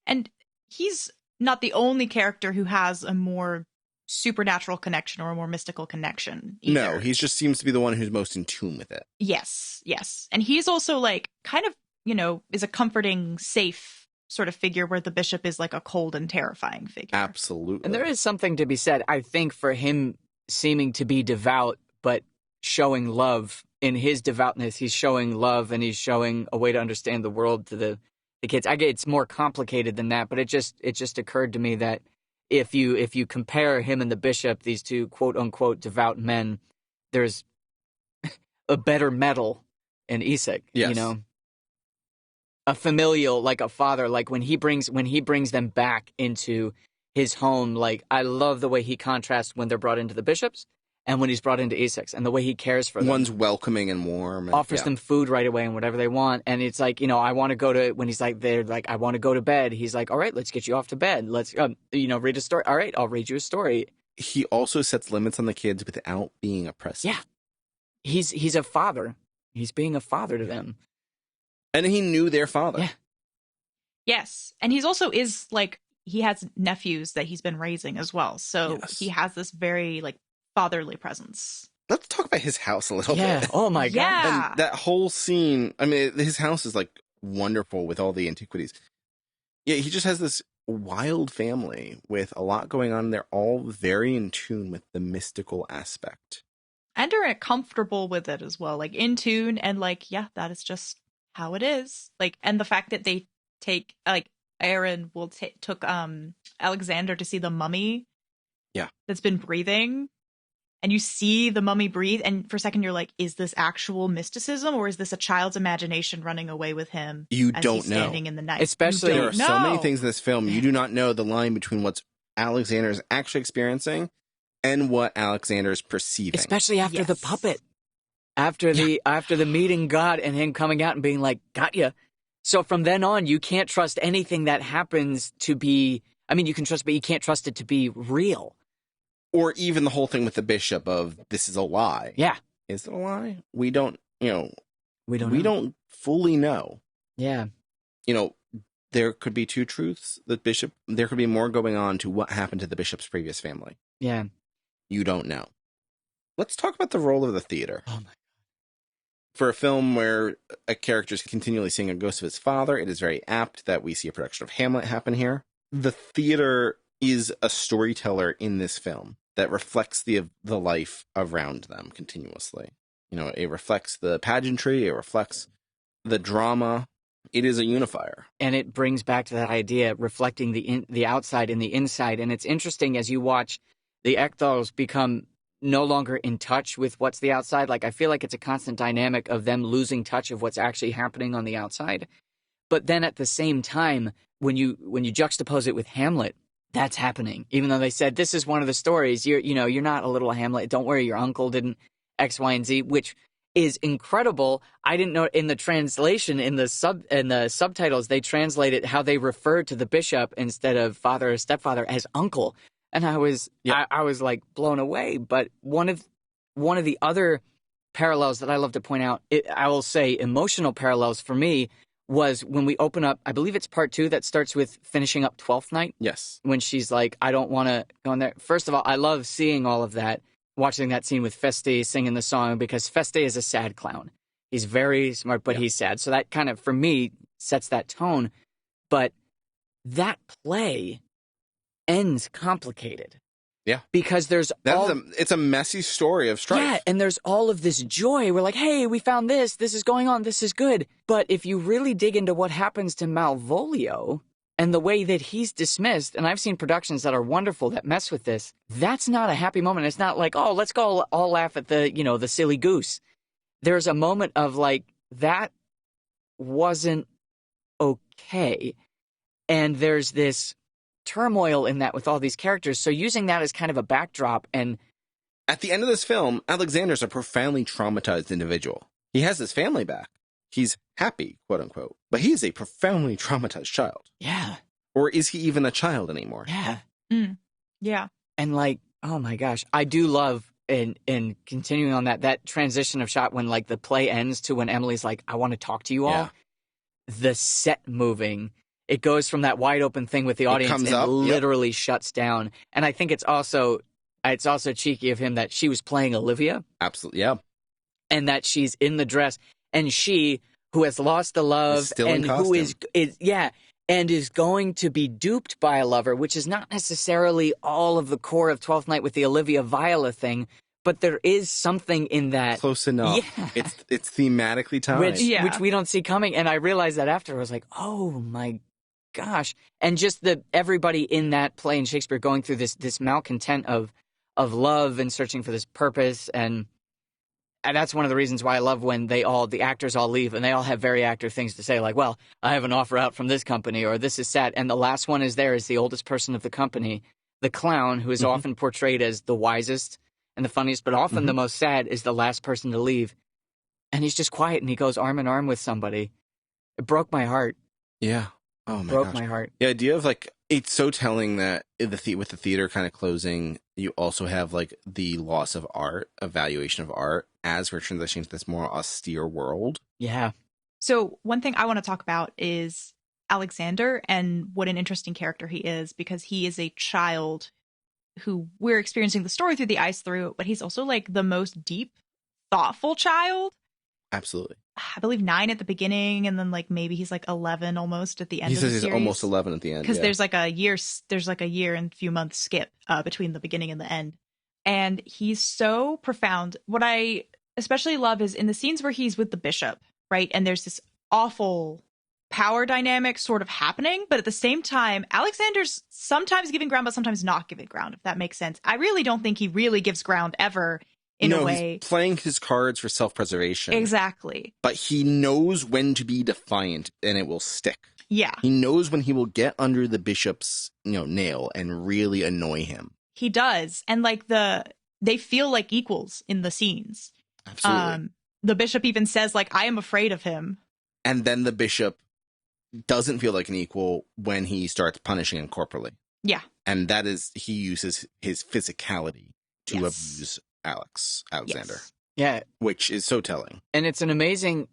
And he's not the only character who has a more supernatural connection or a more mystical connection either. No, he just seems to be the one who's most in tune with it. Yes. And he's also like kind of, is a comforting, safe sort of figure where the bishop is like a cold and terrifying figure. Absolutely. And there is something to be said, I think, for him seeming to be devout, but showing love. In his devoutness, he's showing love and he's showing a way to understand the world to the kids. I get it's more complicated than that, but it just occurred to me that if you compare him and the bishop, these two quote unquote devout men, there's a better metal in Isak. Yes. A familial, like a father, like when he brings them back into his home, like I love the way he contrasts when they're brought into the bishops and when he's brought into Essex, and the way he cares for them. One's welcoming and warm. And, offers them food right away and whatever they want. And it's like, I want to go to, when he's like, they're like, I want to go to bed. He's like, all right, let's get you off to bed. Let's, read a story. All right, I'll read you a story. He also sets limits on the kids without being oppressive. Yeah. He's a father. He's being a father to them. And he knew their father. Yeah. Yes. And he's also is like, he has nephews that he's been raising as well. So he has this very like fatherly presence. Let's talk about his house a little bit. Oh my God. Yeah. And that whole scene, I mean, his house is like wonderful with all the antiquities. Yeah, he just has this wild family with a lot going on. They're all very in tune with the mystical aspect. And are comfortable with it as well. Like in tune and like, yeah, that is just how it is. Like, and the fact that they take, like, Aaron took Alexander to see the mummy. Yeah. That's been breathing. And you see the mummy breathe, and for a second you're like, is this actual mysticism, or is this a child's imagination running away with him? You as don't he's know. standing in the night. Especially, There are so many things in this film you do not know the line between what Alexander is actually experiencing and what Alexander is perceiving. especially after the puppet, after the meeting God and him coming out and being like, got ya. So from then on, you can't trust anything that happens to be. I mean, you can trust, but you can't trust it to be real. Or even the whole thing with the bishop of this is a lie. Yeah. Is it a lie? We don't, we don't don't fully know. Yeah. There could be two truths. There could be more going on to what happened to the bishop's previous family. Yeah. You don't know. Let's talk about the role of the theater. Oh my. For a film where a character is continually seeing a ghost of his father, it is very apt that we see a production of Hamlet happen here. the theater is a storyteller in this film that reflects the life around them continuously. You know, it reflects the pageantry, it reflects the drama. It is a unifier. And it brings back to that idea, reflecting the outside and the inside. And it's interesting as you watch the Ekdals become no longer in touch with what's the outside. Like, I feel like it's a constant dynamic of them losing touch of what's actually happening on the outside. But then at the same time, when you juxtapose it with Hamlet, that's happening. Even though they said, this is one of the stories, you're not a little Hamlet. Don't worry, your uncle didn't X, Y, and Z, which is incredible. I didn't know in the translation, in the subtitles, they translated how they referred to the bishop instead of father or stepfather as uncle. And I was like blown away. But one of the other parallels that I love to point out, I will say emotional parallels for me, was when we open up, I believe it's part 2 that starts with finishing up 12th Night. Yes. When she's like, I don't want to go in there. First of all, I love seeing all of that, watching that scene with Feste singing the song, because Feste is a sad clown. He's very smart, but he's sad. So that kind of, for me, sets that tone. But that play ends complicated. Yeah. Because it's a messy story of strife. Yeah, and there's all of this joy. We're like, hey, we found this is going on, this is good. But if you really dig into what happens to Malvolio and the way that he's dismissed, and I've seen productions that are wonderful that mess with this, that's not a happy moment. It's not like, oh, let's go all laugh at the silly goose. There's a moment of like, that wasn't okay. And there's this turmoil in that with all these characters. So using that as kind of a backdrop, and at the end of this film, Alexander's a profoundly traumatized individual. He has his family back. He's happy, quote unquote, but he's a profoundly traumatized child. Yeah. Or is he even a child anymore? Yeah. Yeah. And like, oh my gosh, I do love, and continuing on that transition of shot when like the play ends to when Emily's like, I want to talk to you all. Yeah. The set moving. It goes from that wide open thing with the audience and literally shuts down. And I think it's also cheeky of him that she was playing Olivia. Absolutely, yeah. And that she's in the dress, and she, who has lost the love, and who is and is going to be duped by a lover, which is not necessarily all of the core of 12th Night with the Olivia Viola thing, but there is something in that. Close enough. Yeah. It's thematically tied. Which we don't see coming. And I realized that after. I was like, oh my gosh. And just everybody in that play in Shakespeare going through this malcontent of love and searching for this purpose. And that's one of the reasons why I love when the actors all leave and they all have very actor things to say, like, well, I have an offer out from this company, or this is sad. And the last one is the oldest person of the company, the clown, who is often portrayed as the wisest and the funniest, but often the most sad, is the last person to leave. And he's just quiet and he goes arm in arm with somebody. It broke my heart. Yeah. Oh my broke my heart. The idea of like, it's so telling that with the theater kind of closing, you also have like the loss of art, evaluation of art, as we're transitioning to this more austere world. Yeah. So one thing I want to talk about is Alexander and what an interesting character he is, because he is a child who we're experiencing the story through the eyes through, but he's also like the most deep, thoughtful child. Absolutely. I believe 9 at the beginning, and then like maybe he's like 11 almost at the end. He of the says he's series. almost 11 at the end because there's like a year and few months skip between the beginning and the end, and he's so profound. What I especially love is in the scenes where he's with the bishop, right? And there's this awful power dynamic sort of happening, but at the same time, Alexander's sometimes giving ground, but sometimes not giving ground, if that makes sense. I really don't think he really gives ground ever. In a way, he's playing his cards for self-preservation. Exactly. But he knows when to be defiant, and it will stick. Yeah. He knows when he will get under the bishop's, nail and really annoy him. He does. And like they feel like equals in the scenes. Absolutely. The bishop even says like, I am afraid of him. And then the bishop doesn't feel like an equal when he starts punishing him corporally. Yeah. And that is, he uses his physicality to abuse Alexander. Yes. Yeah. Which is so telling. And it's an amazing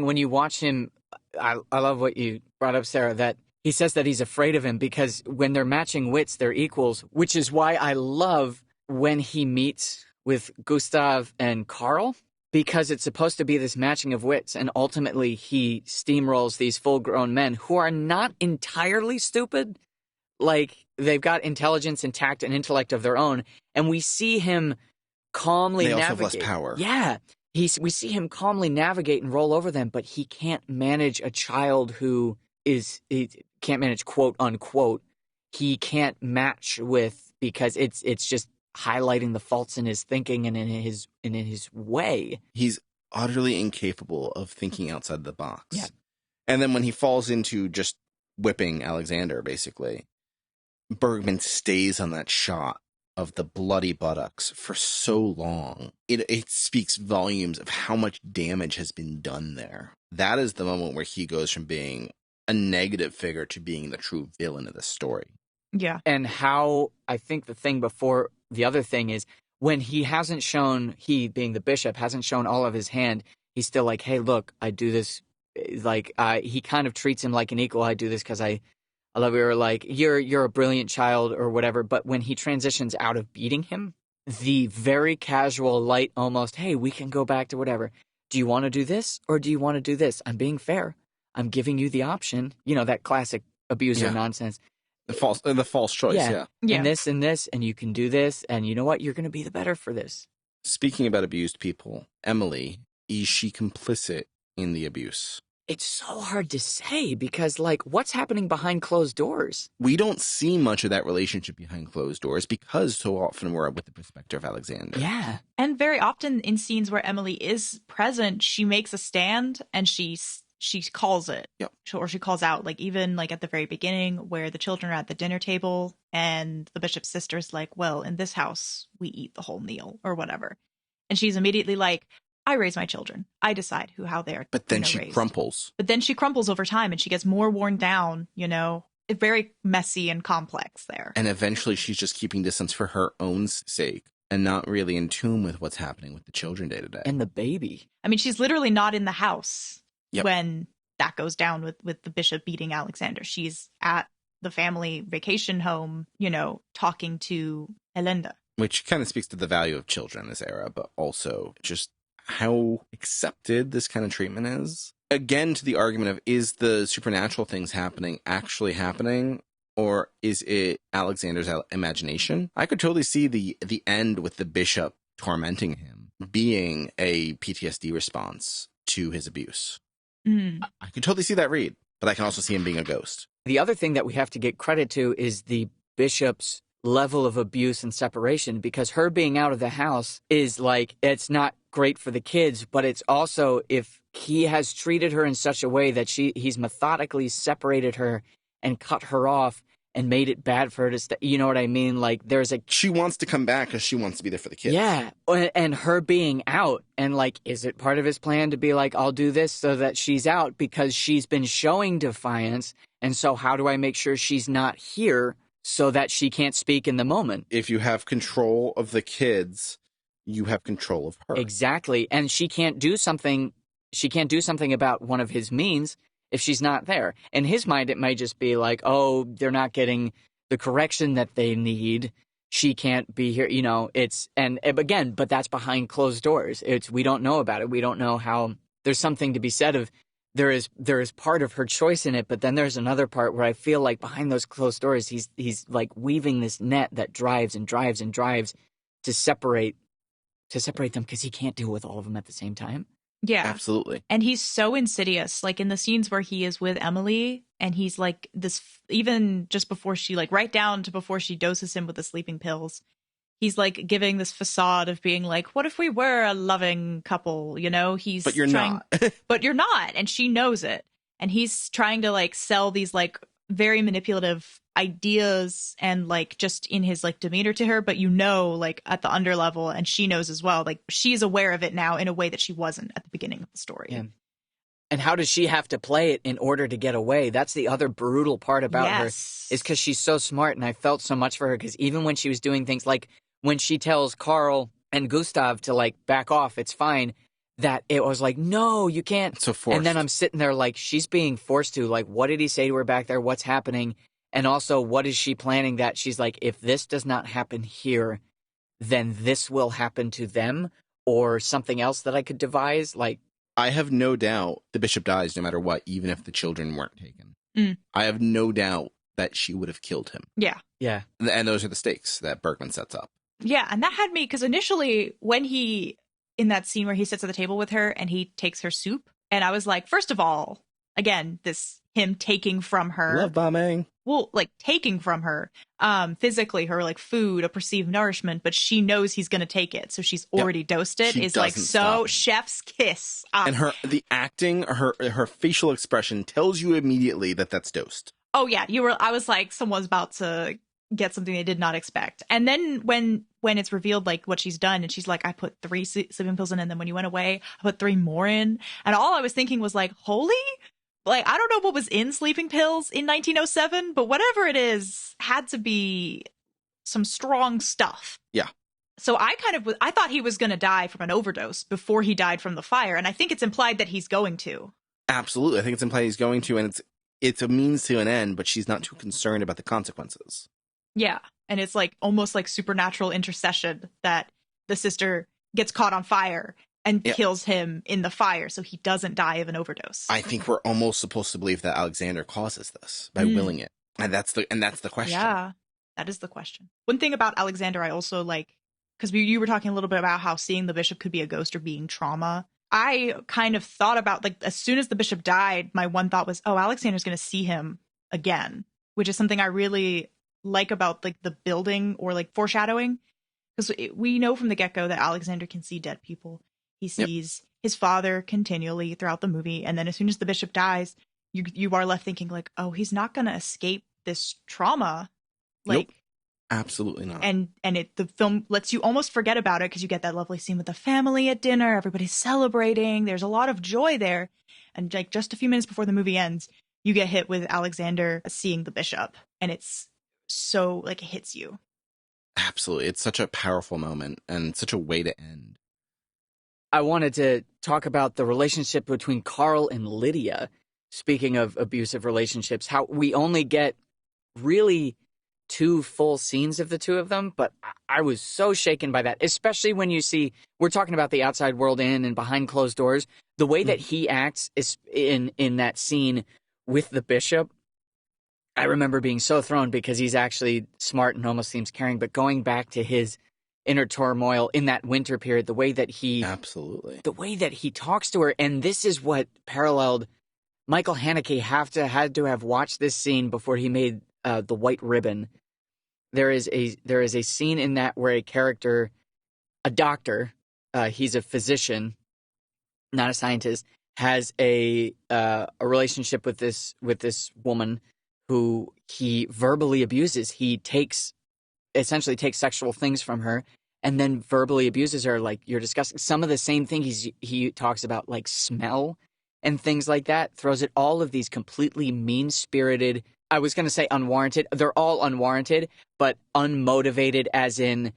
when you watch him. I love what you brought up, Sarah, that he says that he's afraid of him because when they're matching wits, they're equals, which is why I love when he meets with Gustav and Carl, because it's supposed to be this matching of wits. And ultimately he steamrolls these full grown men who are not entirely stupid, like they've got intelligence and tact and intellect of their own, and we see him calmly They navigate. also have less power. Yeah. We see him calmly navigate and roll over them, but he can't manage a child who he can't manage, quote unquote. He can't match with, because it's just highlighting the faults in his thinking and in his way. He's utterly incapable of thinking outside the box. Yeah. And then when he falls into just whipping Alexander, basically, Bergman stays on that shot of the bloody buttocks for so long. It speaks volumes of how much damage has been done there. That is the moment where he goes from being a negative figure to being the true villain of the story. Yeah. And how, I think the other thing is, when he hasn't shown, he being the bishop, hasn't shown all of his hand, he's still like, hey, look, I do this. Like, he kind of treats him like an equal. I do this because I love you, or like, you're a brilliant child or whatever. But when he transitions out of beating him, the very casual, light, almost, hey, we can go back to whatever. Do you want to do this or do you want to do this? I'm being fair. I'm giving you the option. You know, that classic abuser nonsense. The false choice, yeah. And this, and you can do this, and you know what? You're going to be the better for this. Speaking about abused people, Emily, is she complicit in the abuse? It's so hard to say, because, like, what's happening behind closed doors? We don't see much of that relationship behind closed doors because so often we're with the perspective of Alexander. Yeah. And very often in scenes where Emily is present, she makes a stand and she calls it. Yep. Or she calls out, like, even like at the very beginning where the children are at the dinner table and the bishop's sister's like, well, in this house, we eat the whole meal or whatever. And she's immediately like, I raise my children. I decide how they're But then raised. she crumples. But then she crumples over time and she gets more worn down, you know. It's very messy and complex there. And eventually she's just keeping distance for her own sake and not really in tune with what's happening with the children day to day. And the baby. I mean, she's literally not in the house Yep. when that goes down with the bishop beating Alexander. She's at the family vacation home, you know, talking to Elenda. Which kind of speaks to the value of children in this era, but also just how accepted this kind of treatment is. Again, to the argument of, is the supernatural things happening actually happening, or is it Alexander's imagination? I could totally see the end with the bishop tormenting him being a PTSD response to his abuse. I could totally see that read, but I can also see him being a ghost. The other thing that we have to get credit to is the bishop's level of abuse and separation, because her being out of the house is like, it's not great for the kids, but it's also, if he has treated her in such a way that he's methodically separated her and cut her off and made it bad for her to you know what I mean? Like, she wants to come back because she wants to be there for the kids. Yeah. And her being out, and like, is it part of his plan to be like, I'll do this so that she's out because she's been showing defiance, and so how do I make sure she's not here so that she can't speak in the moment? If you have control of the kids, you have control of her. Exactly. And she can't do something about one of his means if she's not there. In his mind, it might just be like, oh, they're not getting the correction that they need. She can't be here. You know, but that's behind closed doors. We don't know about it. We don't know how. There's something to be said of, there is part of her choice in it, but then there's another part where I feel like behind those closed doors, he's like weaving this net that drives and drives and drives to separate them, because he can't deal with all of them at the same time. Yeah. Absolutely. And he's so insidious, like in the scenes where he is with Emily and he's like this, even just before she, like right down to before she doses him with the sleeping pills, he's like giving this facade of being like, what if we were a loving couple, you know? But you're not. But you're not. And she knows it. And he's trying to like sell these like very manipulative ideas and like just in his like demeanor to her, but you know, like at the under level, and she knows as well, like she's aware of it now in a way that she wasn't at the beginning of the story. Yeah. And how does she have to play it in order to get away? That's the other brutal part about her, is because she's so smart, and I felt so much for her, because even when she was doing things like when she tells Carl and Gustav to like back off, it's fine, that it was like, no, you can't. So forced. And then I'm sitting there like, she's being forced to, like, what did he say to her back there? What's happening? And also, what is she planning that she's like, if this does not happen here, then this will happen to them, or something else that I could devise? Like, I have no doubt the bishop dies no matter what, even if the children weren't taken. I have no doubt that she would have killed him. Yeah. Yeah. And those are the stakes that Bergman sets up. Yeah, and that had me, because initially when in that scene where he sits at the table with her and he takes her soup, and I was like, first of all, again, him taking from her. Love bombing. Well, like taking from her physically her like food, a perceived nourishment, but she knows he's going to take it. So she's already dosed it. Is like, so chef's kiss. And the acting, her facial expression tells you immediately that that's dosed. Oh yeah. I was like, someone's about to get something they did not expect. And then when it's revealed like what she's done, and she's like, I put 3 sleeping pills in, and then when you went away, I put 3 more in. And all I was thinking was like, holy, like, I don't know what was in sleeping pills in 1907, but whatever it is had to be some strong stuff. Yeah. So I thought he was going to die from an overdose before he died from the fire. And I think it's implied that he's going to. Absolutely. I think it's implied he's going to, and it's a means to an end, but she's not too concerned about the consequences. Yeah. And it's like almost like supernatural intercession that the sister gets caught on fire and kills him in the fire so he doesn't die of an overdose. I think we're almost supposed to believe that Alexander causes this by willing it. And that's the question. Yeah, that is the question. One thing about Alexander I also like, because you were talking a little bit about how seeing the bishop could be a ghost or being trauma. I kind of thought about, like, as soon as the bishop died, my one thought was, oh, Alexander's going to see him again, which is something I really like about like the building or like foreshadowing, because we know from the get-go that Alexander can see dead people. He sees his father continually throughout the movie, and then as soon as the bishop dies, you are left thinking like, oh, he's not going to escape this trauma. Like, nope. Absolutely not. And the film lets you almost forget about it because you get that lovely scene with the family at dinner, everybody's celebrating, there's a lot of joy there, and like just a few minutes before the movie ends, you get hit with Alexander seeing the bishop, and it's so like it hits you. Absolutely. It's such a powerful moment and such a way to end. I wanted to talk about the relationship between Carl and Lydia. Speaking of abusive relationships, how we only get really 2 full scenes of the 2 of them, but I was so shaken by that, especially when you see, we're talking about the outside world in and behind closed doors, the way that he acts is in that scene with the bishop. I remember being so thrown because he's actually smart and almost seems caring, but going back to his inner turmoil in that winter period, the way that he talks to her, and this is what paralleled Michael Haneke had to have watched this scene before he made The White Ribbon. There is a scene in that where a character, a doctor, he's a physician, not a scientist, has a relationship with this woman who he verbally abuses. He essentially takes sexual things from her and then verbally abuses her, like, you're disgusting. Some of the same things he talks about, like smell and things like that, throws at all of these completely mean-spirited, I was going to say unwarranted. They're all unwarranted, but unmotivated, as in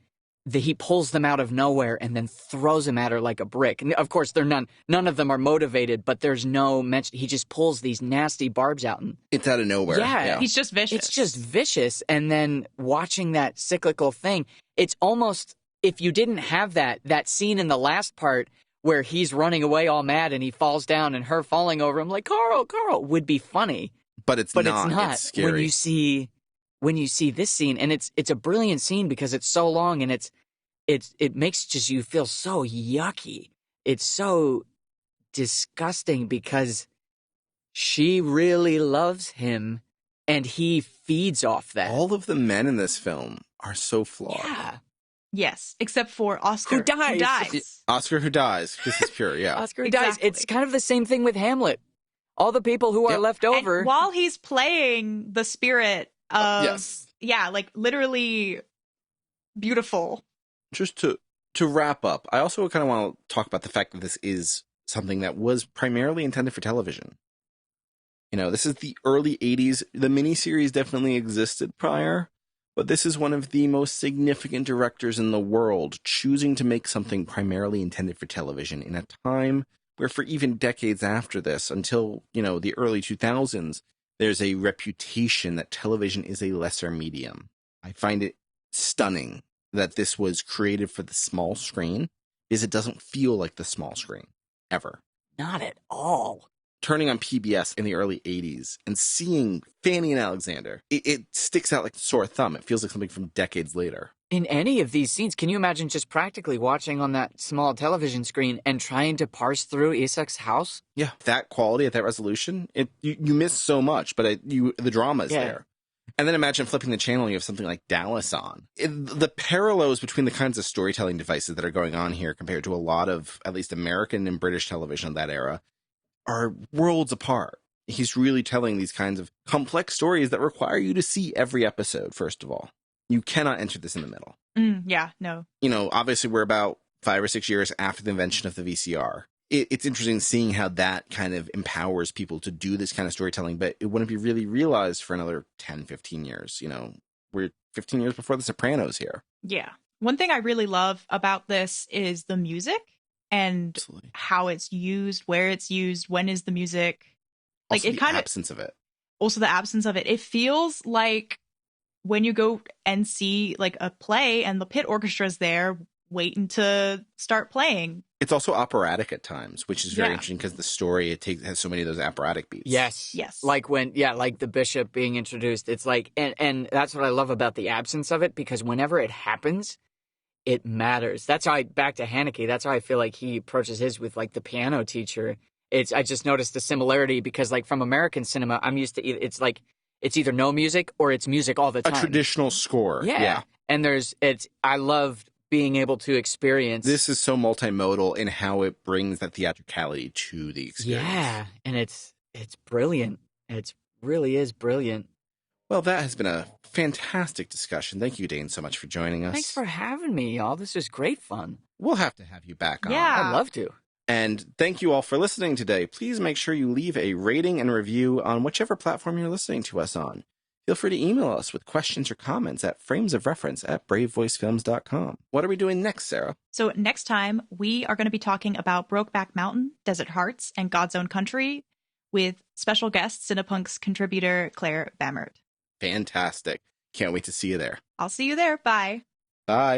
he pulls them out of nowhere and then throws them at her like a brick. And of course, none of them are motivated, but there's no mention. He just pulls these nasty barbs out. And it's out of nowhere. Yeah. He's just vicious. It's just vicious. And then watching that cyclical thing, it's almost, if you didn't have that scene in the last part where he's running away all mad and he falls down and her falling over him like, Carl, would be funny. But it's not. It's scary. When you see this scene, and it's a brilliant scene because it's so long and it makes just you feel so yucky. It's so disgusting because she really loves him and he feeds off that. All of the men in this film are so flawed. Yeah. Yes, except for Oscar, who dies. Oscar who dies. This is pure, yeah. Oscar who dies. It's kind of the same thing with Hamlet. All the people who are left over. And while he's playing the spirit of, like literally beautiful. Just to wrap up, I also kind of want to talk about the fact that this is something that was primarily intended for television. You know, this is the early 80s. The miniseries definitely existed prior, but this is one of the most significant directors in the world choosing to make something primarily intended for television in a time where for even decades after this, until, the early 2000s, there's a reputation that television is a lesser medium. I find it stunning that this was created for the small screen, because it doesn't feel like the small screen, ever. Not at all. turning on PBS in the early 80s and seeing Fanny and Alexander, it sticks out like a sore thumb. It feels like something from decades later. In any of these scenes, can you imagine just practically watching on that small television screen and trying to parse through Isak's house? Yeah, that quality at that resolution, you miss so much, but the drama is there. And then imagine flipping the channel and you have something like Dallas on. The parallels between the kinds of storytelling devices that are going on here compared to a lot of, at least American and British television of that era, are worlds apart. He's really telling these kinds of complex stories that require you to see every episode, first of all. You cannot enter this in the middle. Yeah, no. Obviously we're about 5 or 6 years after the invention of the VCR. It's interesting seeing how that kind of empowers people to do this kind of storytelling, but it wouldn't be really realized for another 10, 15 years. We're 15 years before The Sopranos here. Yeah. One thing I really love about this is the music and Absolutely. how it's used, where it's used, when is the music. Like Also, it kind of absence of it. Also the absence of it. It feels like when you go and see like a play and the pit orchestra's there waiting to start playing. It's also operatic at times, which is very interesting because the story has so many of those operatic beats. Yes. Like like the bishop being introduced. It's like, and that's what I love about the absence of it, because whenever it happens, it matters. That's how back to Haneke, that's how I feel like he approaches his with like the piano teacher. I just noticed the similarity because like from American cinema, I'm used to it's either no music or it's music all the time. A traditional score. Yeah. And I love being able to experience. This is so multimodal in how it brings that theatricality to the experience. Yeah. And it's brilliant. It really is brilliant. Well, that has been a fantastic discussion. Thank you, Dane, so much for joining us. Thanks for having me, y'all. This was great fun. We'll have to have you back on. Yeah. I'd love to. And thank you all for listening today. Please make sure you leave a rating and review on whichever platform you're listening to us on. Feel free to email us with questions or comments at framesofreference@bravevoicefilms.com. What are we doing next, Sarah? So next time, we are going to be talking about Brokeback Mountain, Desert Hearts, and God's Own Country with special guest Cinepunk's contributor Claire Bamert. Fantastic. Can't wait to see you there. I'll see you there. Bye. Bye.